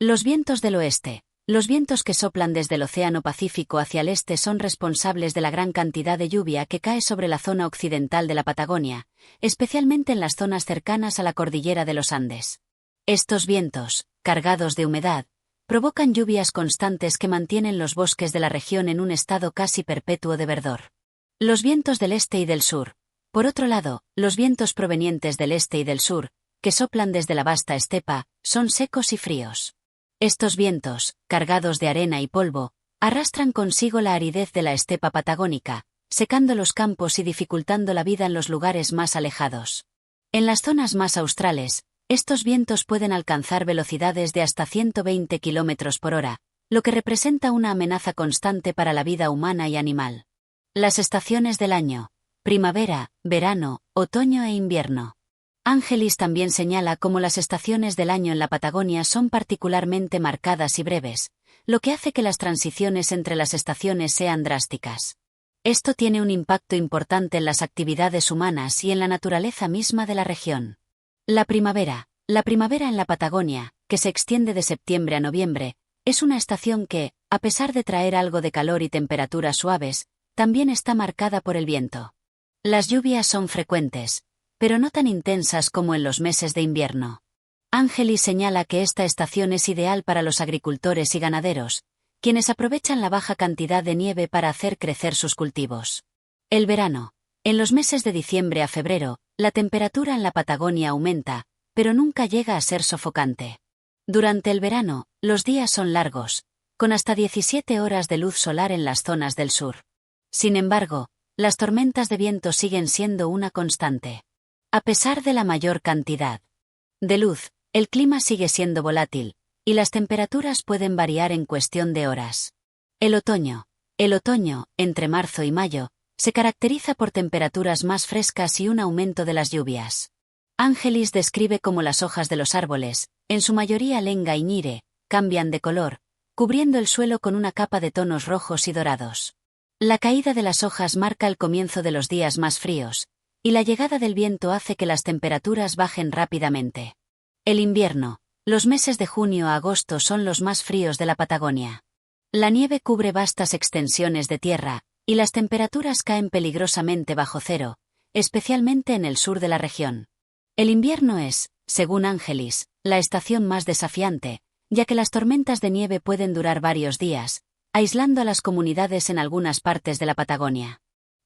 Los vientos del oeste. Los vientos que soplan desde el Océano Pacífico hacia el este son responsables de la gran cantidad de lluvia que cae sobre la zona occidental de la Patagonia, especialmente en las zonas cercanas a la cordillera de los Andes. Estos vientos, cargados de humedad, provocan lluvias constantes que mantienen los bosques de la región en un estado casi perpetuo de verdor. Los vientos del este y del sur. Por otro lado, los vientos provenientes del este y del sur, que soplan desde la vasta estepa, son secos y fríos. Estos vientos, cargados de arena y polvo, arrastran consigo la aridez de la estepa patagónica, secando los campos y dificultando la vida en los lugares más alejados. En las zonas más australes, estos vientos pueden alcanzar velocidades de hasta 120 km por hora, lo que representa una amenaza constante para la vida humana y animal. Las estaciones del año: primavera, verano, otoño e invierno. Angelis también señala cómo las estaciones del año en la Patagonia son particularmente marcadas y breves, lo que hace que las transiciones entre las estaciones sean drásticas. Esto tiene un impacto importante en las actividades humanas y en la naturaleza misma de la región. La primavera. La primavera en la Patagonia, que se extiende de septiembre a noviembre, es una estación que, a pesar de traer algo de calor y temperaturas suaves, también está marcada por el viento. Las lluvias son frecuentes, pero no tan intensas como en los meses de invierno. Angelis señala que esta estación es ideal para los agricultores y ganaderos, quienes aprovechan la baja cantidad de nieve para hacer crecer sus cultivos. El verano. En los meses de diciembre a febrero, la temperatura en la Patagonia aumenta, pero nunca llega a ser sofocante. Durante el verano, los días son largos, con hasta 17 horas de luz solar en las zonas del sur. Sin embargo, las tormentas de viento siguen siendo una constante. A pesar de la mayor cantidad de luz, el clima sigue siendo volátil, y las temperaturas pueden variar en cuestión de horas. El otoño. El otoño, entre marzo y mayo, se caracteriza por temperaturas más frescas y un aumento de las lluvias. Ángelis describe cómo las hojas de los árboles, en su mayoría lenga y ñire, cambian de color, cubriendo el suelo con una capa de tonos rojos y dorados. La caída de las hojas marca el comienzo de los días más fríos, y la llegada del viento hace que las temperaturas bajen rápidamente. El invierno. Los meses de junio a agosto son los más fríos de la Patagonia. La nieve cubre vastas extensiones de tierra, y las temperaturas caen peligrosamente bajo cero, especialmente en el sur de la región. El invierno es, según Ángelis, la estación más desafiante, ya que las tormentas de nieve pueden durar varios días, aislando a las comunidades en algunas partes de la Patagonia.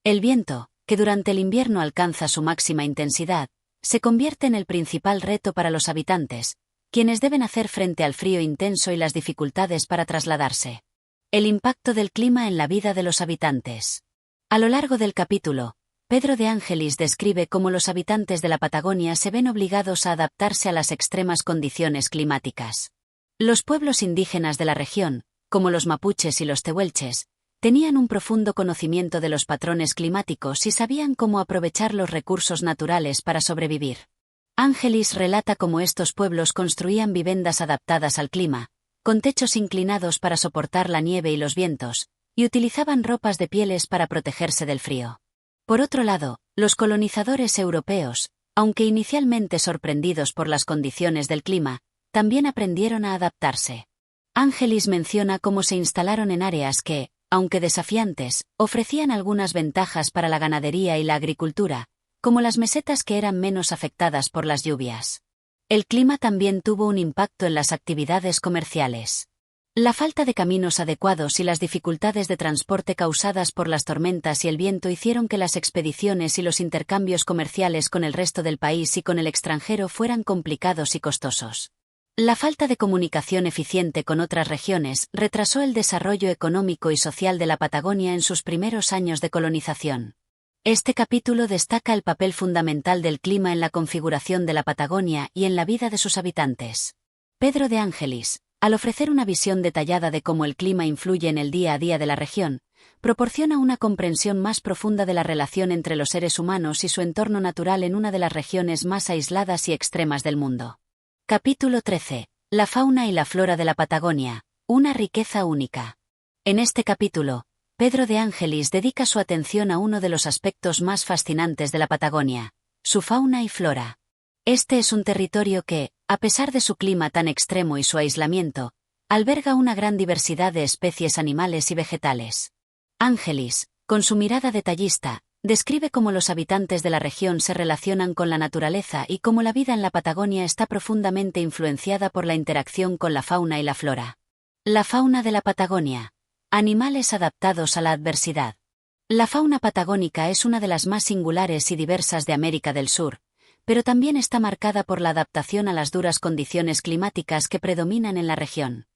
El viento, que durante el invierno alcanza su máxima intensidad, se convierte en el principal reto para los habitantes, quienes deben hacer frente al frío intenso y las dificultades para trasladarse. El impacto del clima en la vida de los habitantes. A lo largo del capítulo, Pedro de Ángelis describe cómo los habitantes de la Patagonia se ven obligados a adaptarse a las extremas condiciones climáticas. Los pueblos indígenas de la región, como los mapuches y los tehuelches, tenían un profundo conocimiento de los patrones climáticos y sabían cómo aprovechar los recursos naturales para sobrevivir. Ángelis relata cómo estos pueblos construían viviendas adaptadas al clima, con techos inclinados para soportar la nieve y los vientos, y utilizaban ropas de pieles para protegerse del frío. Por otro lado, los colonizadores europeos, aunque inicialmente sorprendidos por las condiciones del clima, también aprendieron a adaptarse. Ángelis menciona cómo se instalaron en áreas que, aunque desafiantes, ofrecían algunas ventajas para la ganadería y la agricultura, como las mesetas que eran menos afectadas por las lluvias. El clima también tuvo un impacto en las actividades comerciales. La falta de caminos adecuados y las dificultades de transporte causadas por las tormentas y el viento hicieron que las expediciones y los intercambios comerciales con el resto del país y con el extranjero fueran complicados y costosos. La falta de comunicación eficiente con otras regiones retrasó el desarrollo económico y social de la Patagonia en sus primeros años de colonización. Este capítulo destaca el papel fundamental del clima en la configuración de la Patagonia y en la vida de sus habitantes. Pedro de Ángelis, al ofrecer una visión detallada de cómo el clima influye en el día a día de la región, proporciona una comprensión más profunda de la relación entre los seres humanos y su entorno natural en una de las regiones más aisladas y extremas del mundo. Capítulo 13. La fauna y la flora de la Patagonia, una riqueza única. En este capítulo, Pedro de Ángelis dedica su atención a uno de los aspectos más fascinantes de la Patagonia, su fauna y flora. Este es un territorio que, a pesar de su clima tan extremo y su aislamiento, alberga una gran diversidad de especies animales y vegetales. Ángelis, con su mirada detallista, describe cómo los habitantes de la región se relacionan con la naturaleza y cómo la vida en la Patagonia está profundamente influenciada por la interacción con la fauna y la flora. La fauna de la Patagonia. Animales adaptados a la adversidad. La fauna patagónica es una de las más singulares y diversas de América del Sur, pero también está marcada por la adaptación a las duras condiciones climáticas que predominan en la región.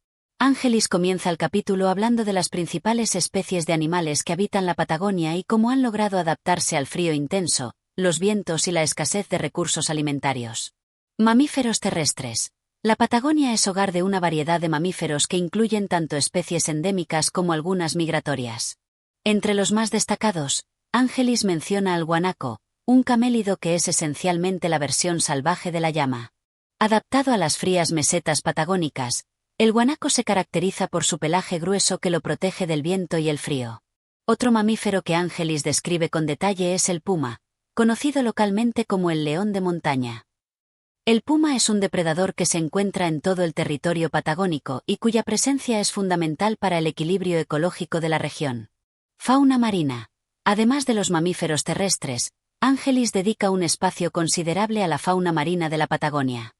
Ángelis comienza el capítulo hablando de las principales especies de animales que habitan la Patagonia y cómo han logrado adaptarse al frío intenso, los vientos y la escasez de recursos alimentarios. Mamíferos terrestres. La Patagonia es hogar de una variedad de mamíferos que incluyen tanto especies endémicas como algunas migratorias. Entre los más destacados, Ángelis menciona al guanaco, un camélido que es esencialmente la versión salvaje de la llama. Adaptado a las frías mesetas patagónicas, el guanaco se caracteriza por su pelaje grueso que lo protege del viento y el frío. Otro mamífero que Ángelis describe con detalle es el puma, conocido localmente como el león de montaña. El puma es un depredador que se encuentra en todo el territorio patagónico y cuya presencia es fundamental para el equilibrio ecológico de la región. Fauna marina. Además de los mamíferos terrestres, Ángelis dedica un espacio considerable a la fauna marina de la Patagonia.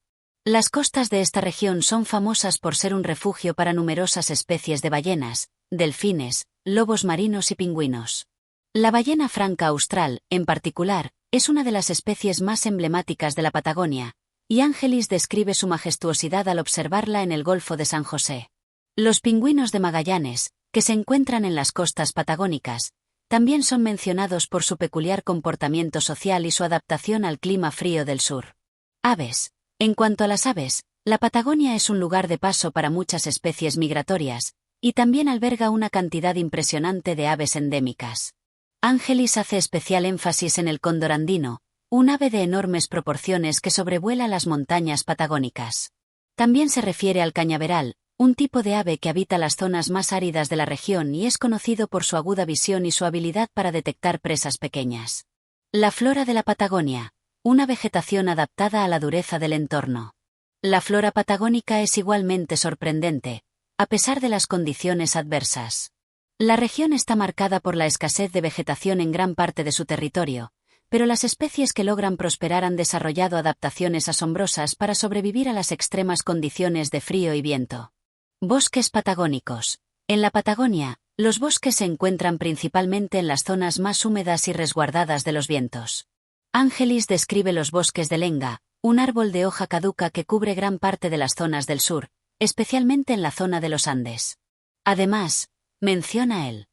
Las costas de esta región son famosas por ser un refugio para numerosas especies de ballenas, delfines, lobos marinos y pingüinos. La ballena franca austral, en particular, es una de las especies más emblemáticas de la Patagonia, y Ángelis describe su majestuosidad al observarla en el Golfo de San José. Los pingüinos de Magallanes, que se encuentran en las costas patagónicas, también son mencionados por su peculiar comportamiento social y su adaptación al clima frío del sur. Aves. En cuanto a las aves, La Patagonia es un lugar de paso para muchas especies migratorias, y también alberga una cantidad impresionante de aves endémicas. Ángelis hace especial énfasis en el cóndor andino, un ave de enormes proporciones que sobrevuela las montañas patagónicas. También se refiere al cañaveral, un tipo de ave que habita las zonas más áridas de la región y es conocido por su aguda visión y su habilidad para detectar presas pequeñas. La flora de la Patagonia, una vegetación adaptada a la dureza del entorno. La flora patagónica es igualmente sorprendente, a pesar de las condiciones adversas. La región está marcada por la escasez de vegetación en gran parte de su territorio, pero las especies que logran prosperar han desarrollado adaptaciones asombrosas para sobrevivir a las extremas condiciones de frío y viento. Bosques patagónicos. En la Patagonia, los bosques se encuentran principalmente en las zonas más húmedas y resguardadas de los vientos. Ángelis describe los bosques de lenga, un árbol de hoja caduca que cubre gran parte de las zonas del sur, especialmente en la zona de los Andes. Además, menciona el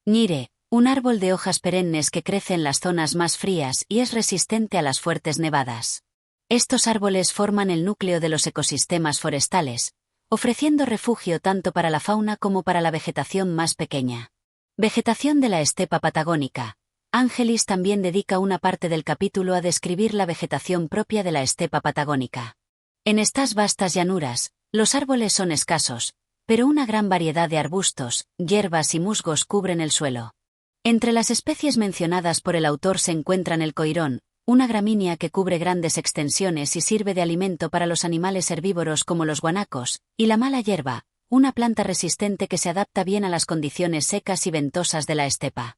ñire, un árbol de hojas perennes que crece en las zonas más frías y es resistente a las fuertes nevadas. Estos árboles forman el núcleo de los ecosistemas forestales, ofreciendo refugio tanto para la fauna como para la vegetación más pequeña. Vegetación de la estepa patagónica. Ángelis también dedica una parte del capítulo a describir la vegetación propia de la estepa patagónica. En estas vastas llanuras, los árboles son escasos, pero una gran variedad de arbustos, hierbas y musgos cubren el suelo. Entre las especies mencionadas por el autor se encuentran el coirón, una gramínea que cubre grandes extensiones y sirve de alimento para los animales herbívoros como los guanacos, y la mala hierba, una planta resistente que se adapta bien a las condiciones secas y ventosas de la estepa.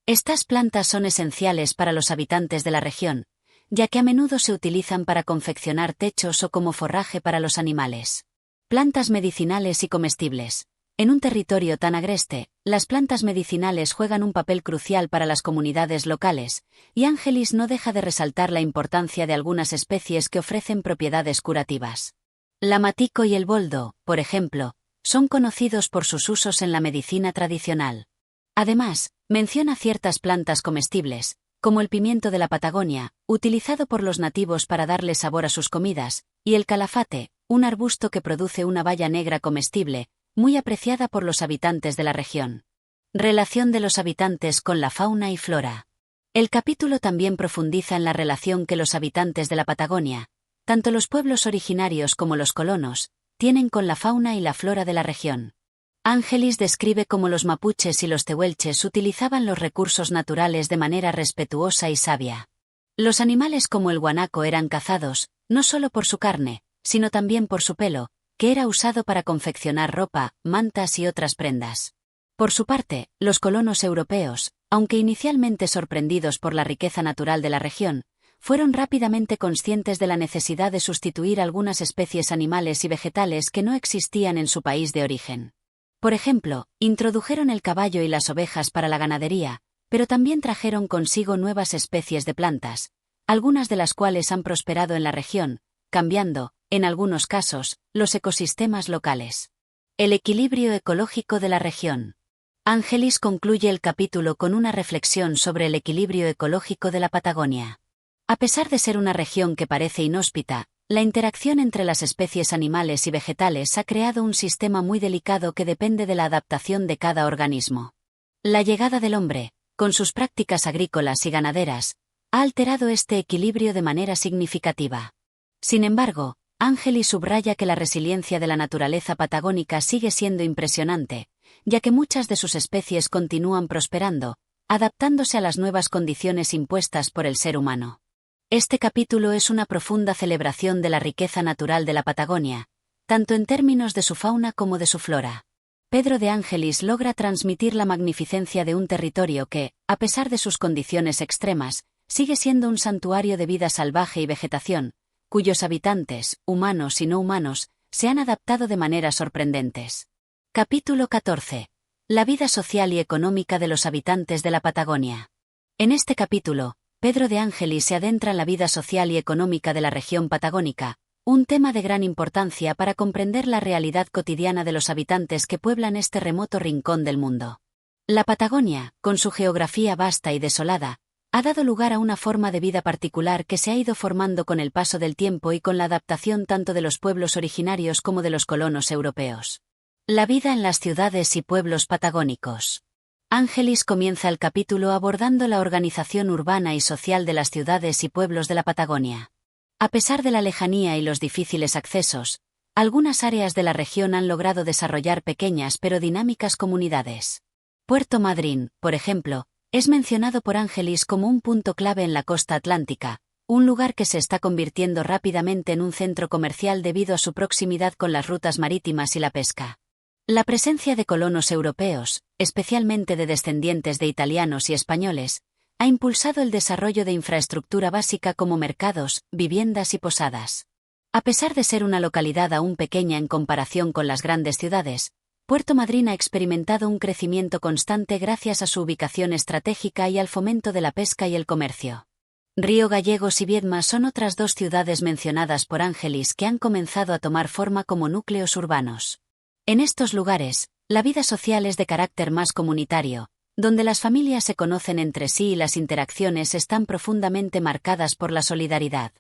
Estas plantas son esenciales para los habitantes de la región, ya que a menudo se utilizan para confeccionar techos o como forraje para los animales. Plantas medicinales y comestibles. En un territorio tan agreste, las plantas medicinales juegan un papel crucial para las comunidades locales, y Ángelis no deja de resaltar la importancia de algunas especies que ofrecen propiedades curativas. La matico y el boldo, por ejemplo, son conocidos por sus usos en la medicina tradicional. Además, menciona ciertas plantas comestibles, como el pimiento de la Patagonia, utilizado por los nativos para darle sabor a sus comidas, y el calafate, un arbusto que produce una baya negra comestible, muy apreciada por los habitantes de la región. Relación de los habitantes con la fauna y flora. El capítulo también profundiza en la relación que los habitantes de la Patagonia, tanto los pueblos originarios como los colonos, tienen con la fauna y la flora de la región. Ángelis describe cómo los mapuches y los tehuelches utilizaban los recursos naturales de manera respetuosa y sabia. Los animales como el guanaco eran cazados, no solo por su carne, sino también por su pelo, que era usado para confeccionar ropa, mantas y otras prendas. Por su parte, los colonos europeos, aunque inicialmente sorprendidos por la riqueza natural de la región, fueron rápidamente conscientes de la necesidad de sustituir algunas especies animales y vegetales que no existían en su país de origen. Por ejemplo, introdujeron el caballo y las ovejas para la ganadería, pero también trajeron consigo nuevas especies de plantas, algunas de las cuales han prosperado en la región, cambiando, en algunos casos, los ecosistemas locales. El equilibrio ecológico de la región. Ángelis concluye el capítulo con una reflexión sobre el equilibrio ecológico de la Patagonia. A pesar de ser una región que parece inhóspita, la interacción entre las especies animales y vegetales ha creado un sistema muy delicado que depende de la adaptación de cada organismo. La llegada del hombre, con sus prácticas agrícolas y ganaderas, ha alterado este equilibrio de manera significativa. Sin embargo, Ángelis subraya que la resiliencia de la naturaleza patagónica sigue siendo impresionante, ya que muchas de sus especies continúan prosperando, adaptándose a las nuevas condiciones impuestas por el ser humano. Este capítulo es una profunda celebración de la riqueza natural de la Patagonia, tanto en términos de su fauna como de su flora. Pedro de Ángelis logra transmitir la magnificencia de un territorio que, a pesar de sus condiciones extremas, sigue siendo un santuario de vida salvaje y vegetación, cuyos habitantes, humanos y no humanos, se han adaptado de maneras sorprendentes. Capítulo 14. La vida social y económica de los habitantes de la Patagonia. En este capítulo, Pedro de Ángelis se adentra en la vida social y económica de la región patagónica, un tema de gran importancia para comprender la realidad cotidiana de los habitantes que pueblan este remoto rincón del mundo. La Patagonia, con su geografía vasta y desolada, ha dado lugar a una forma de vida particular que se ha ido formando con el paso del tiempo y con la adaptación tanto de los pueblos originarios como de los colonos europeos. La vida en las ciudades y pueblos patagónicos. Ángelis comienza el capítulo abordando la organización urbana y social de las ciudades y pueblos de la Patagonia. A pesar de la lejanía y los difíciles accesos, algunas áreas de la región han logrado desarrollar pequeñas pero dinámicas comunidades. Puerto Madryn, por ejemplo, es mencionado por Ángelis como un punto clave en la costa atlántica, un lugar que se está convirtiendo rápidamente en un centro comercial debido a su proximidad con las rutas marítimas y la pesca. La presencia de colonos europeos, especialmente de descendientes de italianos y españoles, ha impulsado el desarrollo de infraestructura básica como mercados, viviendas y posadas. A pesar de ser una localidad aún pequeña en comparación con las grandes ciudades, Puerto Madryn ha experimentado un crecimiento constante gracias a su ubicación estratégica y al fomento de la pesca y el comercio. Río Gallegos y Viedma son otras dos ciudades mencionadas por Ángelis que han comenzado a tomar forma como núcleos urbanos. En estos lugares, la vida social es de carácter más comunitario, donde las familias se conocen entre sí y las interacciones están profundamente marcadas por la solidaridad.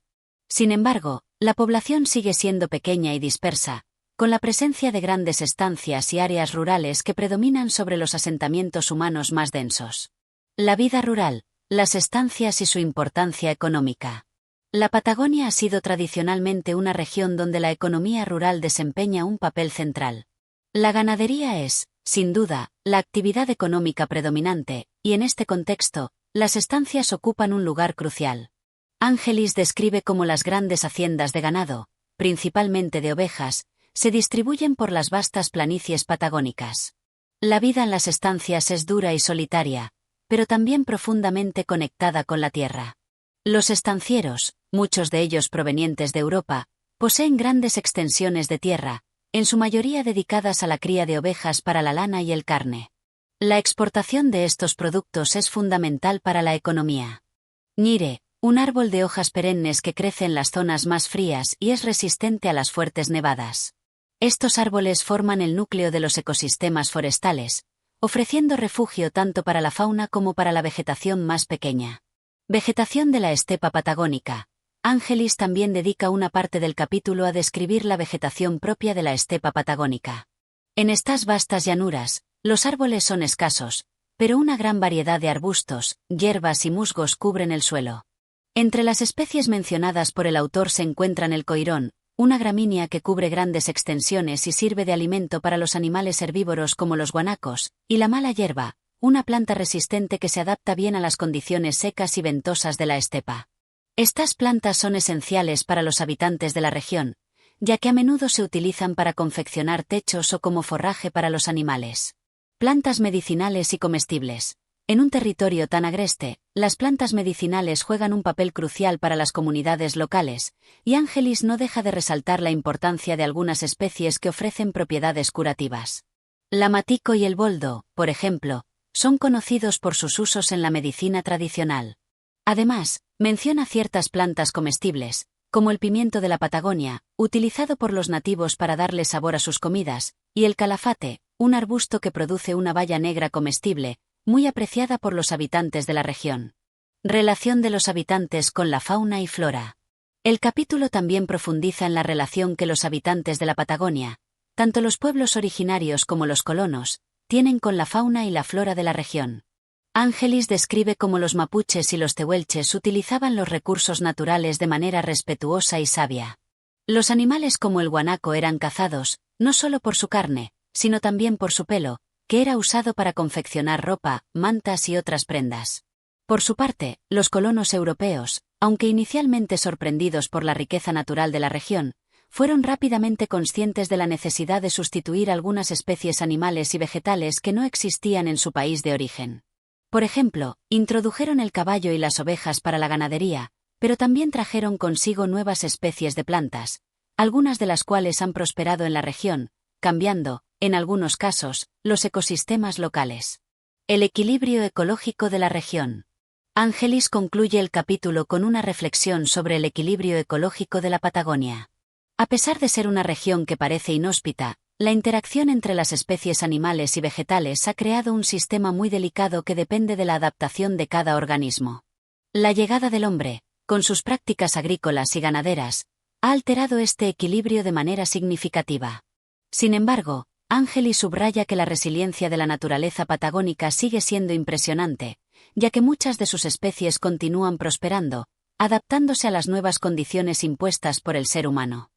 Sin embargo, la población sigue siendo pequeña y dispersa, con la presencia de grandes estancias y áreas rurales que predominan sobre los asentamientos humanos más densos. La vida rural, las estancias y su importancia económica. La Patagonia ha sido tradicionalmente una región donde la economía rural desempeña un papel central. La ganadería es, sin duda, la actividad económica predominante, y en este contexto, las estancias ocupan un lugar crucial. Ángelis describe cómo las grandes haciendas de ganado, principalmente de ovejas, se distribuyen por las vastas planicies patagónicas. La vida en las estancias es dura y solitaria, pero también profundamente conectada con la tierra. Los estancieros, muchos de ellos provenientes de Europa, poseen grandes extensiones de tierra, en su mayoría dedicadas a la cría de ovejas para la lana y el carne. La exportación de estos productos es fundamental para la economía. Ñire, un árbol de hojas perennes que crece en las zonas más frías y es resistente a las fuertes nevadas. Estos árboles forman el núcleo de los ecosistemas forestales, ofreciendo refugio tanto para la fauna como para la vegetación más pequeña. Vegetación de la estepa patagónica. Ángelis también dedica una parte del capítulo a describir la vegetación propia de la estepa patagónica. En estas vastas llanuras, los árboles son escasos, pero una gran variedad de arbustos, hierbas y musgos cubren el suelo. Entre las especies mencionadas por el autor se encuentran el coirón, una gramínea que cubre grandes extensiones y sirve de alimento para los animales herbívoros como los guanacos, y la mala hierba, una planta resistente que se adapta bien a las condiciones secas y ventosas de la estepa. Estas plantas son esenciales para los habitantes de la región, ya que a menudo se utilizan para confeccionar techos o como forraje para los animales. Plantas medicinales y comestibles. En un territorio tan agreste, las plantas medicinales juegan un papel crucial para las comunidades locales, y Ángelis no deja de resaltar la importancia de algunas especies que ofrecen propiedades curativas. La matico y el boldo, por ejemplo, son conocidos por sus usos en la medicina tradicional. Además, menciona ciertas plantas comestibles, como el pimiento de la Patagonia, utilizado por los nativos para darle sabor a sus comidas, y el calafate, un arbusto que produce una baya negra comestible, muy apreciada por los habitantes de la región. Relación de los habitantes con la fauna y flora. El capítulo también profundiza en la relación que los habitantes de la Patagonia, tanto los pueblos originarios como los colonos, tienen con la fauna y la flora de la región. Ángelis describe cómo los mapuches y los tehuelches utilizaban los recursos naturales de manera respetuosa y sabia. Los animales como el guanaco eran cazados, no solo por su carne, sino también por su pelo, que era usado para confeccionar ropa, mantas y otras prendas. Por su parte, los colonos europeos, aunque inicialmente sorprendidos por la riqueza natural de la región, fueron rápidamente conscientes de la necesidad de sustituir algunas especies animales y vegetales que no existían en su país de origen. Por ejemplo, introdujeron el caballo y las ovejas para la ganadería, pero también trajeron consigo nuevas especies de plantas, algunas de las cuales han prosperado en la región, cambiando, en algunos casos, los ecosistemas locales. El equilibrio ecológico de la región. Ángelis concluye el capítulo con una reflexión sobre el equilibrio ecológico de la Patagonia. A pesar de ser una región que parece inhóspita, la interacción entre las especies animales y vegetales ha creado un sistema muy delicado que depende de la adaptación de cada organismo. La llegada del hombre, con sus prácticas agrícolas y ganaderas, ha alterado este equilibrio de manera significativa. Sin embargo, Ángelis subraya que la resiliencia de la naturaleza patagónica sigue siendo impresionante, ya que muchas de sus especies continúan prosperando, adaptándose a las nuevas condiciones impuestas por el ser humano.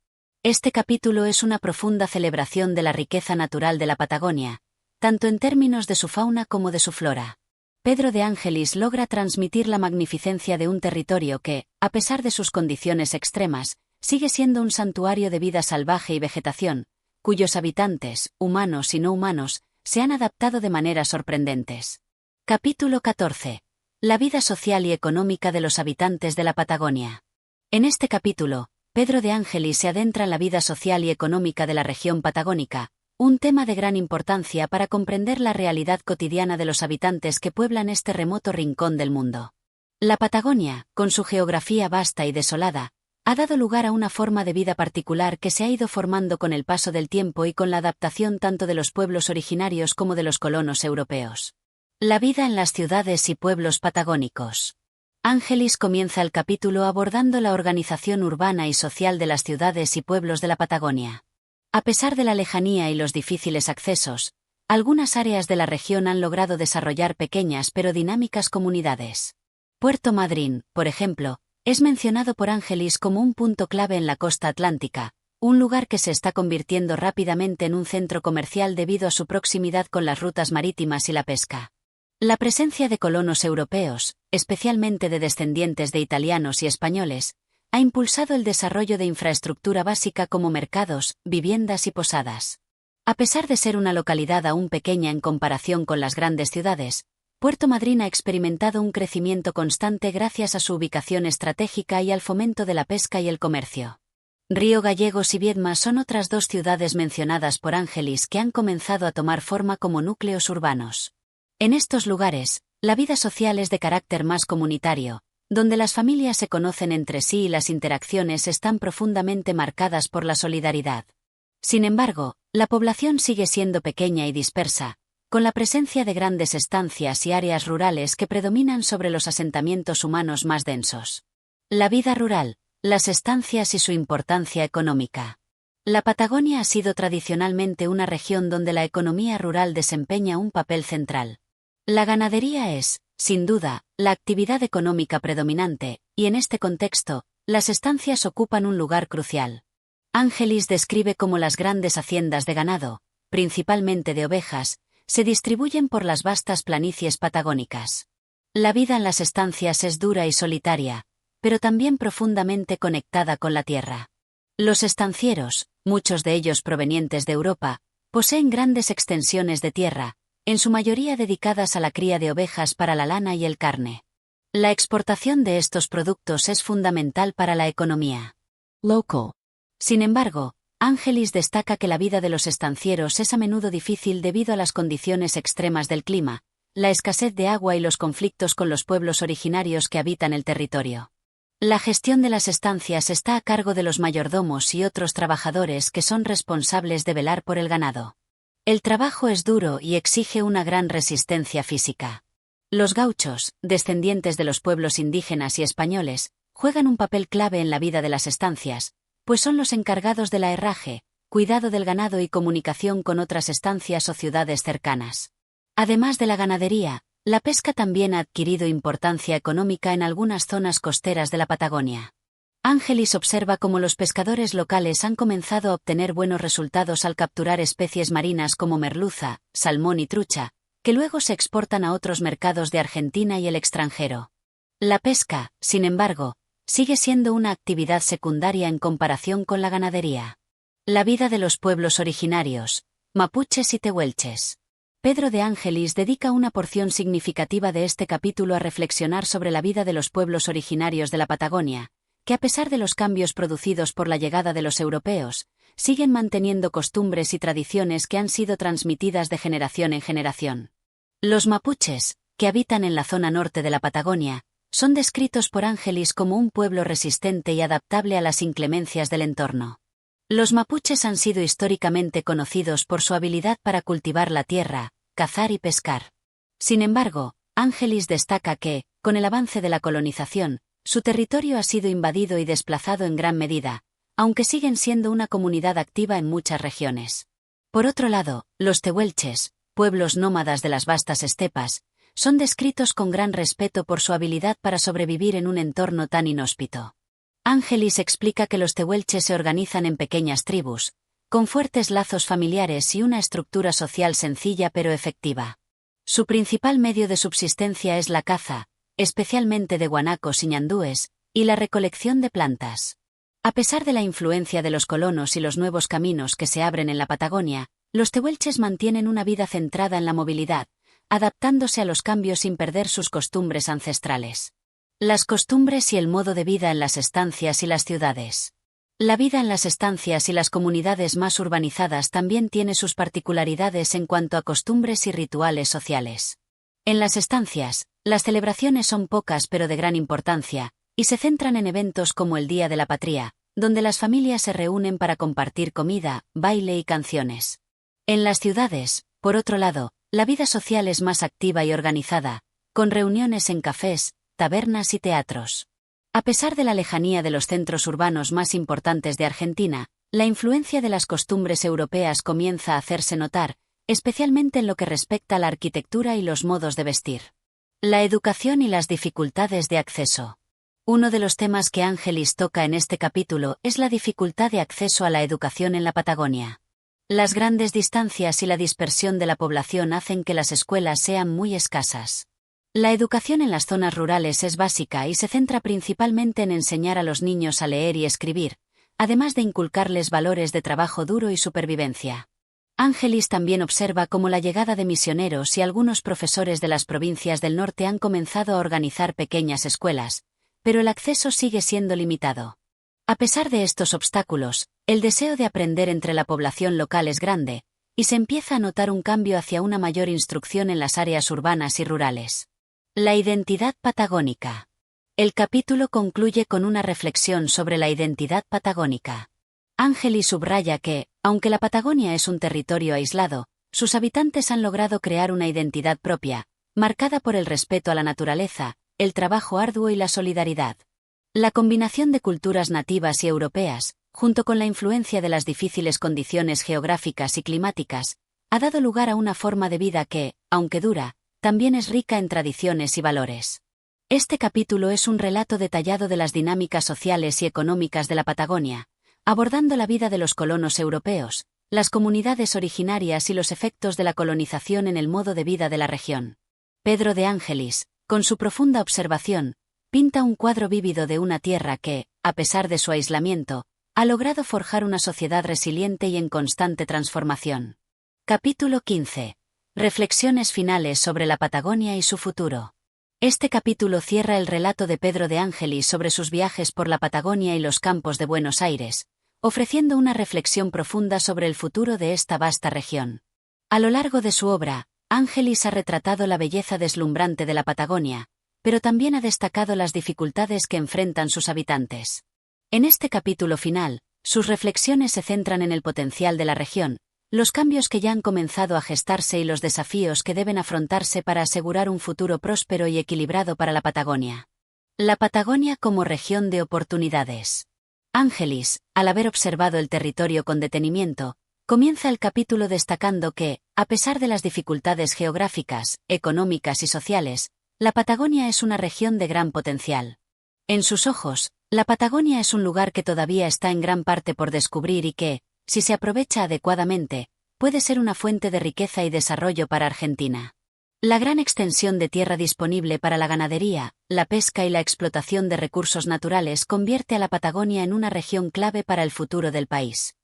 Este capítulo es una profunda celebración de la riqueza natural de la Patagonia, tanto en términos de su fauna como de su flora. Pedro de Ángelis logra transmitir la magnificencia de un territorio que, a pesar de sus condiciones extremas, sigue siendo un santuario de vida salvaje y vegetación, cuyos habitantes, humanos y no humanos, se han adaptado de maneras sorprendentes. Capítulo 14. La vida social y económica de los habitantes de la Patagonia. En este capítulo, Pedro de Ángelis se adentra en la vida social y económica de la región patagónica, un tema de gran importancia para comprender la realidad cotidiana de los habitantes que pueblan este remoto rincón del mundo. La Patagonia, con su geografía vasta y desolada, ha dado lugar a una forma de vida particular que se ha ido formando con el paso del tiempo y con la adaptación tanto de los pueblos originarios como de los colonos europeos. La vida en las ciudades y pueblos patagónicos. Ángelis comienza el capítulo abordando la organización urbana y social de las ciudades y pueblos de la Patagonia. A pesar de la lejanía y los difíciles accesos, algunas áreas de la región han logrado desarrollar pequeñas pero dinámicas comunidades. Puerto Madryn, por ejemplo, es mencionado por Ángelis como un punto clave en la costa atlántica, un lugar que se está convirtiendo rápidamente en un centro comercial debido a su proximidad con las rutas marítimas y la pesca. La presencia de colonos europeos, especialmente de descendientes de italianos y españoles, ha impulsado el desarrollo de infraestructura básica como mercados, viviendas y posadas. A pesar de ser una localidad aún pequeña en comparación con las grandes ciudades, Puerto Madryn ha experimentado un crecimiento constante gracias a su ubicación estratégica y al fomento de la pesca y el comercio. Río Gallegos y Viedma son otras dos ciudades mencionadas por Ángelis que han comenzado a tomar forma como núcleos urbanos. En estos lugares, la vida social es de carácter más comunitario, donde las familias se conocen entre sí y las interacciones están profundamente marcadas por la solidaridad. Sin embargo, la población sigue siendo pequeña y dispersa, con la presencia de grandes estancias y áreas rurales que predominan sobre los asentamientos humanos más densos. La vida rural, las estancias y su importancia económica. La Patagonia ha sido tradicionalmente una región donde la economía rural desempeña un papel central. La ganadería es, sin duda, la actividad económica predominante, y en este contexto, las estancias ocupan un lugar crucial. Ángelis describe cómo las grandes haciendas de ganado, principalmente de ovejas, se distribuyen por las vastas planicies patagónicas. La vida en las estancias es dura y solitaria, pero también profundamente conectada con la tierra. Los estancieros, muchos de ellos provenientes de Europa, poseen grandes extensiones de tierra, en su mayoría dedicadas a la cría de ovejas para la lana y el carne. La exportación de estos productos es fundamental para la economía local. Sin embargo, Ángelis destaca que la vida de los estancieros es a menudo difícil debido a las condiciones extremas del clima, la escasez de agua y los conflictos con los pueblos originarios que habitan el territorio. La gestión de las estancias está a cargo de los mayordomos y otros trabajadores que son responsables de velar por el ganado. El trabajo es duro y exige una gran resistencia física. Los gauchos, descendientes de los pueblos indígenas y españoles, juegan un papel clave en la vida de las estancias, pues son los encargados de la herraje, cuidado del ganado y comunicación con otras estancias o ciudades cercanas. Además de la ganadería, la pesca también ha adquirido importancia económica en algunas zonas costeras de la Patagonia. Ángelis observa cómo los pescadores locales han comenzado a obtener buenos resultados al capturar especies marinas como merluza, salmón y trucha, que luego se exportan a otros mercados de Argentina y el extranjero. La pesca, sin embargo, sigue siendo una actividad secundaria en comparación con la ganadería. La vida de los pueblos originarios, mapuches y tehuelches. Pedro de Ángelis dedica una porción significativa de este capítulo a reflexionar sobre la vida de los pueblos originarios de la Patagonia, que a pesar de los cambios producidos por la llegada de los europeos, siguen manteniendo costumbres y tradiciones que han sido transmitidas de generación en generación. Los mapuches, que habitan en la zona norte de la Patagonia, son descritos por Ángelis como un pueblo resistente y adaptable a las inclemencias del entorno. Los mapuches han sido históricamente conocidos por su habilidad para cultivar la tierra, cazar y pescar. Sin embargo, Ángelis destaca que, con el avance de la colonización, su territorio ha sido invadido y desplazado en gran medida, aunque siguen siendo una comunidad activa en muchas regiones. Por otro lado, los tehuelches, pueblos nómadas de las vastas estepas, son descritos con gran respeto por su habilidad para sobrevivir en un entorno tan inhóspito. Ángelis explica que los tehuelches se organizan en pequeñas tribus, con fuertes lazos familiares y una estructura social sencilla pero efectiva. Su principal medio de subsistencia es la caza, especialmente de guanacos y ñandúes, y la recolección de plantas. A pesar de la influencia de los colonos y los nuevos caminos que se abren en la Patagonia, los tehuelches mantienen una vida centrada en la movilidad, adaptándose a los cambios sin perder sus costumbres ancestrales. Las costumbres y el modo de vida en las estancias y las ciudades. La vida en las estancias y las comunidades más urbanizadas también tiene sus particularidades en cuanto a costumbres y rituales sociales. En las estancias, las celebraciones son pocas pero de gran importancia, y se centran en eventos como el Día de la Patria, donde las familias se reúnen para compartir comida, baile y canciones. En las ciudades, por otro lado, la vida social es más activa y organizada, con reuniones en cafés, tabernas y teatros. A pesar de la lejanía de los centros urbanos más importantes de Argentina, la influencia de las costumbres europeas comienza a hacerse notar, especialmente en lo que respecta a la arquitectura y los modos de vestir. La educación y las dificultades de acceso. Uno de los temas que Ángelis toca en este capítulo es la dificultad de acceso a la educación en la Patagonia. Las grandes distancias y la dispersión de la población hacen que las escuelas sean muy escasas. La educación en las zonas rurales es básica y se centra principalmente en enseñar a los niños a leer y escribir, además de inculcarles valores de trabajo duro y supervivencia. Ángelis también observa cómo la llegada de misioneros y algunos profesores de las provincias del norte han comenzado a organizar pequeñas escuelas, pero el acceso sigue siendo limitado. A pesar de estos obstáculos, el deseo de aprender entre la población local es grande, y se empieza a notar un cambio hacia una mayor instrucción en las áreas urbanas y rurales. La identidad patagónica. El capítulo concluye con una reflexión sobre la identidad patagónica. Ángelis subraya que, aunque la Patagonia es un territorio aislado, sus habitantes han logrado crear una identidad propia, marcada por el respeto a la naturaleza, el trabajo arduo y la solidaridad. La combinación de culturas nativas y europeas, junto con la influencia de las difíciles condiciones geográficas y climáticas, ha dado lugar a una forma de vida que, aunque dura, también es rica en tradiciones y valores. Este capítulo es un relato detallado de las dinámicas sociales y económicas de la Patagonia, abordando la vida de los colonos europeos, las comunidades originarias y los efectos de la colonización en el modo de vida de la región. Pedro de Ángelis, con su profunda observación, pinta un cuadro vívido de una tierra que, a pesar de su aislamiento, ha logrado forjar una sociedad resiliente y en constante transformación. Capítulo 15. Reflexiones finales sobre la Patagonia y su futuro. Este capítulo cierra el relato de Pedro de Ángelis sobre sus viajes por la Patagonia y los campos de Buenos Aires, ofreciendo una reflexión profunda sobre el futuro de esta vasta región. A lo largo de su obra, Ángelis ha retratado la belleza deslumbrante de la Patagonia, pero también ha destacado las dificultades que enfrentan sus habitantes. En este capítulo final, sus reflexiones se centran en el potencial de la región, los cambios que ya han comenzado a gestarse y los desafíos que deben afrontarse para asegurar un futuro próspero y equilibrado para la Patagonia. La Patagonia como región de oportunidades. Ángelis, al haber observado el territorio con detenimiento, comienza el capítulo destacando que, a pesar de las dificultades geográficas, económicas y sociales, la Patagonia es una región de gran potencial. En sus ojos, la Patagonia es un lugar que todavía está en gran parte por descubrir y que, si se aprovecha adecuadamente, puede ser una fuente de riqueza y desarrollo para Argentina. La gran extensión de tierra disponible para la ganadería, la pesca y la explotación de recursos naturales convierte a la Patagonia en una región clave para el futuro del país.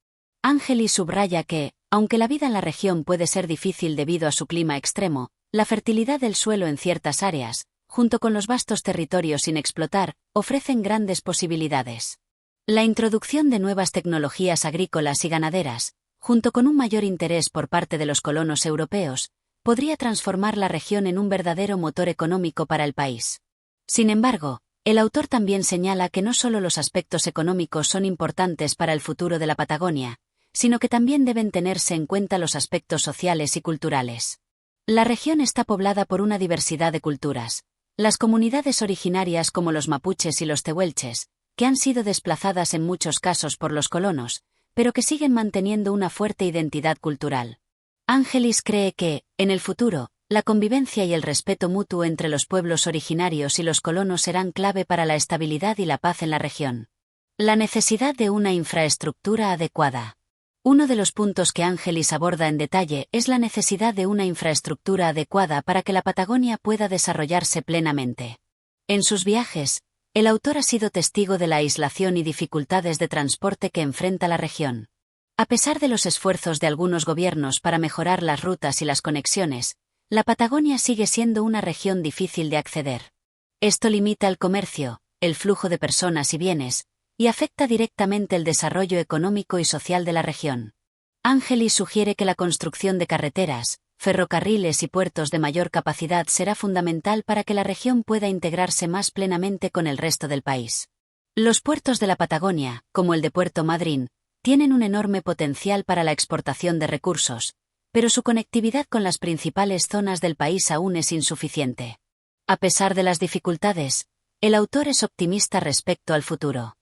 Ángelis subraya que, aunque la vida en la región puede ser difícil debido a su clima extremo, la fertilidad del suelo en ciertas áreas, junto con los vastos territorios sin explotar, ofrecen grandes posibilidades. La introducción de nuevas tecnologías agrícolas y ganaderas, junto con un mayor interés por parte de los colonos europeos, podría transformar la región en un verdadero motor económico para el país. Sin embargo, el autor también señala que no solo los aspectos económicos son importantes para el futuro de la Patagonia, sino que también deben tenerse en cuenta los aspectos sociales y culturales. La región está poblada por una diversidad de culturas. Las comunidades originarias como los mapuches y los tehuelches, que han sido desplazadas en muchos casos por los colonos, pero que siguen manteniendo una fuerte identidad cultural. Ángelis cree que, en el futuro, la convivencia y el respeto mutuo entre los pueblos originarios y los colonos serán clave para la estabilidad y la paz en la región. La necesidad de una infraestructura adecuada. Uno de los puntos que Ángelis aborda en detalle es la necesidad de una infraestructura adecuada para que la Patagonia pueda desarrollarse plenamente. En sus viajes, el autor ha sido testigo de la aislación y dificultades de transporte que enfrenta la región. A pesar de los esfuerzos de algunos gobiernos para mejorar las rutas y las conexiones, la Patagonia sigue siendo una región difícil de acceder. Esto limita el comercio, el flujo de personas y bienes, y afecta directamente el desarrollo económico y social de la región. Ángelis sugiere que la construcción de carreteras, ferrocarriles y puertos de mayor capacidad será fundamental para que la región pueda integrarse más plenamente con el resto del país. Los puertos de la Patagonia, como el de Puerto Madryn, tienen un enorme potencial para la exportación de recursos, pero su conectividad con las principales zonas del país aún es insuficiente. A pesar de las dificultades, el autor es optimista respecto al futuro.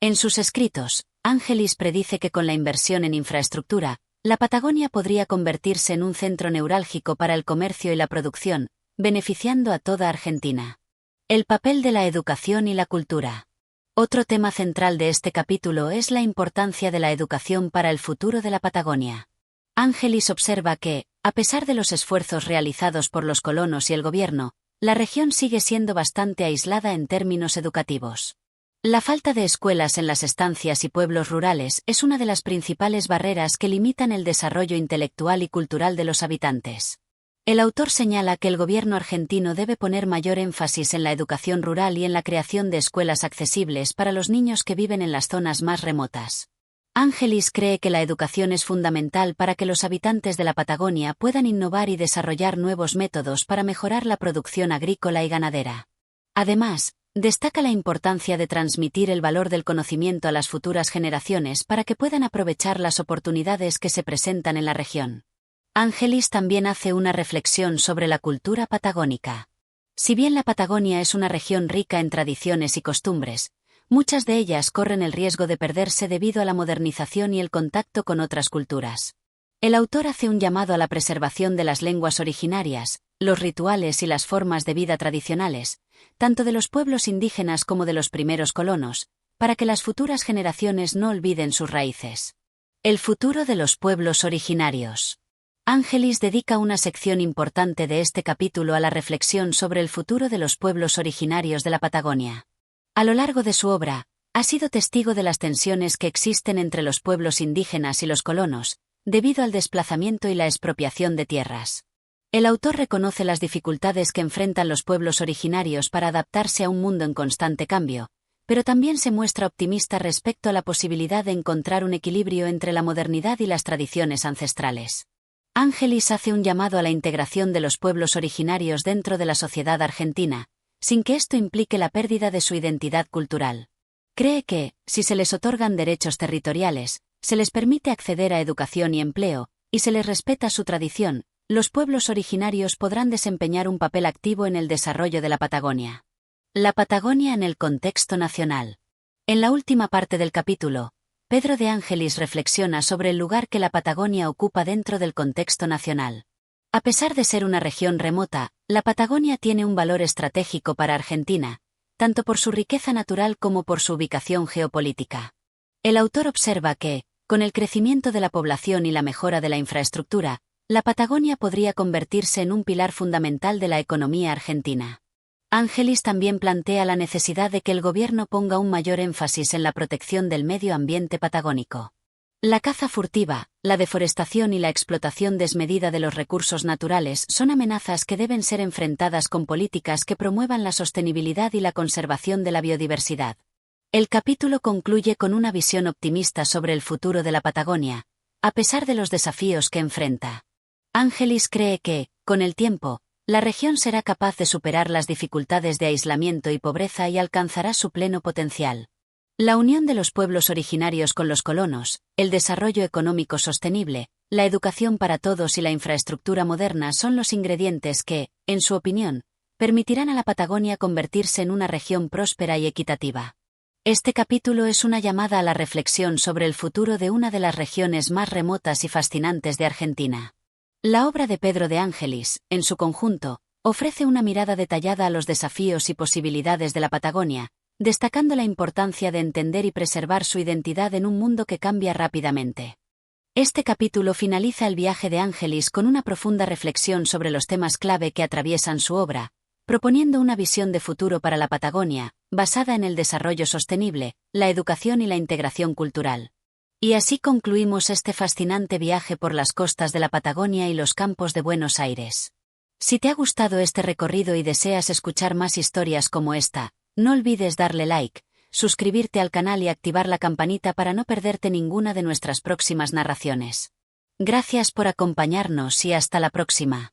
En sus escritos, Ángelis predice que con la inversión en infraestructura, la Patagonia podría convertirse en un centro neurálgico para el comercio y la producción, beneficiando a toda Argentina. El papel de la educación y la cultura. Otro tema central de este capítulo es la importancia de la educación para el futuro de la Patagonia. Ángelis observa que, a pesar de los esfuerzos realizados por los colonos y el gobierno, la región sigue siendo bastante aislada en términos educativos. La falta de escuelas en las estancias y pueblos rurales es una de las principales barreras que limitan el desarrollo intelectual y cultural de los habitantes. El autor señala que el gobierno argentino debe poner mayor énfasis en la educación rural y en la creación de escuelas accesibles para los niños que viven en las zonas más remotas. Ángelis cree que la educación es fundamental para que los habitantes de la Patagonia puedan innovar y desarrollar nuevos métodos para mejorar la producción agrícola y ganadera. Además, destaca la importancia de transmitir el valor del conocimiento a las futuras generaciones para que puedan aprovechar las oportunidades que se presentan en la región. Ángelis también hace una reflexión sobre la cultura patagónica. Si bien la Patagonia es una región rica en tradiciones y costumbres, muchas de ellas corren el riesgo de perderse debido a la modernización y el contacto con otras culturas. El autor hace un llamado a la preservación de las lenguas originarias, los rituales y las formas de vida tradicionales, tanto de los pueblos indígenas como de los primeros colonos, para que las futuras generaciones no olviden sus raíces. El futuro de los pueblos originarios. Ángelis dedica una sección importante de este capítulo a la reflexión sobre el futuro de los pueblos originarios de la Patagonia. A lo largo de su obra, ha sido testigo de las tensiones que existen entre los pueblos indígenas y los colonos, debido al desplazamiento y la expropiación de tierras. El autor reconoce las dificultades que enfrentan los pueblos originarios para adaptarse a un mundo en constante cambio, pero también se muestra optimista respecto a la posibilidad de encontrar un equilibrio entre la modernidad y las tradiciones ancestrales. Ángelis hace un llamado a la integración de los pueblos originarios dentro de la sociedad argentina, sin que esto implique la pérdida de su identidad cultural. Cree que, si se les otorgan derechos territoriales, se les permite acceder a educación y empleo, y se les respeta su tradición, los pueblos originarios podrán desempeñar un papel activo en el desarrollo de la Patagonia. La Patagonia en el contexto nacional. En la última parte del capítulo, Pedro de Ángelis reflexiona sobre el lugar que la Patagonia ocupa dentro del contexto nacional. A pesar de ser una región remota, la Patagonia tiene un valor estratégico para Argentina, tanto por su riqueza natural como por su ubicación geopolítica. El autor observa que, con el crecimiento de la población y la mejora de la infraestructura, la Patagonia podría convertirse en un pilar fundamental de la economía argentina. Ángelis también plantea la necesidad de que el gobierno ponga un mayor énfasis en la protección del medio ambiente patagónico. La caza furtiva, la deforestación y la explotación desmedida de los recursos naturales son amenazas que deben ser enfrentadas con políticas que promuevan la sostenibilidad y la conservación de la biodiversidad. El capítulo concluye con una visión optimista sobre el futuro de la Patagonia, a pesar de los desafíos que enfrenta. Ángelis cree que, con el tiempo, la región será capaz de superar las dificultades de aislamiento y pobreza y alcanzará su pleno potencial. La unión de los pueblos originarios con los colonos, el desarrollo económico sostenible, la educación para todos y la infraestructura moderna son los ingredientes que, en su opinión, permitirán a la Patagonia convertirse en una región próspera y equitativa. Este capítulo es una llamada a la reflexión sobre el futuro de una de las regiones más remotas y fascinantes de Argentina. La obra de Pedro de Ángelis, en su conjunto, ofrece una mirada detallada a los desafíos y posibilidades de la Patagonia, destacando la importancia de entender y preservar su identidad en un mundo que cambia rápidamente. Este capítulo finaliza el viaje de Ángelis con una profunda reflexión sobre los temas clave que atraviesan su obra, proponiendo una visión de futuro para la Patagonia, basada en el desarrollo sostenible, la educación y la integración cultural. Y así concluimos este fascinante viaje por las costas de la Patagonia y los campos de Buenos Aires. Si te ha gustado este recorrido y deseas escuchar más historias como esta, no olvides darle like, suscribirte al canal y activar la campanita para no perderte ninguna de nuestras próximas narraciones. Gracias por acompañarnos y hasta la próxima.